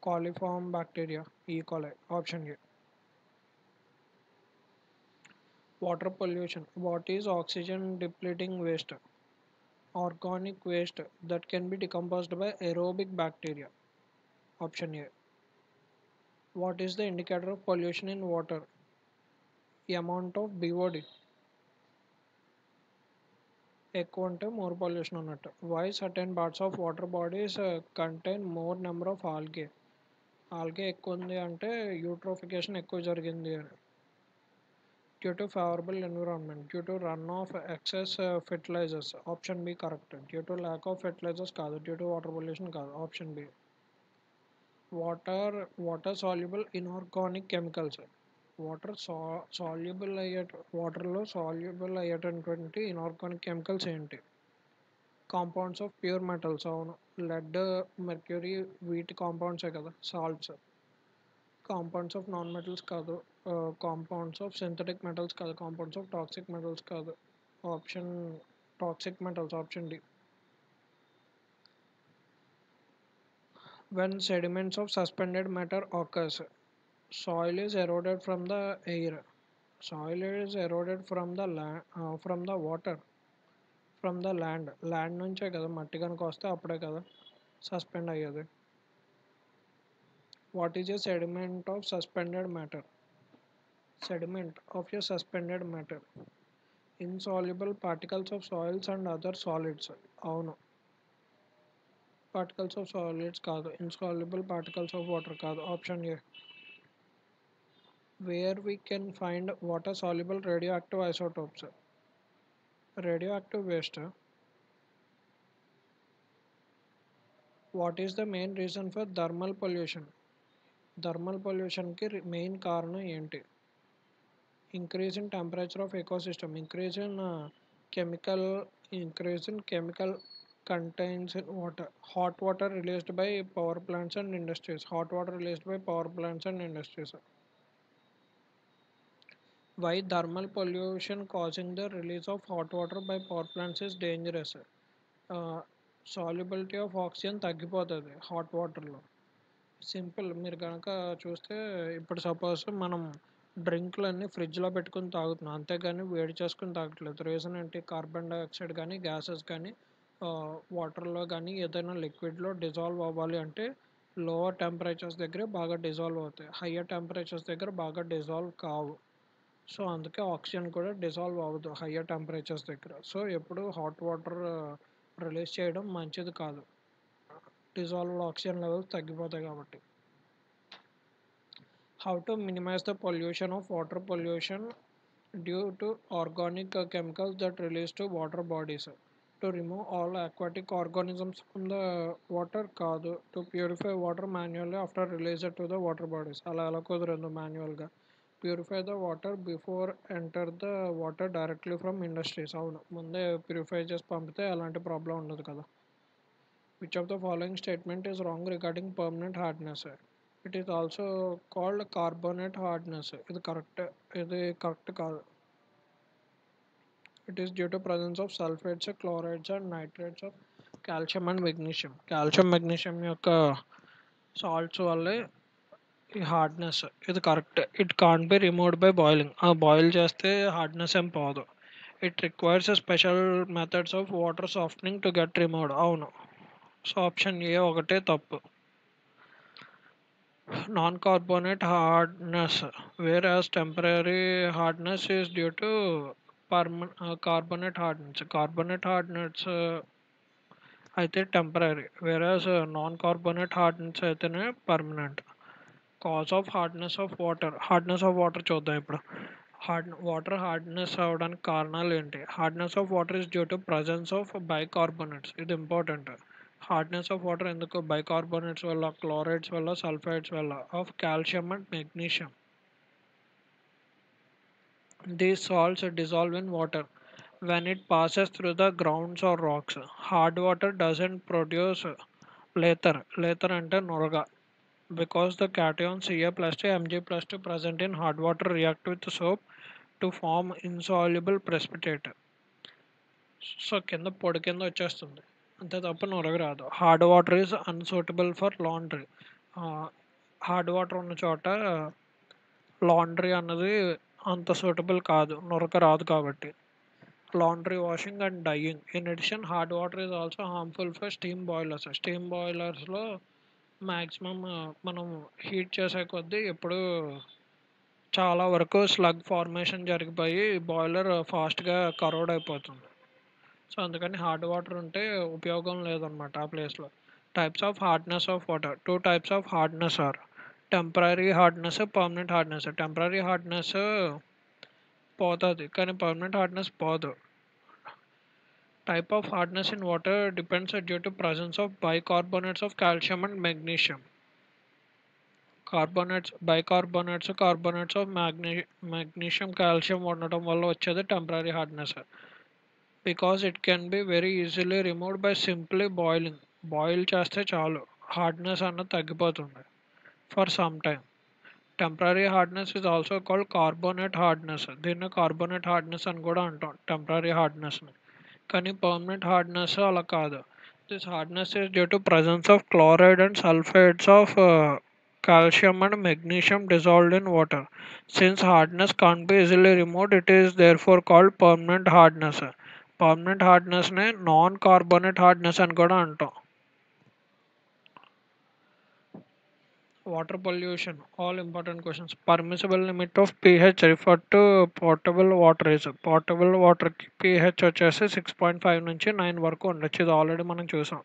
S1: coliform bacteria, E. coli. Option A. Water pollution. What is oxygen depleting waste? Organic waste that can be decomposed by aerobic bacteria. Option A. What is the indicator of pollution in water? Amount of BOD. ఎక్కువ ఉంటే more pollution అన్నట్టు. Why certain parts of water bodies contain more number of algae? Algae ఎక్కువ ఉంది అంటే eutrophication ఎక్కువ జరిగింది అని. Due to favourable environment, due to run off excess fertilisers. Option B correct. Due to lack of fertilisers కాదు, due to water pollution కాదు. Option B. Water water soluble inorganic chemicals. Water soluble వాటర్లో soluble అయ్యేటటువంటి inorganic chemicals ఏంటి? Compounds of pure metals. అవును, lead, mercury వీటి కాంపౌండ్సే కదా salts. Compounds of non metals కాదు, కాంపౌండ్స్ ఆఫ్ సింథటిక్ మెటల్స్ కాదు, కాంపౌండ్స్ ఆఫ్ టాక్సిక్ మెటల్స్ కాదు. Option toxic metals. Option D. When sediments of suspended matter occurs, soil is eroded from the air. Soil is eroded from the water, from the land. Land నుంచే కదా మట్టి కనుక వస్తే అప్పుడే కదా suspend అయ్యేది. What is a sediment of suspended matter? Sediment of a suspended matter. Insoluble particles of soils and other solids. అవును, particles of solids కాదు. Insoluble particles of water కాదు. Option A. Where we can find water soluble radioactive isotopes? Radioactive waste. What is the main reason for thermal pollution? Thermal పొల్యూషన్కి main కారణం ఏంటి? Increase in temperature of ecosystem, increase in chemical contains in water, hot water released by power plants and industries. Hot water released by power plants and industries. Why thermal pollution causing the release of hot water by power plants is dangerous? Solubility of oxygen తగ్గిపోతుంది hot వాటర్లో. Simple, మీరు కనుక చూస్తే ఇప్పుడు suppose మనం డ్రింక్లు అన్నీ ఫ్రిడ్జ్లో పెట్టుకుని తాగుతున్నాం, అంతేగాని వేడి చేసుకుని తాగట్లేదు. రీజన్ ఏంటి? కార్బన్ డైఆక్సైడ్ కానీ గ్యాసెస్ కానీ వాటర్లో కానీ ఏదైనా లిక్విడ్లో డిజాల్వ్ అవ్వాలి అంటే లోవర్ టెంపరేచర్స్ దగ్గర బాగా డిజాల్వ్ అవుతాయి, హయ్యర్ టెంపరేచర్స్ దగ్గర బాగా డిజాల్వ్ కావు. సో అందుకే ఆక్సిజన్ కూడా డిజాల్వ్ అవ్వదు హయ్యర్ టెంపరేచర్స్ దగ్గర. సో ఎప్పుడు హాట్ వాటర్ రిలీజ్ చేయడం మంచిది కాదు, డిజాల్వ్డ్ ఆక్సిజన్ లెవెల్స్ తగ్గిపోతాయి కాబట్టి. How to minimise the pollution of water pollution due to organic chemicals that release to water bodies? To remove all aquatic organisms from the water కాదు, to purify water manually after release to the water bodies. అలా ఎలా కుదరదు మాన్యువల్గా? Purify the water before enter the water directly from industries. అవును, ముందే purify చేసి పంపితే అలాంటి ప్రాబ్లం ఉండదు కదా. Which of the following statement is wrong regarding permanent hardness? It is also called carbonate hardness. ఇది కరెక్ట్ కాదు. It is due to presence of sulphates, chlorides and nitrates of calcium and magnesium. Calcium magnesium యొక్క salts వల్లే ఈ hardness. ఇది correct. It can't be removed by boiling. Boil చేస్తే hardness ఏం పోదు. It requires special methods of water softening to get removed. అవును, so option A ఒకటే తప్పు. Non carbonate hardness, whereas temporary hardness is due to carbonate hardness. Carbonate hardness అయితే temporary, whereas non carbonate hardness అయితేనే permanent. Cause of hardness of water. Hardness of water చూద్దాం ఇప్పుడు. Water hardness అవ్వడానికి కారణాలు ఏంటి? Hardness of water is due to presence of bicarbonates. ఇది important. Hardness of water ఎందుకు? Bicarbonates వల్ల, chlorides వల్ల, సల్ఫైడ్స్ వల్ల of calcium and magnesium. These salts dissolve in water when it passes through the grounds or rocks. Hard water doesn't produce లేతర్. లేతర్ అంటే నురగ. Because the cation Ca plus 2 Mg plus 2 present in hard water react with soap to form insoluble precipitate. So కింద పొడి కింద వచ్చేస్తుంది, అంతే తప్ప నొరగ రాదు. Hard water is unsuitable for laundry. Hard water ఉన్న చోట లాండ్రీ అన్నది అంత సూటబుల్ కాదు, నురక రాదు కాబట్టి. Laundry washing and dyeing. In addition hard water is also harmful for steam boilers. Steam బాయిలర్స్లో మ్యాక్సిమం మనం హీట్ చేసే కొద్దీ ఎప్పుడు చాలా వరకు స్లగ్ ఫార్మేషన్ జరిగిపోయి బాయిలర్ ఫాస్ట్గా కరోడ్ అయిపోతుంది. సో అందుకని హార్డ్ వాటర్ ఉంటే ఉపయోగం లేదనమాట ఆ ప్లేస్లో. Types of hardness of water. Two types of hardness are temporary hardness, permanent hardness. Temporary hardness పోతుంది కానీ పర్మనెంట్ హార్డ్నెస్ పోదు. Type of hardness in water depends due to presence of bicarbonates of calcium and magnesium. Bicarbonates carbonates of magnesium calcium ఉండటం వల్ల వచ్చేది temporary hardness. Because it can be very easily removed by simply boiling. Boil చేస్తే చాలు hardness అన్నది తగ్గిపోతుంది for some time. Temporary hardness is also called carbonate hardness. దీన్ని carbonate hardness అని కూడా అంటాం టెంపరీ హార్డ్నెస్ని. కానీ పర్మనెంట్ హార్డ్నెస్ అలా కాదు. This hardness is due to presence of chloride and sulphates of calcium and magnesium dissolved in water. Since hardness can't be easily removed, it is therefore called permanent hardness. Permanent హార్డ్నెస్నే non carbonate hardness అని కూడా అంటాం. Water pollution. All important questions. Permissible limit of pH refer to portable water is. Portable వాటర్కి pH వచ్చేసి 6.5 నుంచి 9 వరకు ఉండొచ్చు. ఇది ఆల్రెడీ మనం చూసాం.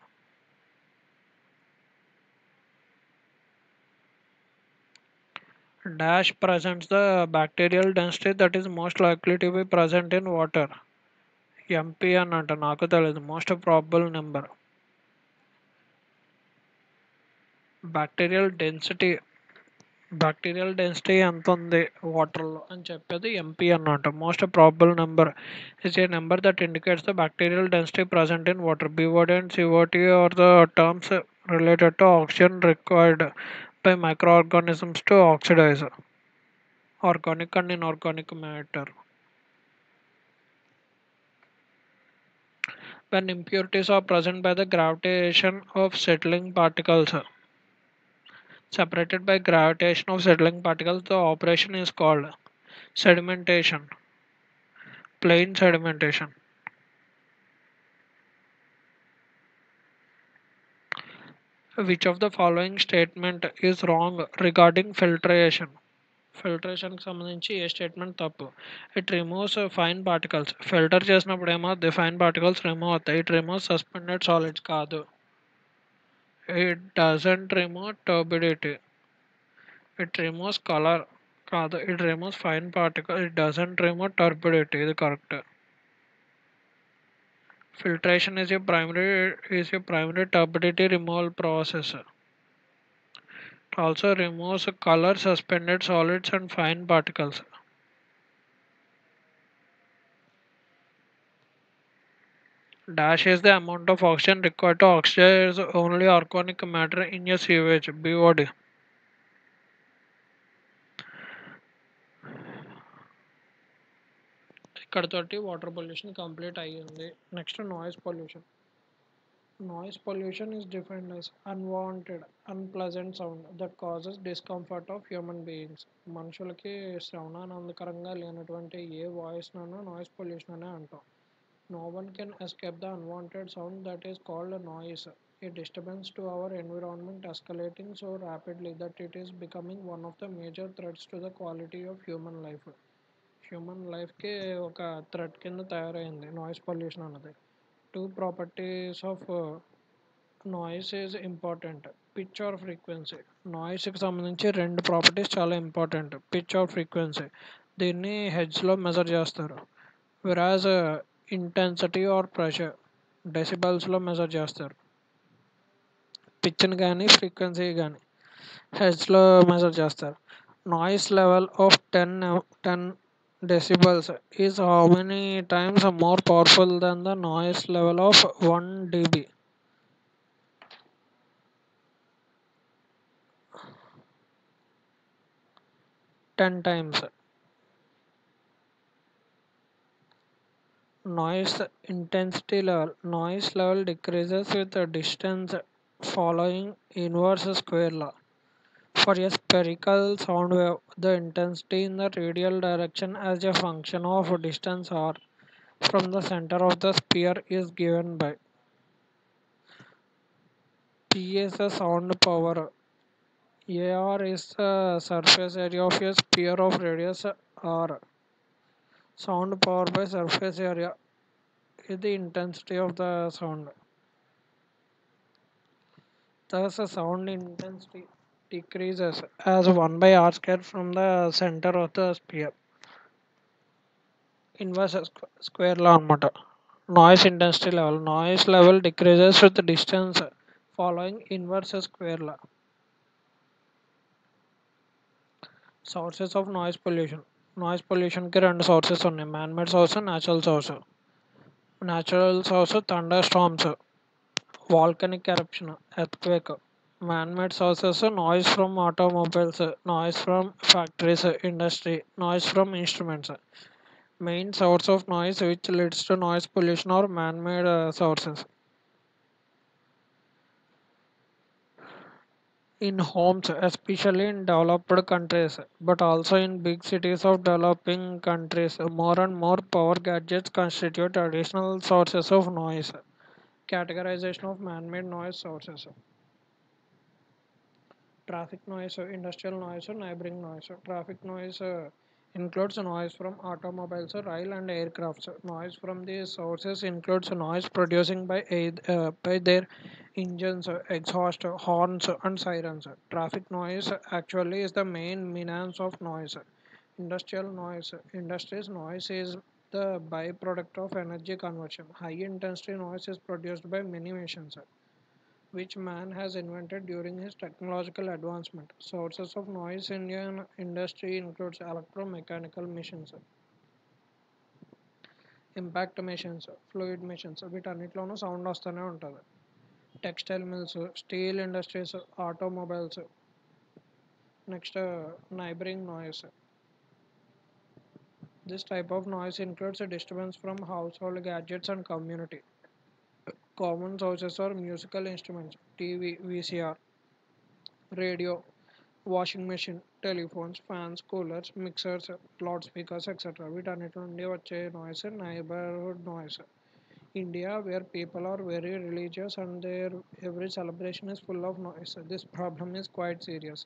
S1: Dash presents the bacterial density that is most likely to be present in water. MP అని అంట, నాకు తెలియదు. Most probable number. Bacterial density ఎంత ఉంది వాటర్లో అని చెప్పేది ఎంపీ అన్నమాట. Most probable number is a number that indicates the bacterial density present in water. BOD and COT are the terms related to oxygen required by microorganisms to oxidize organic and inorganic matter. When impurities are present by the gravitation of settling particles, separated by gravitation of settling particles, the operation is called sedimentation, plain sedimentation. Which of the following statement is wrong regarding filtration? ఫిల్టరేషన్కి సంబంధించి ఏ statement తప్పు? It removes fine particles. Filter చేసినప్పుడు ఏమవుతుంది? Fine particles remove అవుతాయి. It removes suspended solids కాదు. It doesn't remove turbidity. It removes colour కాదు. It removes fine particle. It doesn't remove turbidity. ఇది correct. Filtration is a primary turbidity removal process. It also removes color, suspended solids and fine particles. Dash is the amount of oxygen required to oxidize only organic matter in a sewage. BOD. ఇక్కడతోటి water pollution complete అయ్యింది. Next noise pollution. Noise pollution is defined as unwanted, unpleasant sound that causes discomfort of human beings. మనుషులకి శ్రవణానందకరంగా లేనటువంటి ఏ voice నను noise pollution అనే అంటాం. No one can escape the unwanted sound that is called a noise. A disturbance to our environment escalating so rapidly that it is becoming one of the major threats to the quality of human life. Human లైఫ్కి ఒక threat కింద తయారైంది noise pollution అన్నది. Two properties of noise is important. Pitch or frequency. నాయిస్కి సంబంధించి రెండు properties చాలా important. Pitch or frequency. దీన్ని హెడ్స్లో మెజర్ చేస్తారు. విరాజ్ ఇంటెన్సిటీ ఆర్ ప్రెషర్ డెసిబల్స్లో మెజర్ చేస్తారు. పిచ్ని కానీ ఫ్రీక్వెన్సీ కానీ హెడ్స్లో మెజర్ చేస్తారు. Noise level of 10 decibels is how many times more powerful than the noise level of 1 dB? 10 times. Noise intensity level. Noise level decreases with the distance following inverse square law. For a spherical sound wave, the intensity in the radial direction as a function of distance r from the center of the sphere is given by P is the sound power. AR is the surface area of a sphere of radius r. Sound power by surface area is the intensity of the sound. Thus, the sound intensity decreases as 1 by r square from the center of the sphere. Inverse square law అనమాట. Noise intensity level. Noise level decreases with distance following inverse square law. Sources of noise pollution. Noise pollution కి రెండు sources ఉన్నాయి, man made source, natural source. Natural source thunder storms, volcanic eruption, earthquake. Man made sources noise from automobiles, noise from factories, industry, noise from instruments. Main source of noise which leads to noise pollution or man-made sources. In homes, especially in developed countries, but also in big cities of developing countries, more and more power gadgets constitute additional sources of noise. Categorization of man-made noise sources. Traffic noise, industrial noise, neighboring noise. Traffic noise includes noise from automobiles, rail and aircrafts. Noise from these sources includes noise producing by their engines, exhaust, horns and sirens. Traffic noise actually is the main means of noise. Industrial noise. Industries noise is the byproduct of energy conversion. High intensity noise is produced by many machines which man has invented during his technological advancement. Sources of noise in Indian industry includes electromechanical machines, impact machines, fluid machines, వీటన్నిటిలోనూ sound వస్తూనే ఉంటుంది. Textile mills, steel industries, automobiles. Next neighbouring noise. This type of noise includes a disturbance from household gadgets and community. Common sources are musical instruments, TV, VCR, radio, washing machine, telephones, fans, coolers, mixers, loudspeakers, etc. వీటన్నిటి నుండి వచ్చే noise neighbourhood noise. India, where people are very religious and their every celebration is full of noise. This problem is quite serious.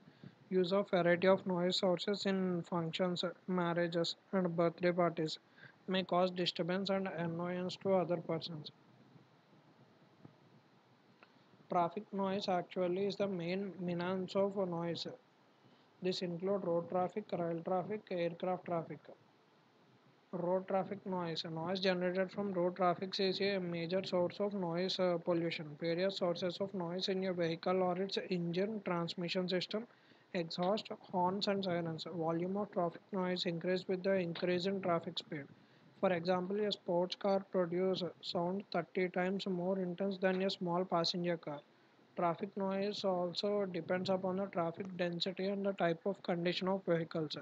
S1: Use of variety of noise sources in functions, marriages, and birthday parties may cause disturbance and annoyance to other persons. Traffic noise actually is the main means of noise. This include road traffic, rail traffic, aircraft traffic. Road traffic noise. Noise generated from road traffic is a major source of noise pollution. Various sources of noise in a vehicle or its engine, transmission system, exhaust, horns and sirens. Volume of traffic noise increase with the increase in traffic speed. For example, a sports car produces sound 30 times more intense than a small passenger car. Traffic noise also depends upon the traffic density and the type of condition of vehicles.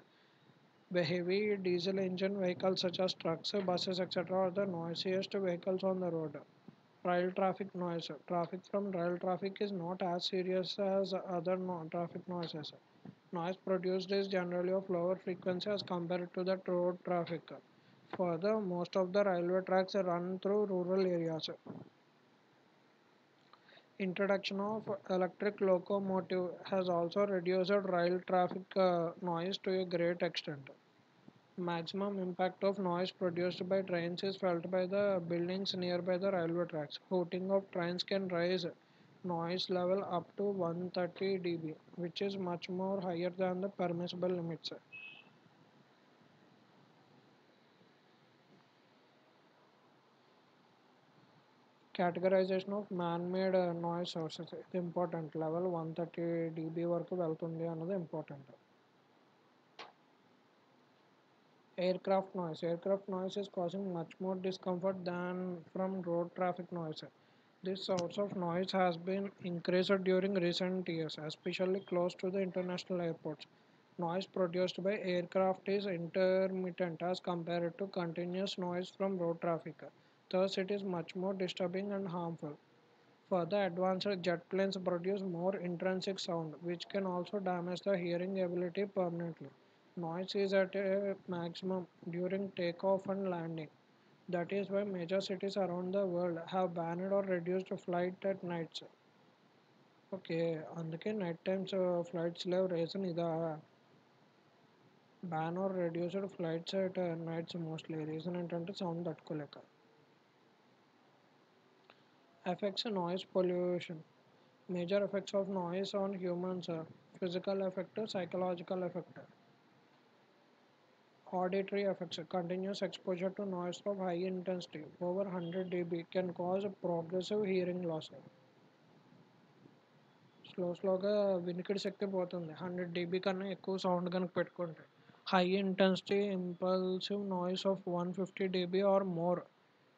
S1: The heavy diesel engine vehicles such as trucks, buses, etc. are the noisiest vehicles on the road. Rail traffic noise. Traffic from rail traffic is not as serious as other traffic noises. Noise produced is generally of lower frequency as compared to the road traffic. Further, most of the railway tracks run through rural areas. Introduction of electric locomotive has also reduced rail traffic noise to a great extent. Maximum impact of noise produced by trains is felt by the buildings nearby the railway tracks. Hooting of trains can raise noise level up to 130 dB, which is much more higher than the permissible limits. Categorization of man-made noise sources is important. Level 130 dB వరకు వెళ్తుంది అన్నది important. Aircraft noise. Aircraft noise is causing much more discomfort than from road traffic noise. This source of noise has been increased during recent years, especially close to the international airports. Noise produced by aircraft is intermittent as compared to continuous noise from road traffic. Thus, it is much more disturbing and harmful. Further, advanced jet planes produce more intrinsic sound, which can also damage the hearing ability permanently. Noise is at a maximum during takeoff and landing. That is why major cities around the world have banned or reduced flight at nights. Okay. అందుకే night times flights లేవు reason ఇదా? Ban or reduced flights at nights mostly. Reason ఏంటంటే sound తట్టుకోలేక. Effects noise pollution. Major effects of noise on humans: physical effect, psychological effect. Auditory effects. Continuous exposure to noise of high intensity over 100 dB can cause progressive hearing loss. స్లోగా వినికిడి శక్తి పోతుంది 100 dB కన్నా ఎక్కువ sound కనుక పెట్టుకుంటే. High intensity impulsive noise of 150 dB or more,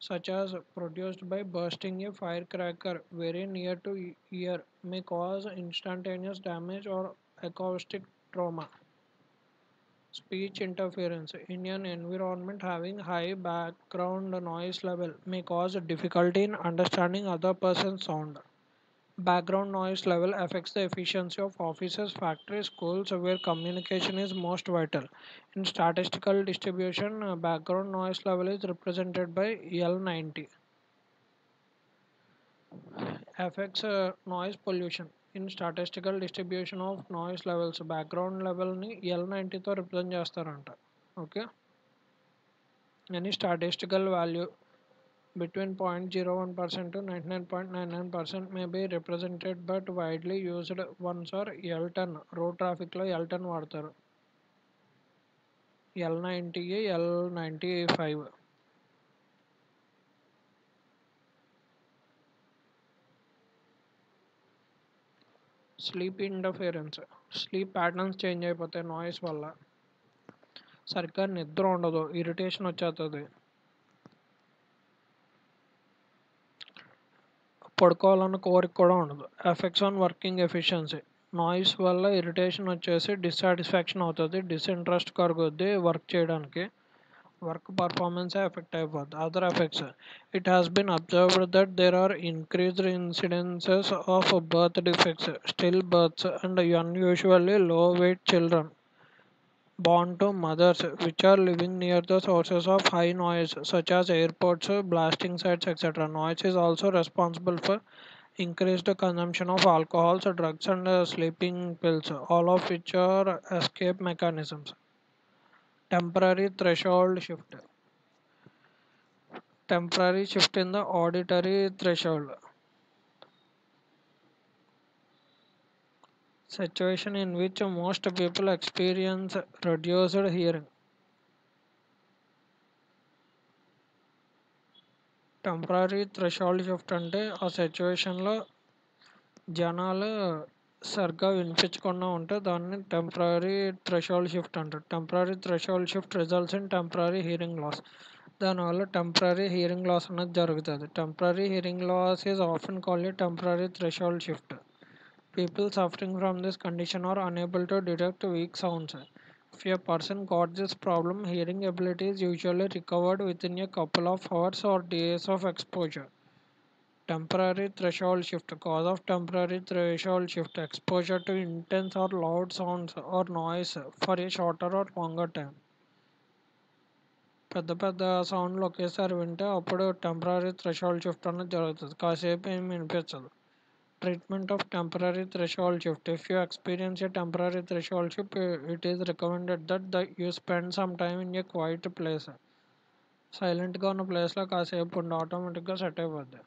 S1: such as produced by bursting a firecracker very near to ear, may cause instantaneous damage or acoustic trauma. Speech interference. In an environment having high background noise level may cause difficulty in understanding other person's sound. Background noise level affects the efficiency of offices, factories, schools, where communication is most vital. In statistical distribution, background noise level is represented by L90. Affects noise pollution. In statistical distribution of noise levels, background level ni L90తో represent చేస్తారంట. Okay. Any statistical value between 0.01% to 99.99% may be represented but widely used ones are L10. Road ట్రాఫిక్లో L10 వాడతారు. L90, L95. Sleep interference. Sleep patterns change అయిపోతాయి noise వల్ల. సరిగ్గా నిద్ర ఉండదు, irritation వచ్చేస్తుంది, పడుకోవాలన్న కోరిక కూడా ఉండదు. Effects on working efficiency. Noise వల్ల ఇరిటేషన్ వచ్చేసి డిస్సాటిస్ఫాక్షన్ అవుతుంది, డిస్ఇంట్రెస్ట్ కలుగుద్ది వర్క్ చేయడానికి, వర్క్ పర్ఫార్మెన్స్ ఎఫెక్ట్ అయిపోద్ది. Other effects. It has been observed that there are increased incidences of birth defects, still births and unusually low weight children born to mothers which are living near the sources of high noise such as airports, blasting sites, etc. Noise is also responsible for increased consumption of alcohols, drugs, and sleeping pills, all of which are escape mechanisms. Temporary threshold shift. Temporary shift in the auditory threshold. Situation in which most people experience reduced hearing. Temporary threshold shift అంటే ఆ సిచ్యువేషన్లో జనాలు సరిగ్గా వినిపించకుండా ఉంటే దాన్ని temporary threshold shift అంటారు. Temporary threshold shift results in temporary hearing loss. దానివల్ల టెంపరీ హీరింగ్ లాస్ అనేది జరుగుతుంది. Temporary hearing loss is often called temporary threshold shift. People suffering from this condition are unable to detect weak sounds. If a person got this problem, hearing ability is usually recovered within a couple of hours or days of exposure. Temporary threshold shift. Cause of temporary threshold shift: exposure to intense or loud sounds or noise for a shorter or longer time. పెద్ద పెద్ద సౌండ్లు ఒకేసారి వింటే అప్పుడు temporary threshold shift అనేది జరుగుతుంది, కాసేపు ఏమి వినిపించదు. Treatment of temporary threshold shift. If you experience a temporary threshold shift, it is recommended that you spend some time in a quiet place. సైలెంట్గా ఉన్న ప్లేస్లో కాసేపు ఉండి ఆటోమేటిక్గా సెట్ అయిపోద్ది.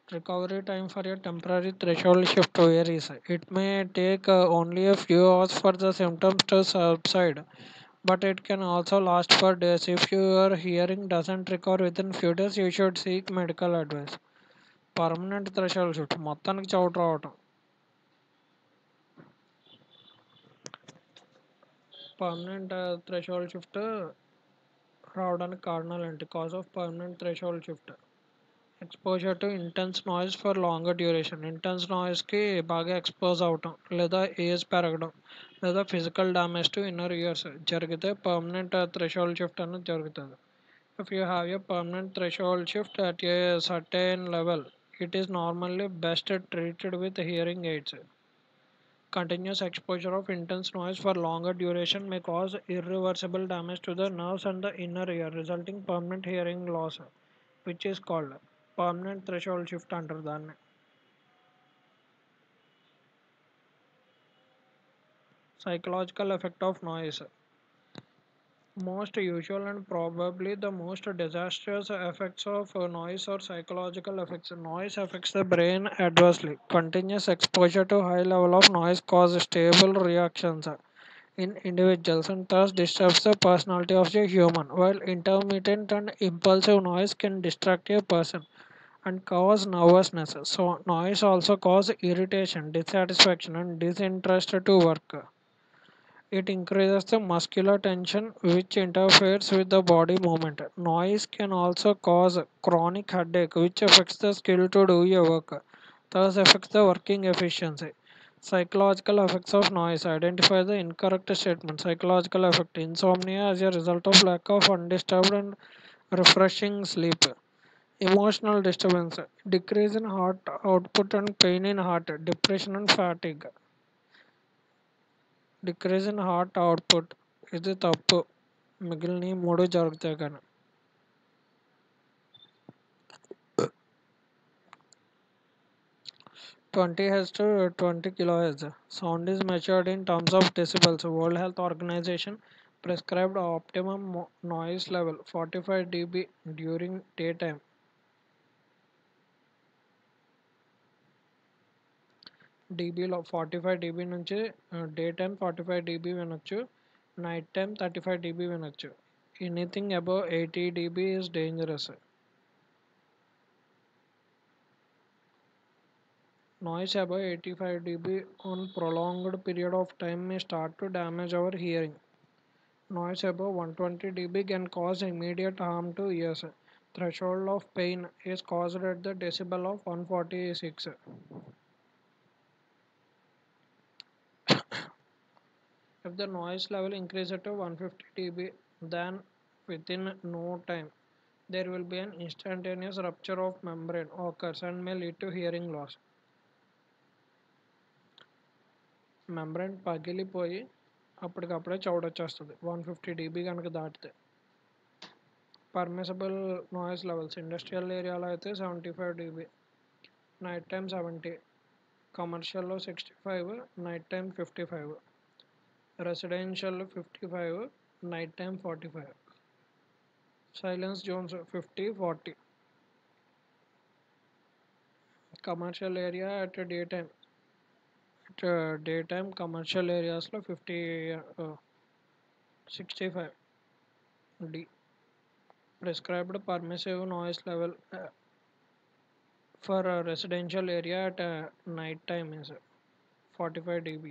S1: Recovery time for a temporary threshold shift varies. It may take only a few hours for the symptoms to subside, but it can also last for days. If your hearing doesn't recover within few days, you should seek medical advice. Permanent threshold shift మొత్తానికి చౌట రావటం. Permanent threshold shift రావడానికి కారణాలు ఏంటి? Cause of permanent threshold shift: exposure to intense noise for longer duration. Intense నాయిస్కి బాగా expose అవటం, లేదా ఏజ్ పెరగడం, లేదా physical damage to inner ears జరిగితే పర్మనెంట్ థ్రెషోల్డ్ షిఫ్ట్ అనేది జరుగుతుంది. If you have a permanent threshold shift at a certain level, it is normally best treated with hearing aids. Continuous exposure of intense noise for longer duration may cause irreversible damage to the nerves and the inner ear, resulting permanent hearing loss, which is called permanent threshold shift under the psychological effect of noise. Most usual and probably the most disastrous effects of noise or psychological effects. Noise affects the brain adversely. Continuous exposure to high level of noise causes stable reactions in individuals and thus disturbs the personality of the human, while intermittent and impulsive noise can distract a person and cause nervousness. So noise also causes irritation, dissatisfaction and disinterest to work. It increases the muscular tension, which interferes with the body movement. Noise can also cause chronic headache, which affects the skill to do your work, thus affects the working efficiency. Psychological effects of noise. Identify the incorrect statement. Psychological effect. Insomnia as a result of lack of undisturbed and refreshing sleep. Emotional disturbance. Decrease in heart output and pain in heart. Depression and fatigue. Decrease in heart output, ఇది తప్పు. మిగిలిన మూడు జరుగుతాయి కానీ 20 Hz to 20 kHz. Sound is measured in terms of decibels. World Health Organization prescribed optimum noise level 45 dB during daytime. డీబీలో 45 dB నుంచి day time 45 dB వినొచ్చు, night time 35 dB వినొచ్చు. Anything above 80 dB is dangerous. Noise above 85 dB on prolonged period of time may start to damage our hearing. Noise above 120 dB can cause immediate harm to ears. Threshold of pain is caused at the decibel of 146. If the noise level increases to 150 dB, then within no time there will be an instantaneous rupture of membrane occurs and may lead to hearing loss. Membrane పగిలిపోయి అప్పటికప్పుడే చౌడ్ వచ్చేస్తుంది 150 dB కనుక దాటితే. Permissible noise levels. Industrial ఏరియాలో అయితే 75 dB, night time 70, కమర్షియల్లో 65, night time 55, residential 55, night time 45. Silence zones 50, 40. Commercial area at day time, day time commercial ఏరియాస్లో 50, 65 D. Prescribed permissive noise level for a residential area at night time is 45 dB.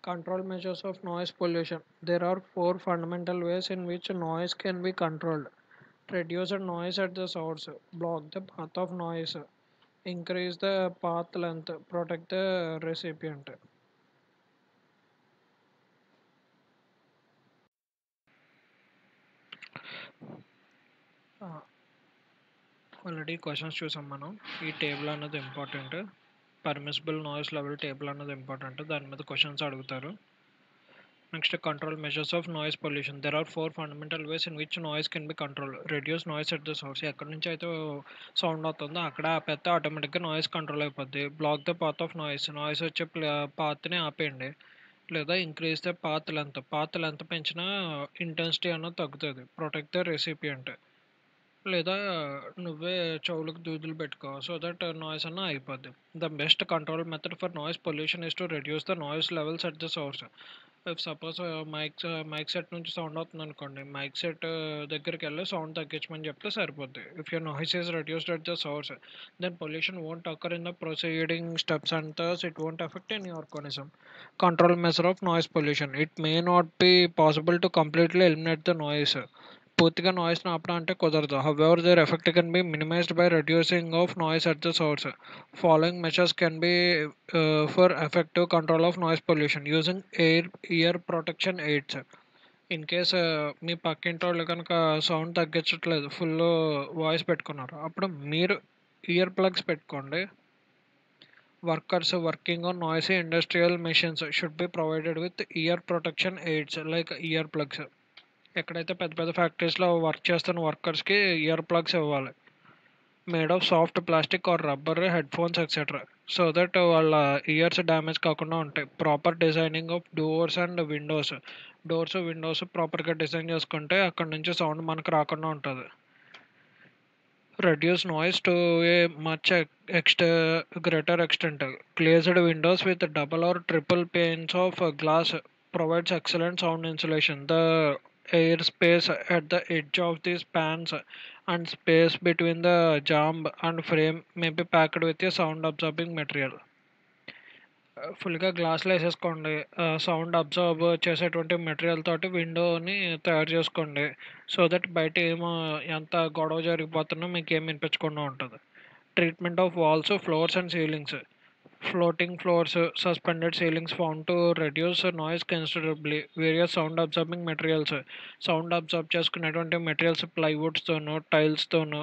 S1: Control measures of noise pollution. There are four fundamental ways in which noise can be controlled. Reduce noise at the source, block the path of noise, increase the path length, protect the recipient. Already questions చూసాం మనం. ఈ table అన్నది important. Permissible noise level table అన్నది important, దాని మీద questions అడుగుతారు. Next control measures of noise pollution. There are four fundamental ways in which noise can be control. Reduce noise at the source. ఎక్కడి నుంచి అయితే సౌండ్ అవుతుందో అక్కడ ఆపేస్తే ఆటోమేటిక్గా నాయిస్ కంట్రోల్ అయిపోద్ది. Block the path of noise. Noise వచ్చే పాత్ని ఆపేయండి. లేదా increase the path length. Path length పెంచినా ఇంటెన్సిటీ అన్నది తగ్గుతుంది. Protect the recipient. లేదా నువ్వే చెవులకు దూదులు పెట్టుకో, సో దట్ నాయిస్ అన్న అయిపోద్ది. The best control method for noise pollution is to reduce the noise levels at the source. If suppose mike set నుంచి సౌండ్ అవుతుంది అనుకోండి, మైక్ సెట్ దగ్గరికి వెళ్ళి సౌండ్ తగ్గించమని చెప్తే సరిపోద్ది. If your noise is reduced at the source, then pollution won't occur in the proceeding steps and thus it won't affect any organism. Control measure of noise pollution. It may not be possible to completely eliminate the noise. పూర్తిగా నాయిస్ని ఆపడం అంటే కుదరదు. However their effect can be minimised by reducing of noise at the source. Following measures can be for effective control of noise pollution using ear protection aids. In case మీ పక్కింటి వాళ్ళు కనుక sound తగ్గించట్లేదు, full voice పెట్టుకున్నారు, అప్పుడు మీరు ear plugs పెట్టుకోండి. Workers working on noisy industrial machines should be provided with ear protection AIDS like ear plugs. ఎక్కడైతే పెద్ద పెద్ద ఫ్యాక్టరీస్లో వర్క్ చేస్తున్న వర్కర్స్కి ఇయర్ ప్లగ్స్ ఇవ్వాలి, made of soft plastic are rubber head phones etcetera, so that వాళ్ళ years damage కాకుండా ఉంటాయి. Proper designing of doors and Windows. Doors Windows ప్రాపర్గా design చేసుకుంటే అక్కడ నుంచి సౌండ్ మనకు రాకుండా ఉంటుంది. Reduce noise to a much greater extent. Glazed windows with double or triple panes of glass provides excellent sound insulation. The airspace at the edge of these pans and space between the jamb and frame may be packed with a sound absorbing material. ఫుల్గా గ్లాస్లో వేసేసుకోండి. Sound observe చేసేటువంటి material తోటి విండోని తయారు చేసుకోండి. So that బయట ఏమో ఎంత గొడవ జరిగిపోతున్నా మీకు ఏం వినిపించకుండా ఉంటుంది. Treatment of walls, floors and ceilings. Floating floors, suspended ceilings found to reduce noise considerably. Various sound absorbing materials. Sound absorb చేసుకునేటువంటి మెటీరియల్స్ ప్లైవుడ్స్తోను, టైల్స్తోను,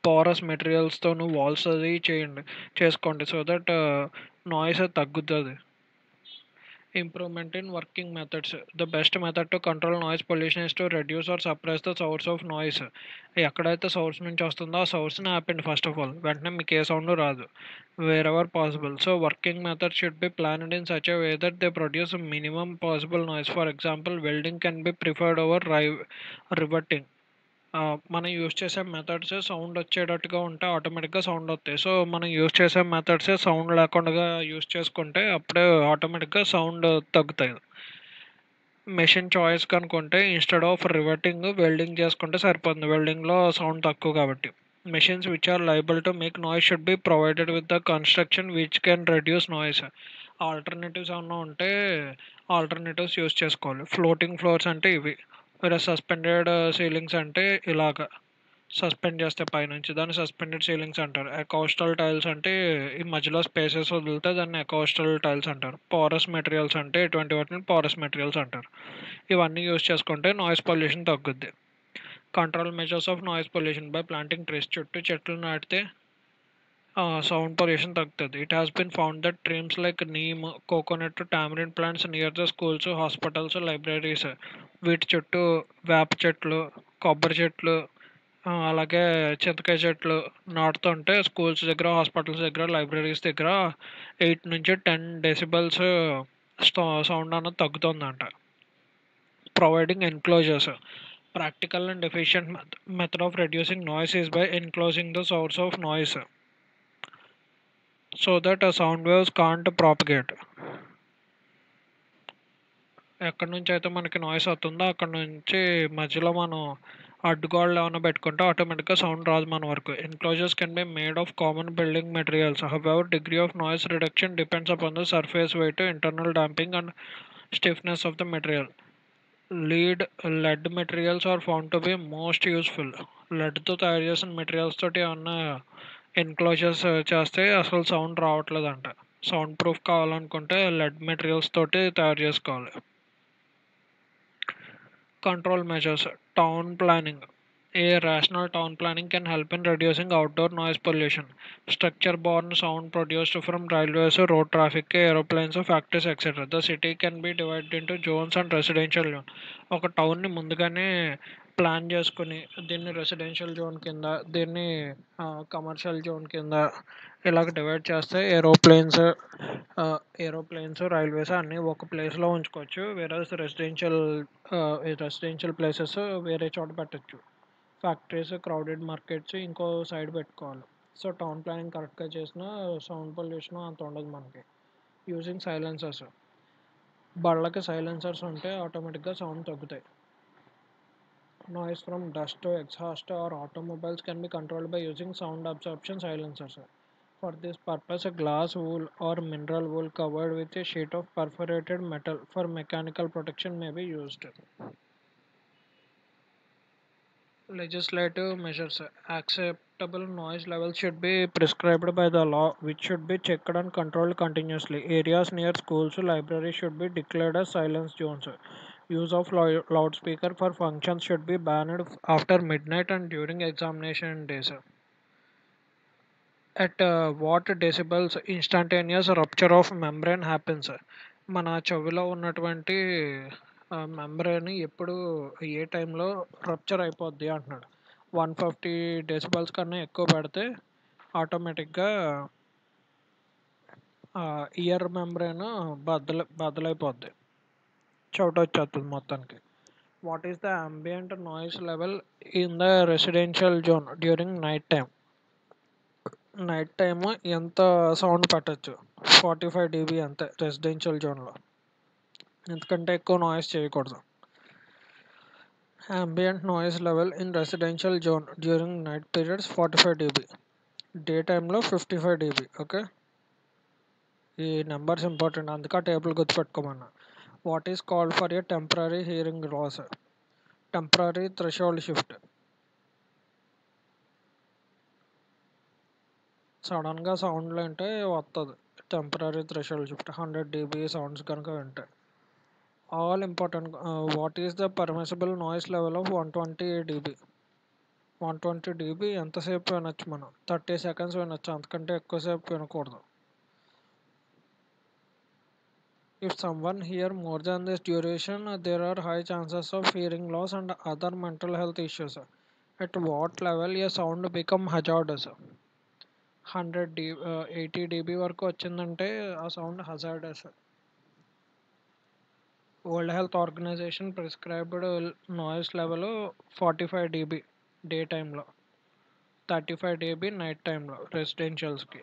S1: పోరస్ మెటీరియల్స్తోను వాల్స్ అది చేయండి, చేసుకోండి. సో దట్ నాయిస్ తగ్గుతుంది. Improvement in working methods. The best method to control noise pollution is to reduce or suppress the source of noise. ఎక్కడైతే source నుంచి వస్తుందో ఆ సోర్స్ని ఆపండి ఫస్ట్ ఆఫ్ ఆల్. వెంటనే మీకు ఏ సౌండ్ రాదు wear ever possible. So working method should be planned in such a way that they produce minimum possible noise. For example welding can be preferred over reverting. మనం use చేసే methods sound వచ్చేటట్టుగా ఉంటే ఆటోమేటిక్గా sound వస్తాయి. So మనం use చేసే methods sound లేకుండా use చేసుకుంటే అప్పుడే ఆటోమేటిక్గా సౌండ్ తగ్గుతాయి. మెషిన్ చాయిస్ కనుకుంటే ఇన్స్టెడ్ ఆఫ్ రివర్టింగ్ వెల్డింగ్ చేసుకుంటే సరిపోతుంది. వెల్డింగ్లో సౌండ్ తక్కువ కాబట్టి. Machines which are liable to make noise should be provided with the construction which can reduce noise. Alternatives ఏమన్నా ఉంటే ఆల్టర్నేటివ్స్ యూజ్ చేసుకోవాలి. ఫ్లోటింగ్ ఫ్లోర్స్ అంటే ఇవి. వేరే సస్పెండెడ్ సీలింగ్స్ అంటే ఇలాగ సస్పెండ్ చేస్తే పైనుంచి దాన్ని సస్పెండెడ్ సీలింగ్స్ అంటారు. అకౌస్టల్ టైల్స్ అంటే ఈ మధ్యలో స్పేసెస్ వదిలితే దాన్ని అకౌస్టల్ టైల్స్ అంటారు. పోరస్ మెటీరియల్స్ అంటే ఇటువంటి వాటిని పోరస్ మెటీరియల్స్ అంటారు. ఇవన్నీ యూజ్ చేసుకుంటే నాయిస్ పొల్యూషన్ తగ్గుద్ది. Control measures of noise pollution by planting trees. చుట్టూ చెట్లు నాటితే సౌండ్ పొల్యూషన్ తగ్గుతుంది. It has been found that trees like neem, coconut, tamarind plants near the schools, hospitals, libraries. వీటి చుట్టూ వేప చెట్లు, కొబ్బరి చెట్లు, అలాగే చింతకాయ చెట్లు నాటుతుంటే స్కూల్స్ దగ్గర, హాస్పిటల్స్ దగ్గర, లైబ్రరీస్ దగ్గర 8 నుంచి 10 డెసిబల్స్ సౌండ్ అన్నది తగ్గుతుందంట. Providing enclosures. Practical and efficient method of reducing noise is by enclosing the source of noise so that sound waves can't propagate. ఎక్కడి నుంచి అయితే మనకి నాయిస్ వస్తుందో అక్కడ నుంచి మధ్యలో మనం అడ్డుగోడలు ఏమైనా పెట్టుకుంటే ఆటోమేటిక్గా సౌండ్ రాదు మన వరకు. Enclosures can be made of common building materials. However degree of noise reduction depends upon the surface weight, internal damping and stiffness of the material. Lead materials are found to be most useful. లెడ్తో తయారు చేసిన materials తోటి ఏమన్నా enclosures చేస్తే అసలు sound రావట్లేదంట. Soundproof కావాలనుకుంటే lead materials తోటి తయారు చేసుకోవాలి. Control measures. Town planning. A rational town planning can help in reducing outdoor noise pollution. Structure borne sound produced from railways, road traffic, aeroplanes, factories, etc. The city can be divided into zones and residential zone. ఒక టౌన్ని ముందుగానే plan చేసుకుని దీన్ని residential zone కింద, దీన్ని commercial zone కింద ఇలాగ divide చేస్తే aeroplanes, railways అన్నీ ఒక ప్లేస్లో ఉంచుకోవచ్చు. వేరే రెసిడెన్షియల్ ప్లేసెస్ వేరే చోట పెట్టచ్చు. ఫ్యాక్టరీస్, క్రౌడెడ్ మార్కెట్స్ ఇంకో సైడ్ పెట్టుకోవాలి. సో టౌన్ ప్లానింగ్ కరెక్ట్గా చేసిన సౌండ్ పొల్యూషన్ అంత ఉండదు మనకి. Using silencers. బళ్ళకి సైలెన్సర్స్ ఉంటే ఆటోమేటిక్గా సౌండ్ తగ్గుతాయి. Noise from dust, exhaust, or automobiles can be controlled by using sound absorption silencers. For this purpose, a glass wool or mineral wool covered with a sheet of perforated metal for mechanical protection may be used. Legislative measures. Acceptable noise levels should be prescribed by the law, which should be checked and controlled continuously. Areas near schools, libraries should be declared as silence zones. Use of loudspeaker for functions should be banned after midnight and during examination days. At what decibels instantaneous rupture of membrane happens? మన చెవిలో ఉన్నటువంటి membrane ఎప్పుడు ఏ టైంలో rupture అయిపోద్ది అంటున్నాడు. 150 decibels కన్నా ఎక్కువ పెడితే ఆటోమేటిక్గా ఇయర్ మెంబ్రేన్ బద్దలైపోద్ది, చెవిట వచ్చేస్తుంది మొత్తానికి. What is the ambient noise level in the residential zone during night time? Night time ఎంత సౌండ్ పెట్టచ్చు? 45 dB అంతే రెసిడెన్షియల్ జోన్లో, ఎందుకంటే ఎక్కువ నాయిస్ చేయకూడదు. ambient noise level in residential zone during night periods 45 dB, day టైంలో 55 dB. ఓకే, ఈ numbers important, అందుకే టేబుల్ గుర్తుపెట్టుకోమన్నా. What is called for a temporary hearing loss? Temporary threshold shift. సడన్గా సౌండ్లు అంటే వస్తుంది temporary threshold shift, 100 dB sounds కనుక వింటే. All important. What is the permissible noise level of 120 dB? 120 dB ఎంతసేపు వినొచ్చు మనం? 30 seconds వినొచ్చు, అంతకంటే ఎక్కువసేపు వినకూడదు. If someone hear more than this duration there are high chances of hearing loss and other mental health issues. At what level a sound become hazardous? 80 dB వరకు వచ్చిందంటే ఆ sound hazardous. World Health Organization prescribed noise level 45 dB day టైంలో, 35 dB night టైంలో రెసిడెన్షియల్స్కి.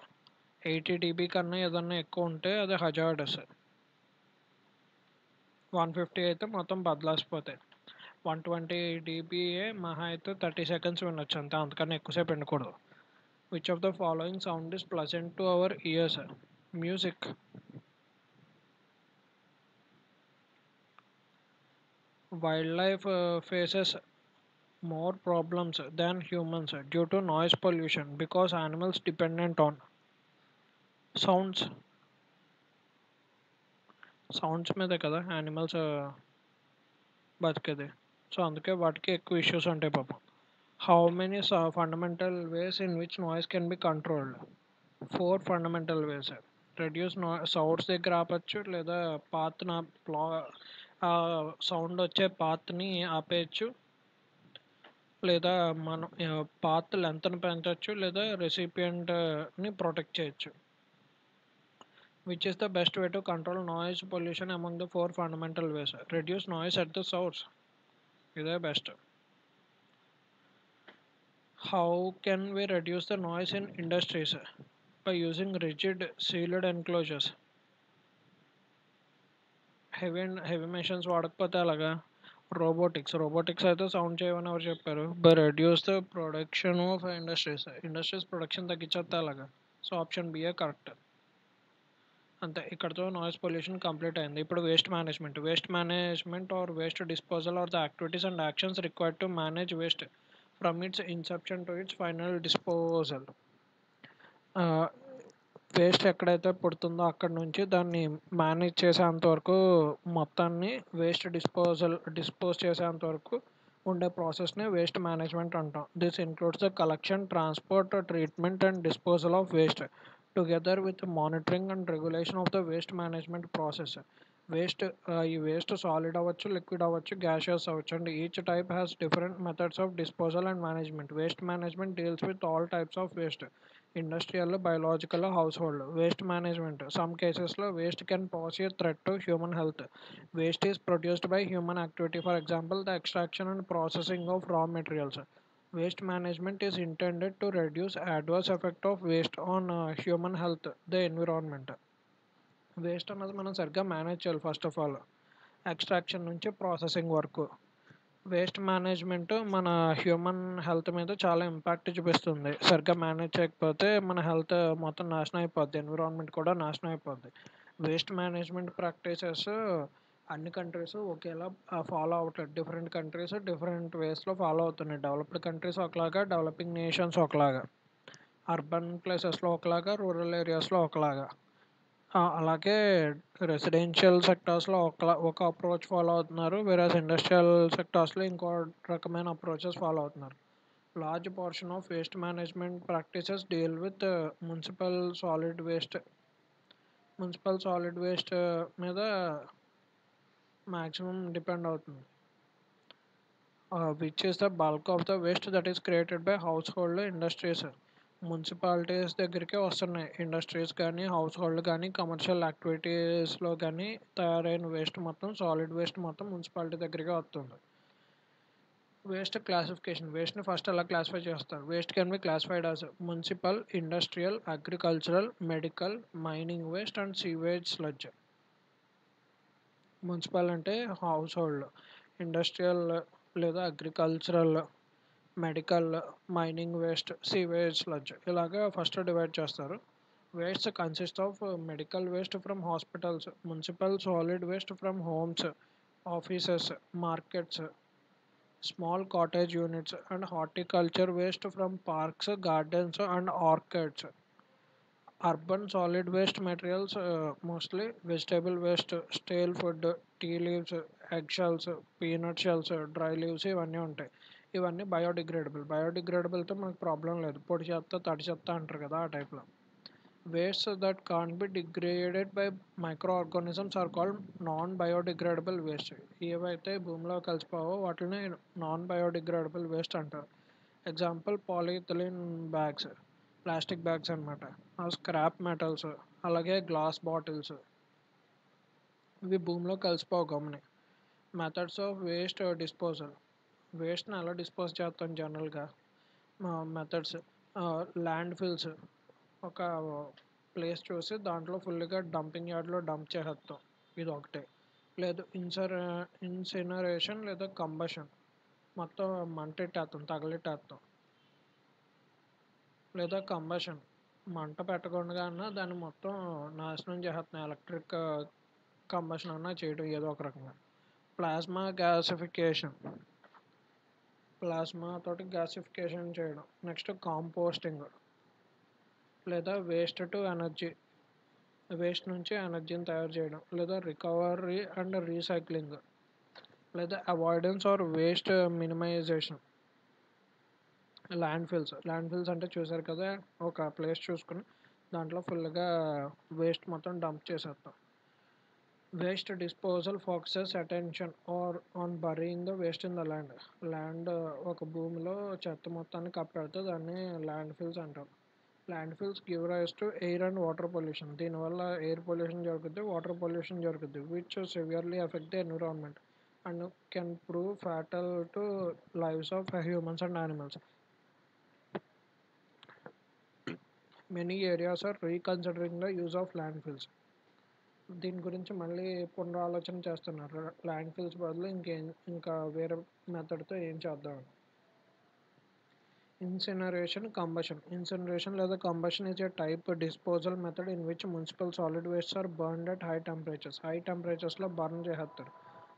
S1: 80 dB కన్నా ఏదన్నా ఎక్కువ ఉంటే అది హజార్డస్. 150 అయితే మొత్తం బదలాసిపోతాయి. 120 dBఏ మహా అయితే 30 seconds వినొచ్చు అంతే, అంతకన్నా ఎక్కువసేపు వినకూడదు. Which of the following sound is pleasant to our ears? Music. Wildlife faces more problems than humans due to noise pollution because animals dependent on sounds. Sounds మీదే కదా యానిమల్స్ బతికేది, సో అందుకే వాటికి ఎక్కువ ఇష్యూస్ ఉంటాయి పాపం. How many fundamental ways in which noise can be controlled? 4 fundamental ways. Reduce sounds దగ్గర ఆపచ్చు, లేదా పాత్ నా సౌండ్ వచ్చే పాత్ని ఆపేయచ్చు, లేదా మనం పాత్ లెంత్ని పెంచవచ్చు, లేదా రెసిపియంట్ని ప్రొటెక్ట్ చేయొచ్చు. Which is the best way to control noise pollution among the 4 fundamental ways? Reduce noise at the source, ఇదే best. How can we reduce the noise in industries? By using rigid sealed enclosures. Heavy machines వాడకపోతే అలాగా. Robotics అయితే sound చేయమని ఎవరు చెప్పారు? By reduce the production of industries production తగ్గించేస్తే అలాగా. So option B A correct. అంతే, ఇక్కడతో నాయిస్ పొల్యూషన్ కంప్లీట్ అయింది. ఇప్పుడు waste management or waste disposal or the activities and actions required to manage waste from its inception to its final disposal. Waste ఎక్కడైతే పుడుతుందో అక్కడ నుంచి దాన్ని మేనేజ్ చేసేంత వరకు, మొత్తాన్ని డిస్పోజ్ చేసేంత వరకు ఉండే ప్రాసెస్ని వేస్ట్ మేనేజ్మెంట్ అంటాం. This includes the collection, transport, treatment and disposal of waste together with monitoring and regulation of the waste management process. ఈ వేస్ట్ సాలిడ్ అవ్వచ్చు, లిక్విడ్ అవ్వచ్చు, గ్యాషియస్ అవ్వచ్చు, and each type has different methods of disposal and management. Waste management deals with all types of waste, industrial, biological, household. Waste management some కేసెస్లో waste can pass a threat to human health. Waste is produced by human activity, for example, the extraction and processing of raw materials. Waste management is intended to reduce adverse effect of waste on human health, the environment. Waste అన్నది మనం సరిగ్గా manage చేయాలి. First of all extraction నుంచి processing వరకు. Waste management మన human health మీద చాలా impact చూపిస్తుంది. సరిగ్గా మేనేజ్ చేయకపోతే మన హెల్త్ మొత్తం నాశనం అయిపోద్ది, ఎన్విరాన్మెంట్ కూడా నాశనం అయిపోద్ది. వేస్ట్ మేనేజ్మెంట్ ప్రాక్టీసెస్ అన్ని కంట్రీస్ ఒకేలా ఫాలో అవ్వట్లేదు. డిఫరెంట్ కంట్రీస్ డిఫరెంట్ వేస్‌లో ఫాలో అవుతున్నాయి. డెవలప్డ్ కంట్రీస్ ఒకలాగా, డెవలపింగ్ నేషన్స్ ఒకలాగా. అర్బన్ ప్లేసెస్‌లో ఒకలాగా, రూరల్ ఏరియాస్‌లో ఒకలాగా. అలాగే రెసిడెన్షియల్ సెక్టార్స్‌లో ఒక అప్రోచ్ ఫాలో అవుతున్నారు. వేరేస్ ఇండస్ట్రియల్ సెక్టార్స్‌లో ఇంకో రకమైన అప్రోచెస్ ఫాలో అవుతున్నారు. Large portion of waste management practices deal with municipal solid waste. Municipal solid waste మీద మాక్సిమం డిపెండ్ అవుతుంది. Which is the bulk of the waste that is created by household industries. Municipalities దగ్గరికే వస్తున్నాయి. Industries కానీ, house hold కానీ, commercial యాక్టివిటీస్లో కానీ తయారైన waste మొత్తం, సాలిడ్ వేస్ట్ మొత్తం మున్సిపాలిటీ దగ్గరికే వస్తుంది. Waste classification. వేస్ట్ని ఫస్ట్ ఎలా క్లాసిఫై చేస్తారు? Waste can be classified as municipal, industrial, agricultural, medical, mining waste and sewage sludge. Municipal అంటే హౌస్ హోల్డ్, ఇండస్ట్రియల్ లేదా agricultural, medical, mining waste, sewage sludge ఇలాగా first divide చేస్తారు. Waste consist of medical waste from hospitals, municipal solid waste from homes, offices, markets, small cottage units and horticulture waste from parks, gardens and orchids. Urban solid waste materials, mostly vegetable waste, stale food, tea leaves, egg shells, peanut shells, dry leaves ఇవన్నీ ఉంటాయి. ఇవన్నీ బయోడిగ్రేడబుల్తో మనకు problem లేదు. పొడి చెత్త, తడి చెత్త అంటారు కదా, ఆ టైప్లో. Waste that can be degraded by microorganisms are called non biodegradable waste. ఏవైతే భూమిలో కలిసిపోవో వాటిని నాన్ బయోడిగ్రేడబుల్ వేస్ట్ అంటారు. Example polythene bags, plastic bags అనమాట. స్క్రాప్ మెటల్స్, అలాగే గ్లాస్ బాటిల్స్, ఇవి భూమిలో కలిసిపోవు గమ్ముని. Methods of waste disposal. వేస్ట్ని ఎలా డిస్పోజ్ చేస్తాం జనరల్గా? Methods landfills. ఒక ప్లేస్ చూసి దాంట్లో ఫుల్గా డంపింగ్ యార్డ్లో డంప్ చేసేస్తాం, ఇది ఒకటే. లేదు ఇన్సినరేషన్ లేదా కంబషన్, మొత్తం మంటెట్టేస్తాం, తగలెట్టేస్తాం. లేదా కంబషన్, మంట పెట్టకుండా అన్నా దాన్ని మొత్తం నాశనం చేసేస్తున్నాం, ఎలక్ట్రిక్ కంబషన్ అన్నా చేయడం ఏదో ఒక రకంగా. ప్లాస్మా గ్యాసిఫికేషన్, ప్లాస్మా తోటి గ్యాసిఫికేషన్ చేయడం. నెక్స్ట్ కాంపోస్టింగ్ లేదా వేస్ట్ టు ఎనర్జీ, వేస్ట్ నుంచి ఎనర్జీని తయారు చేయడం. లేదా రికవరీ అండ్ రీసైక్లింగ్, లేదా avoidance or waste minimisation. Landfills అంటే చూసారు కదా, ఒక ప్లేస్ చూసుకుని దాంట్లో ఫుల్గా వేస్ట్ మొత్తం డంప్ చేసేస్తాం. Waste disposal focuses attention or on burying the waste in the land. ఒక భూమిలో చెత్త మొత్తాన్ని కప్పెడితే దాన్ని ల్యాండ్ ఫిల్స్ అంటారు. Landfills give rise to air and water pollution. దీనివల్ల ఎయిర్ పొల్యూషన్ జరుగుద్ది, వాటర్ పొల్యూషన్ జరుగుద్ది, which severely affect the environment and can prove fatal to lives of humans and animals. Many areas are reconsidering the use of landfills. దీని గురించి మళ్ళీ పునరాలోచన చేస్తున్నారు. Land fils బదులు ఇంకా వేరే మెథడ్తో ఏం చేద్దామని. ఇన్సినరేషన్ లేదా combustion is a type disposal method in which municipal solid wastes are burned at high temperatures. High టెంపరేచర్స్లో బర్న్ చేసేస్తారు.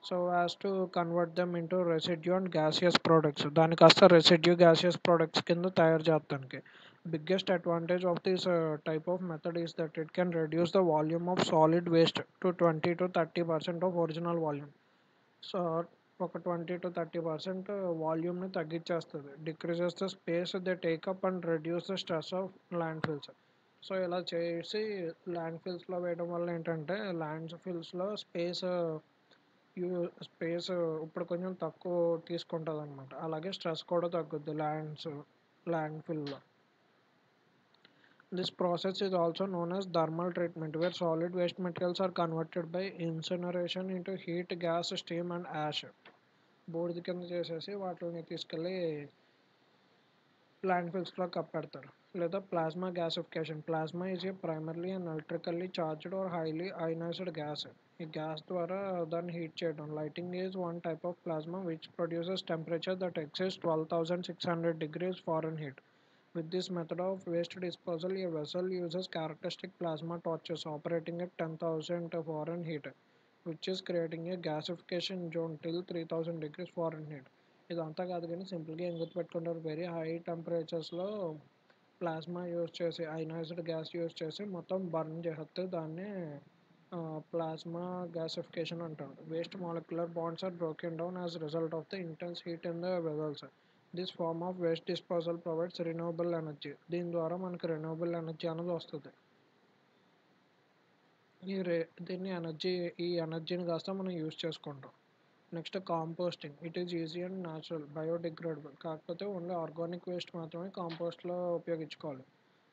S1: So as to convert them into residue and gaseous products. దాని కాస్త రెసిడ్యూ గ్యాసియస్ ప్రోడక్ట్స్ కింద తయారు చేస్తానికి. Biggest advantage of this type of method is that it can reduce the volume of solid waste to 20 to 30% of original volume. So ఒక 20 to 30% వాల్యూమ్ని తగ్గించేస్తుంది. Decreases the space they take up and reduce the stress of landfills. So ఇలా చేసి land ఫిల్స్లో వేయడం వల్ల ఏంటంటే land ఫిల్స్లో space ఇప్పుడు కొంచెం తక్కువ తీసుకుంటుంది అనమాట. అలాగే స్ట్రెస్ కూడా తగ్గుద్ది land ఫిల్లో. This process is also known as thermal treatment, where solid waste materials are converted by incineration into heat, gas, steam and ash. బూడిద కింద చేసేసి వాటిని తీసుకెళ్ళి ల్యాండ్ ఫిల్స్లో కప్పెడతారు. లేదా plasma gasification. Plasma is a primarily and electrically charged or highly ionised gas. ఈ gas ద్వారా దాన్ని హీట్ చేయడం. Lighting is one type of plasma which produces temperature that exceeds 12,600 degrees Fahrenheit. With this method of waste disposal, a vessel uses characteristic plasma torches operating at 10,000 Fahrenheit which is creating a gasification zone till 3000 degrees Fahrenheit. ఇదంతా కాదు కానీ సింపుల్గా ఏం గుర్తుపెట్టుకుంటారు, very high టెంపరేచర్స్లో plasma use చేసి ionised gas use చేసి మొత్తం బర్న్ చేస్తే దాన్ని ప్లాస్మా గ్యాసిఫికేషన్ అంటారు. Waste molecular bonds are broken down as result of the intense heat in the vessels. This form of waste disposal provides renewable energy. దీని ద్వారా మనకి renewable energy అనేది వస్తుంది. ఈ రే దీన్ని ఎనర్జీ ఈ ఎనర్జీని కాస్త మనం యూజ్ చేసుకుంటాం. Next composting. It is easy and natural biodegradable. కాకపోతే ఓన్లీ ఆర్గానిక్ వేస్ట్ మాత్రమే కాంపోస్ట్లో ఉపయోగించుకోవాలి.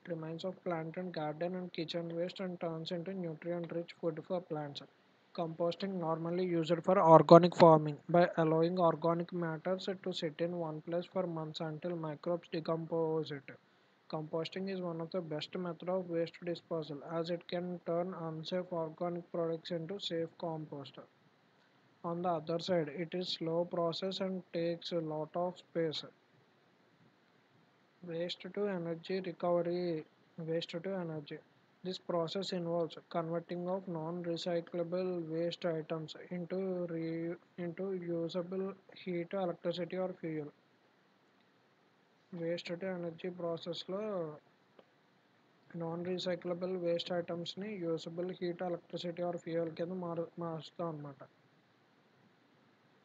S1: Remains of plant and garden and kitchen waste and turns into nutrient-rich food for plants. Composting normally used for organic farming by allowing organic matters to sit in one place for months until microbes decompose it. Composting is one of the best method of waste disposal as it can turn unsafe organic products into safe compost. On the other side, it is slow process and takes a lot of space. Waste to energy recovery. Waste to energy. This process involves converting of non-recyclable waste items into usable heat, electricity or fuel. Waste to energy process లో non recyclable waste ఐటమ్స్ని usable heat, electricity or fuel కింద మారుస్తాం అన్నమాట.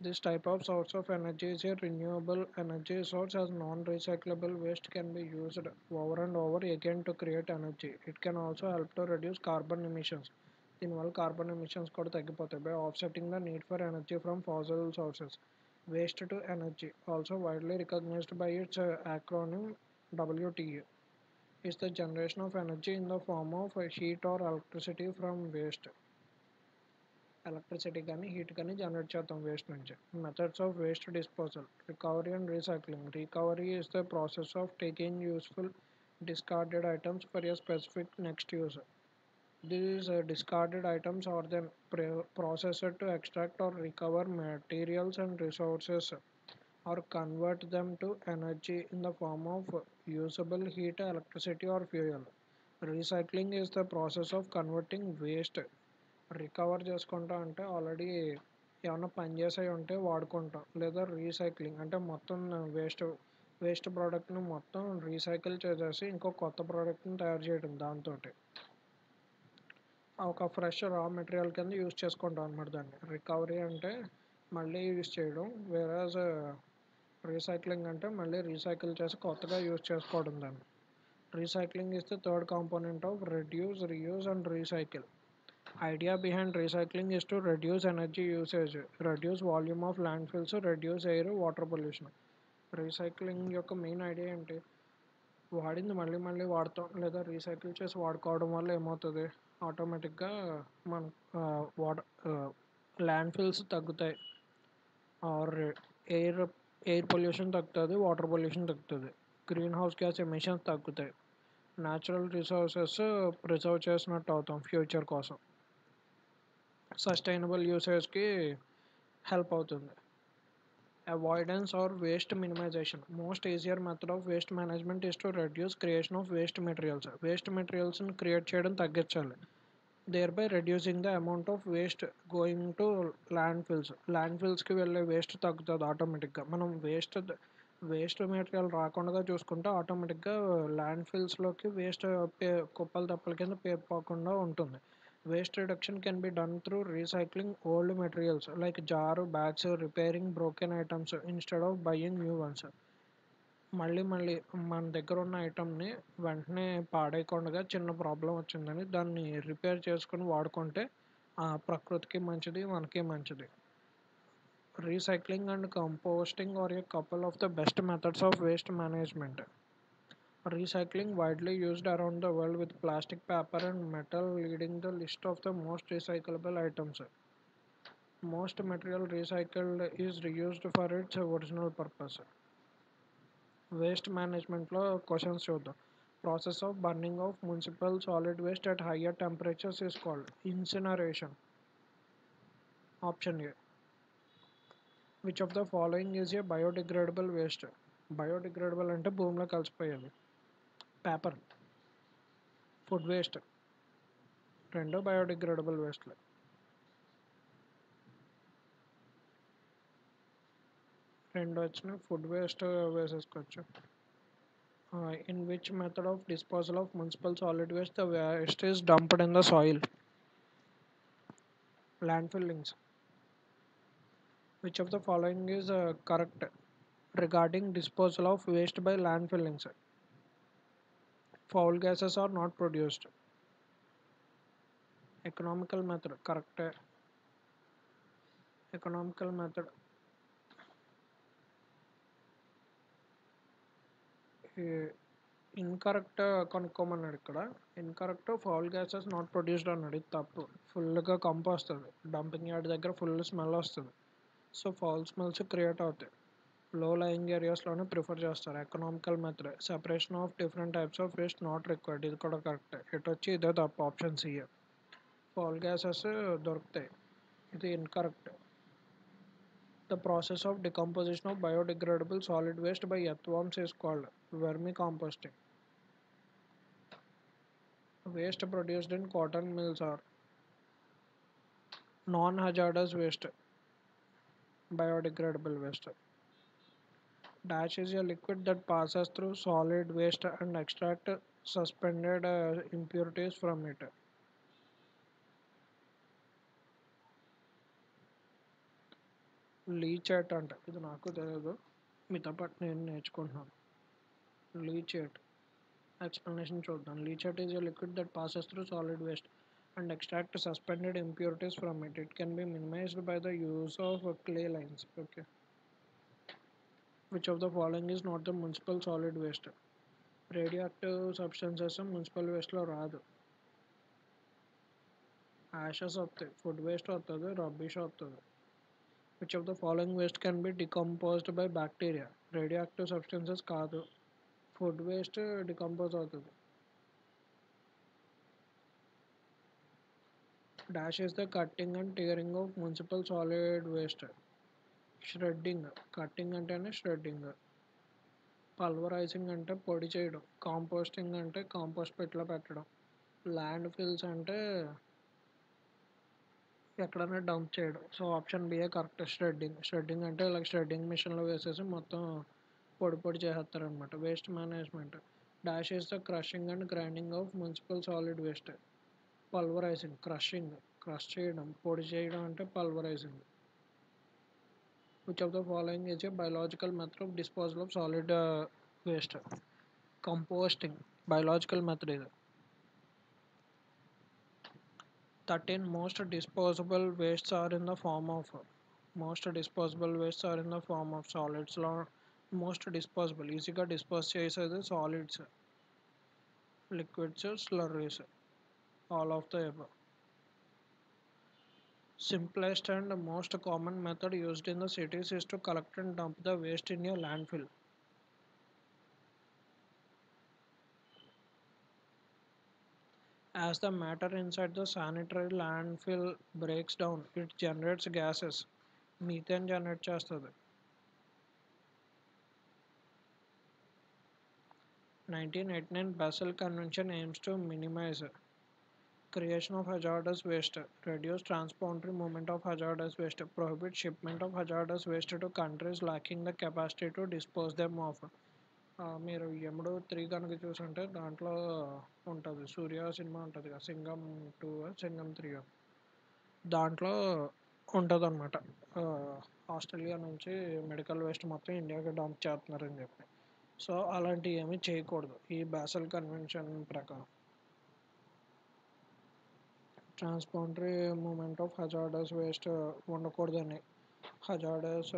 S1: This type of source of energy is a renewable energy source as non-recyclable waste can be used over and over again to create energy. It can also help to reduce carbon emissions. దీనివల్ల carbon emissions కూడా తగ్గిపోతాయి by offsetting the need for energy from fossil sources. Waste to energy, also widely recognized by its acronym WTE, is the generation of energy in the form of heat or electricity from waste. Electricity కానీ heat కానీ generate చేద్దాం waste నుంచి. Methods of waste disposal. Recovery and recycling. Recovery is the process of taking useful discarded items for a specific next use. These discarded items are then processed to extract or recover materials and resources or convert them to energy in the form of usable heat, electricity or fuel. Recycling is the process of converting waste. Recover చేసుకుంటాం అంటే already ఏమన్నా పనిచేసాయి ఉంటే వాడుకుంటాం, లేదా recycling అంటే మొత్తం waste ప్రోడక్ట్ని మొత్తం రీసైకిల్ చేసేసి ఇంకో కొత్త ప్రోడక్ట్ని తయారు చేయడం దాంతో ఒక ఫ్రెష్ రా మెటీరియల్ కింద యూజ్ చేసుకుంటాం అనమాట దాన్ని. రికవరీ అంటే మళ్ళీ యూజ్ చేయడం, వేరేజ్ రీసైక్లింగ్ అంటే మళ్ళీ రీసైకిల్ చేసి కొత్తగా యూజ్ చేసుకోవడం దాన్ని. Recycling is the third component of reduce, reuse and recycle. Idea behind recycling is to reduce energy usage, reduce volume of landfills, reduce air, water pollution. Recycling యొక్క main idea ఏంటి? వాడింది మళ్ళీ మళ్ళీ వాడతాం లేదా రీసైకిల్ చేసి వాడుకోవడం వల్ల ఏమవుతుంది, ఆటోమేటిక్గా మన వాటర్ ల్యాండ్ ఫిల్స్ తగ్గుతాయి, ఆర్ ఎయిర్ ఎయిర్ పొల్యూషన్ తగ్గుతుంది, వాటర్ పొల్యూషన్ తగ్గుతుంది, గ్రీన్ హౌస్ గ్యాస్ ఎమిషన్స్ తగ్గుతాయి, న్యాచురల్ రిసోర్సెస్ ప్రిజర్వ్ చేసినట్టు అవుతాం ఫ్యూచర్ కోసం, సస్టైనబుల్ యూసేజ్కి హెల్ప్ అవుతుంది. Avoidance or waste minimisation. Most easier method of waste management is to reduce creation of waste materials. Waste మెటీరియల్స్ని create చేయడం తగ్గించాలి, thereby reducing the amount of waste going to ల్యాండ్ ఫిల్స్కి వెళ్ళే వేస్ట్ తగ్గుతుంది ఆటోమేటిక్గా. మనం వేస్ట్ మెటీరియల్ రాకుండా చూసుకుంటే ఆటోమేటిక్గా ల్యాండ్ ఫిల్స్లోకి వేస్ట్ కుప్పలు తప్పల కింద పేరుకోకుండా ఉంటుంది. Waste reduction can be done through recycling old materials like jar, bags, repairing broken items instead of buying new ones. మళ్ళీ మన దగ్గర ఉన్న ఐటమ్ని వెంటనే పాడేయకుండా చిన్న ప్రాబ్లం వచ్చిందని దాన్ని రిపేర్ చేసుకుని వాడుకుంటే ప్రకృతికి మంచిది, మనకి మంచిది. Recycling and composting are a couple of the best methods of waste management. Recycling widely used around the world with plastic, paper and metal leading the list of the most recyclable items. Most material recycled is reused for its original purpose. Waste management లో questions చూద్దాం. Process of burning of municipal solid waste at higher temperatures is called incineration. Option A. Which of the following is a biodegradable waste? Biodegradable అంటే భూమిలో కలిసిపోయేది. Paper, food waste, రెండు biodegradable వేస్ట్లే. రెండు వచ్చినాయి. Food waste వేసేసుకోవచ్చు. In which method of disposal of municipal solid waste the waste is dumped in the soil? Landfillings. Which of the following is correct regarding disposal of waste by landfillings? Foul gases are not produced. Economical method. Correct. Economical method. Incorrect కనుక్కోమన్నాడు ఇక్కడ. Incorrect foul gases not produced అన్నాడు. ఇది తప్పు. ఫుల్గా కంపు వస్తుంది. Dumping yard దగ్గర full smell వస్తుంది. సో ఫౌల్ స్మెల్స్ క్రియేట్ అవుతాయి. లో లయింగ్ ఏరియాస్లోనే ప్రిఫర్ చేస్తారు. Economical method. Separation of different types of waste not required. ఇది కూడా కరెక్ట్. ఇటు వచ్చి ఇదే తప్పు. Option C. ఫౌల్ గ్యాసెస్ దొరుకుతాయి. ఇది incorrect. The process of decomposition of biodegradable solid waste by earthworms is called vermicomposting. Waste produced in cotton mills are non-hazardous waste, biodegradable waste. Dash is a liquid that passes through solid waste and extract suspended impurities from it. లీచేట్ అంట. ఇది నాకు తెలియదు. మీతో పాటు నేను నేర్చుకుంటున్నాను. లీచేట్ explanation చూద్దాం. Leachate is a liquid that passes through solid waste and extract suspended impurities from it. It can be minimized by the use of clay lines. Okay. Which of the following is not the municipal solid waste? Radioactive substances municipal waste లో రాదు. Ashes వస్తాయి. Food waste వస్తుంది. Rubbish వస్తుంది. Which of the following waste can be decomposed by bacteria? Radioactive substances కాదు. Food waste decompose అవుతుంది. Dash is the cutting and tearing of municipal solid waste. Shredding. Cutting అంటేనే shredding. Pulverising అంటే పొడి చేయడం. Composting అంటే compost పెట్లో పెట్టడం. Land fils అంటే ఎక్కడైనా డంప్ చేయడం. So option B A correct. Shredding. Shredding అంటే ఇలా షెడ్డింగ్ మిషన్లో వేసేసి మొత్తం పొడి పొడి చేసేస్తారనమాట. Waste management. Dash is the crushing and grinding of municipal solid waste. Pulverising. Crushing crush చేయడం. పొడి చేయడం అంటే pulverising. Which of the following is a biological method of disposal of solid waste? Composting biological method ఇది. 13 most disposable wastes are in the form of solids లో most disposable ఈజీగా dispose చేసేది solids, liquids, slurries. All of the above. Simplest and most common method used in the cities is to collect and dump the waste in a landfill. As the matter inside the sanitary landfill breaks down, it generates gases. Methane generate చేస్తుంది. 1989 Basel Convention aims to minimize creation of hazardous waste, reduce transboundary movement of hazardous waste, prohibit shipment of hazardous waste to countries lacking the capacity to dispose them of. మీరు ఎముడు 3 కనుక చూసుంటే దాంట్లో ఉంటుంది. సూర్య cinema ఉంటుంది కదా, సింగం 2 సింగం 3 దాంట్లో ఉంటుంది అనమాట. ఆస్ట్రేలియా నుంచి మెడికల్ వేస్ట్ మొత్తం ఇండియాకి డంప్ చేస్తున్నారని చెప్పి. సో అలాంటివి ఏమీ చేయకూడదు ఈ బాసెల్ కన్వెన్షన్ ప్రకారం. Transboundary movement of hazardous waste ఉండకూడదని హజార్డస్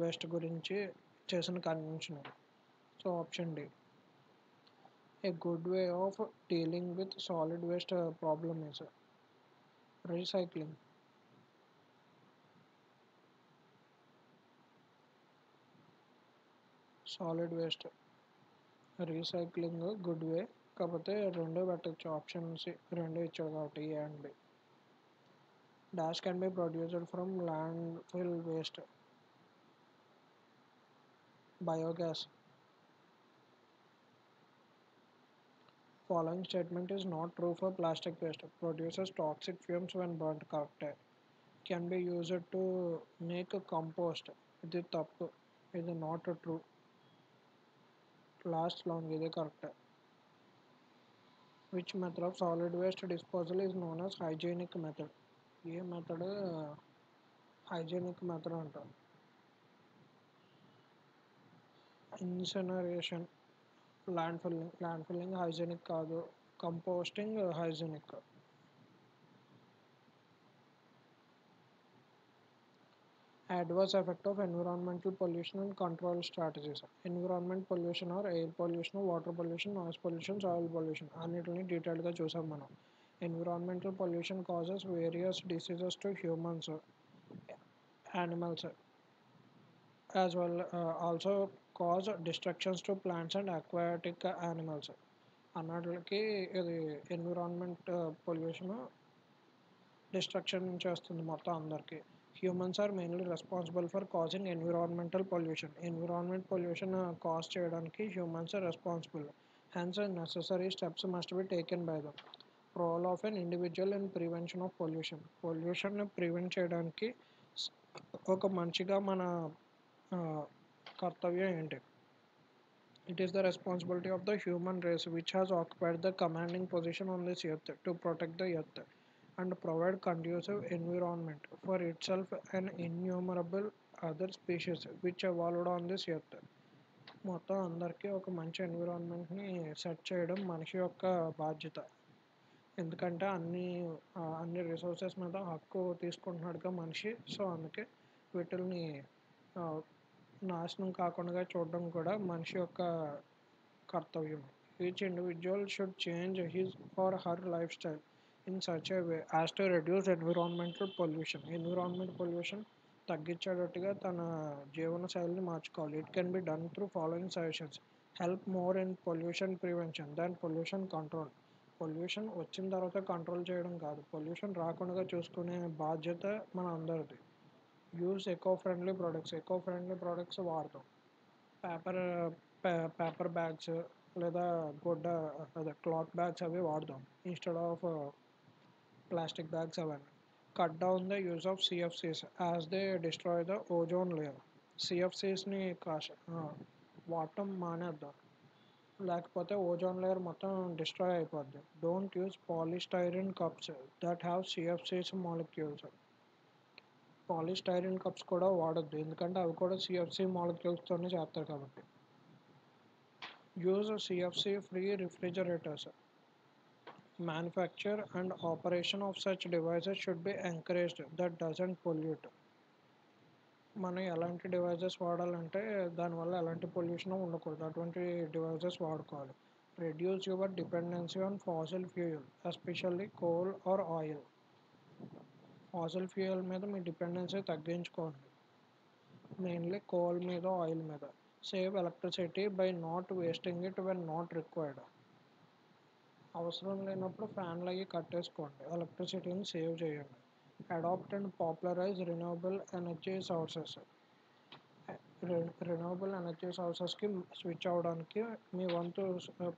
S1: వేస్ట్ గురించి చేసిన convention. So option D. A good way of dealing with solid waste problem is recycling. Solid waste recycling good way. కాకపోతే రెండో పెట్టచ్చు. ఆప్షన్ సి రెండు ఇచ్చాడు కాబట్టి A and B. Dash can be produced from landfill waste. Biogas. Following statement is not true for plastic waste. Produces toxic fumes when burnt. Correct. Can be used to make a compost. ఇది తప్పు. ఇది not true. Last long ఇది correct. Which method of solid waste disposal is known as hygienic method? A method hygienic method అంటారు? Incineration, land filling hygienic కాదు. Composting hygienic. Adverse effect of environmental pollution and control strategies. Environment pollution or air pollution, water pollution, noise pollution, soil pollution అన్నిటిని డీటెయిల్గా చూసాం మనం. Environmental pollution causes various diseases to humans, animals, as well also cause destructions to plants and aquatic animals. అన్నట్లకి ఇది environment pollution destruction చేస్తుంది మొత్తం అందరికీ. Humans are mainly responsible for causing environmental pollution. Environment pollution cause చేయడానికి humans are responsible. Hence necessary steps must be taken by them. Role of an individual in prevention of pollution. పొల్యూషన్ని prevent చేయడానికి ఒక మనిషిగా మన కర్తవ్యం ఏంటి? It is the responsibility of the human race which has occupied the commanding position on this earth to protect the earth and provide conducive environment for itself and innumerable other species which evolved on this earth. మొత్తం అందరికీ ఒక మంచి ఎన్విరాన్మెంట్ని set చేయడం మనిషి యొక్క బాధ్యత. ఎందుకంటే అన్ని రిసోర్సెస్ మీద హక్కు తీసుకుంటున్నాడుగా మనిషి. సో అందుకే వీటిని నాశనం కాకుండా చూడడం కూడా మనిషి యొక్క కర్తవ్యం. Each individual should change his or her lifestyle in such a way as to reduce environmental pollution. Environment pollution తగ్గించేటట్టుగా తన జీవన శైలిని మార్చుకోవాలి. It can be done through following suggestions. Help more in pollution prevention than pollution control. Pollution వచ్చిన తర్వాత control చేయడం కాదు, pollution రాకుండా చూసుకునే బాధ్యత మన అందరిది. యూజ్ ఎకో ఫ్రెండ్లీ ప్రొడక్ట్స్ వాడతాం. పేపర్ పేపర్ బ్యాగ్స్ లేదా అదే క్లాత్ బ్యాగ్స్ అవి వాడతాం ఇన్స్టెడ్ ఆఫ్ ప్లాస్టిక్ బ్యాగ్స్ అవన్నీ. Cut down the use of CFCs as they destroy the ozone layer. సిఎఫ్సిస్ని వాడటం మానేద్దాం, లేకపోతే ఓజోన్ లేయర్ మొత్తం డిస్ట్రాయ్ అయిపోద్ది. Don't use polystyrene cups that have CFCs molecules. Polystyrene cups కూడా వాడొద్దు, ఎందుకంటే అవి కూడా సిఎఫ్సి మాలిక్యూల్స్తోనే చేస్తారు కాబట్టి. Use CFC free refrigerators. Manufacture and operation of such devices should be encouraged that doesn't pollute. మనం ఎలాంటి డివైజెస్ వాడాలంటే దానివల్ల ఎలాంటి పొల్యూషన్ ఉండకూడదు, అటువంటి డివైజెస్ వాడుకోవాలి. Reduce your dependency on fossil fuel especially coal or oil. Fossil fuel మీద మీ డిపెండెన్సీ తగ్గించుకోండి, మెయిన్లీ కోల్ మీద, ఆయిల్ మీద. Save electricity by not wasting it when not required. అవసరం లేనప్పుడు ఫ్యాన్లు అవి కట్టేసుకోండి, ఎలక్ట్రిసిటీని సేవ్ చేయండి. Adopt and popularise renewable energy sources. Renewable energy సోర్సెస్కి స్విచ్ అవ్వడానికి మీ వంతు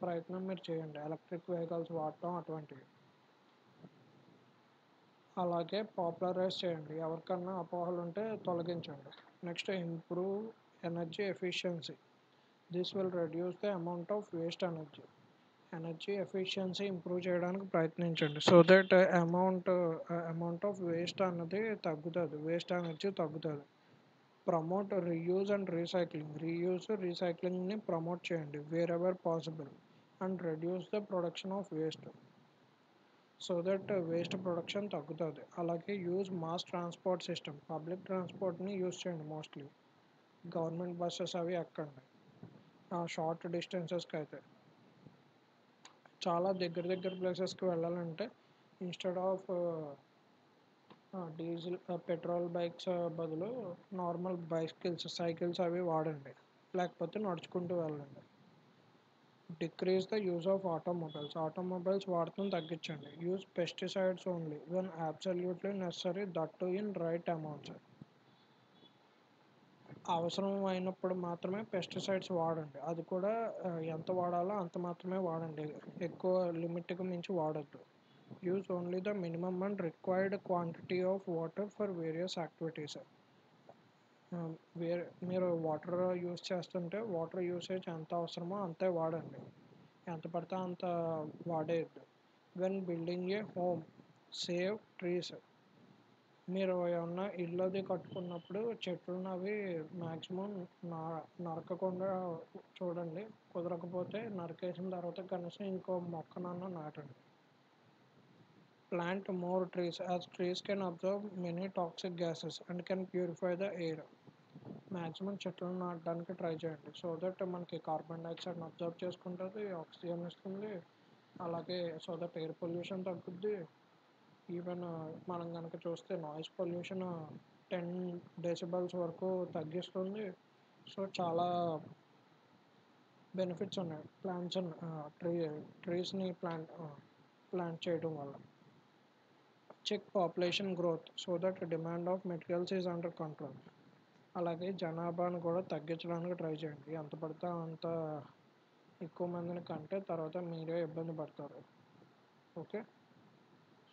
S1: ప్రయత్నం మీరు చేయండి, ఎలక్ట్రిక్ వెహికల్స్ వాడటం అటువంటివి. అలాగే పాపులరైజ్ చేయండి, ఎవరికన్నా అపోహలు ఉంటే తొలగించండి. Next, improve energy efficiency. This will reduce the amount of waste energy efficiency improve చేయడానికి ప్రయత్నించండి. So that amount of waste అన్నది తగ్గుతుంది, వేస్ట్ ఎనర్జీ తగ్గుతుంది. ప్రమోట్ రీయూజ్ అండ్ రీసైక్లింగ్ని ప్రమోట్ చేయండి wherever possible. And reduce the production of waste so that waste production తగ్గుతుంది. అలాగే use mass transport system. Public ట్రాన్స్పోర్ట్ని యూజ్ చేయండి, మోస్ట్లీ గవర్నమెంట్ బస్సెస్ అవి ఎక్కండి షార్ట్ డిస్టెన్సెస్కి. అయితే చాలా దగ్గర ప్లేసెస్కి వెళ్ళాలంటే instead of diesel petrol bikes బదులు నార్మల్ సైకిల్స్ అవి వాడండి, లేకపోతే నడుచుకుంటూ వెళ్ళండి. Decrease the use of automobiles వాడటం తగ్గించండి. Use pesticides only when absolutely necessary, that to in right amounts. అవసరం అయినప్పుడు మాత్రమే పెస్టిసైడ్స్ వాడండి, అది కూడా ఎంత వాడాలో అంత మాత్రమే వాడండి, ఎక్కువ లిమిట్కి మించి వాడద్దు. Use only the minimum and required quantity of water for various activities. వేరే మీరు వాటర్ యూస్ చేస్తుంటే వాటర్ యూసేజ్ ఎంత అవసరమో అంతే వాడండి. ఎంత పడితే అంత వాడేయద్దు. When building a home save trees. మీరు ఏమన్నా ఇల్లు అది కట్టుకున్నప్పుడు చెట్లను అవి మ్యాక్సిమం నా నరకకుండా చూడండి. కుదరకపోతే నరికేసిన తర్వాత కనీసం ఇంకో మొక్కనన్నా నాటండి. Plant more trees as trees can absorb many toxic gases and can purify the air. Maximum చెట్లను నాటడానికి ట్రై చేయండి. సో దట్ మనకి కార్బన్ డైఆక్సైడ్ని అబ్జర్వ్ చేసుకుంటుంది, ఆక్సిజన్ ఇస్తుంది. అలాగే సో దట్ ఎయిర్ పొల్యూషన్ తగ్గుద్ది. ఈవెన్ మనం కనుక చూస్తే నాయిస్ పొల్యూషన్ 10 డెసిబల్స్ వరకు తగ్గిస్తుంది. సో చాలా బెనిఫిట్స్ ఉన్నాయి ట్రీస్ని ప్లాంట్ చేయడం వల్ల. Check population growth so that demand of materials is under control. అలాగే జనాభాను కూడా తగ్గించడానికి ట్రై చేయండి. ఎంత పడితే అంత ఎక్కువ మందిని కంటే తర్వాత మీరే ఇబ్బంది పడతారు. Okay,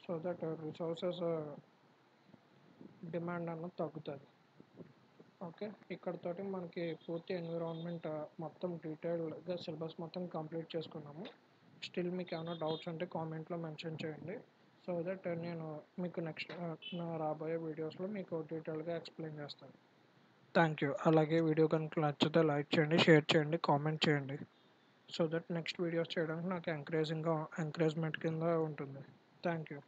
S1: so that resources demand అన్నది తగ్గుతుంది. ఓకే, ఇక్కడతోటి మనకి పూర్తి ఎన్విరాన్మెంట్ మొత్తం డీటెయిల్డ్గా సిలబస్ మొత్తం కంప్లీట్ చేసుకున్నాము. స్టిల్ మీకు ఏమైనా డౌట్స్ ఉంటే కామెంట్లో మెన్షన్ చేయండి. సో దట్ నేను మీకు నెక్స్ట్ నా రాబోయే వీడియోస్లో మీకు డీటెయిల్గా ఎక్స్ప్లెయిన్ చేస్తాను. Thank you. అలాగే వీడియో కనుక నచ్చితే లైక్ చేయండి, షేర్ చేయండి, కామెంట్ చేయండి. సో దట్ నెక్స్ట్ వీడియోస్ చేయడానికి నాకు ఎంకరేజ్మెంట్ కింద ఉంటుంది. Thank you.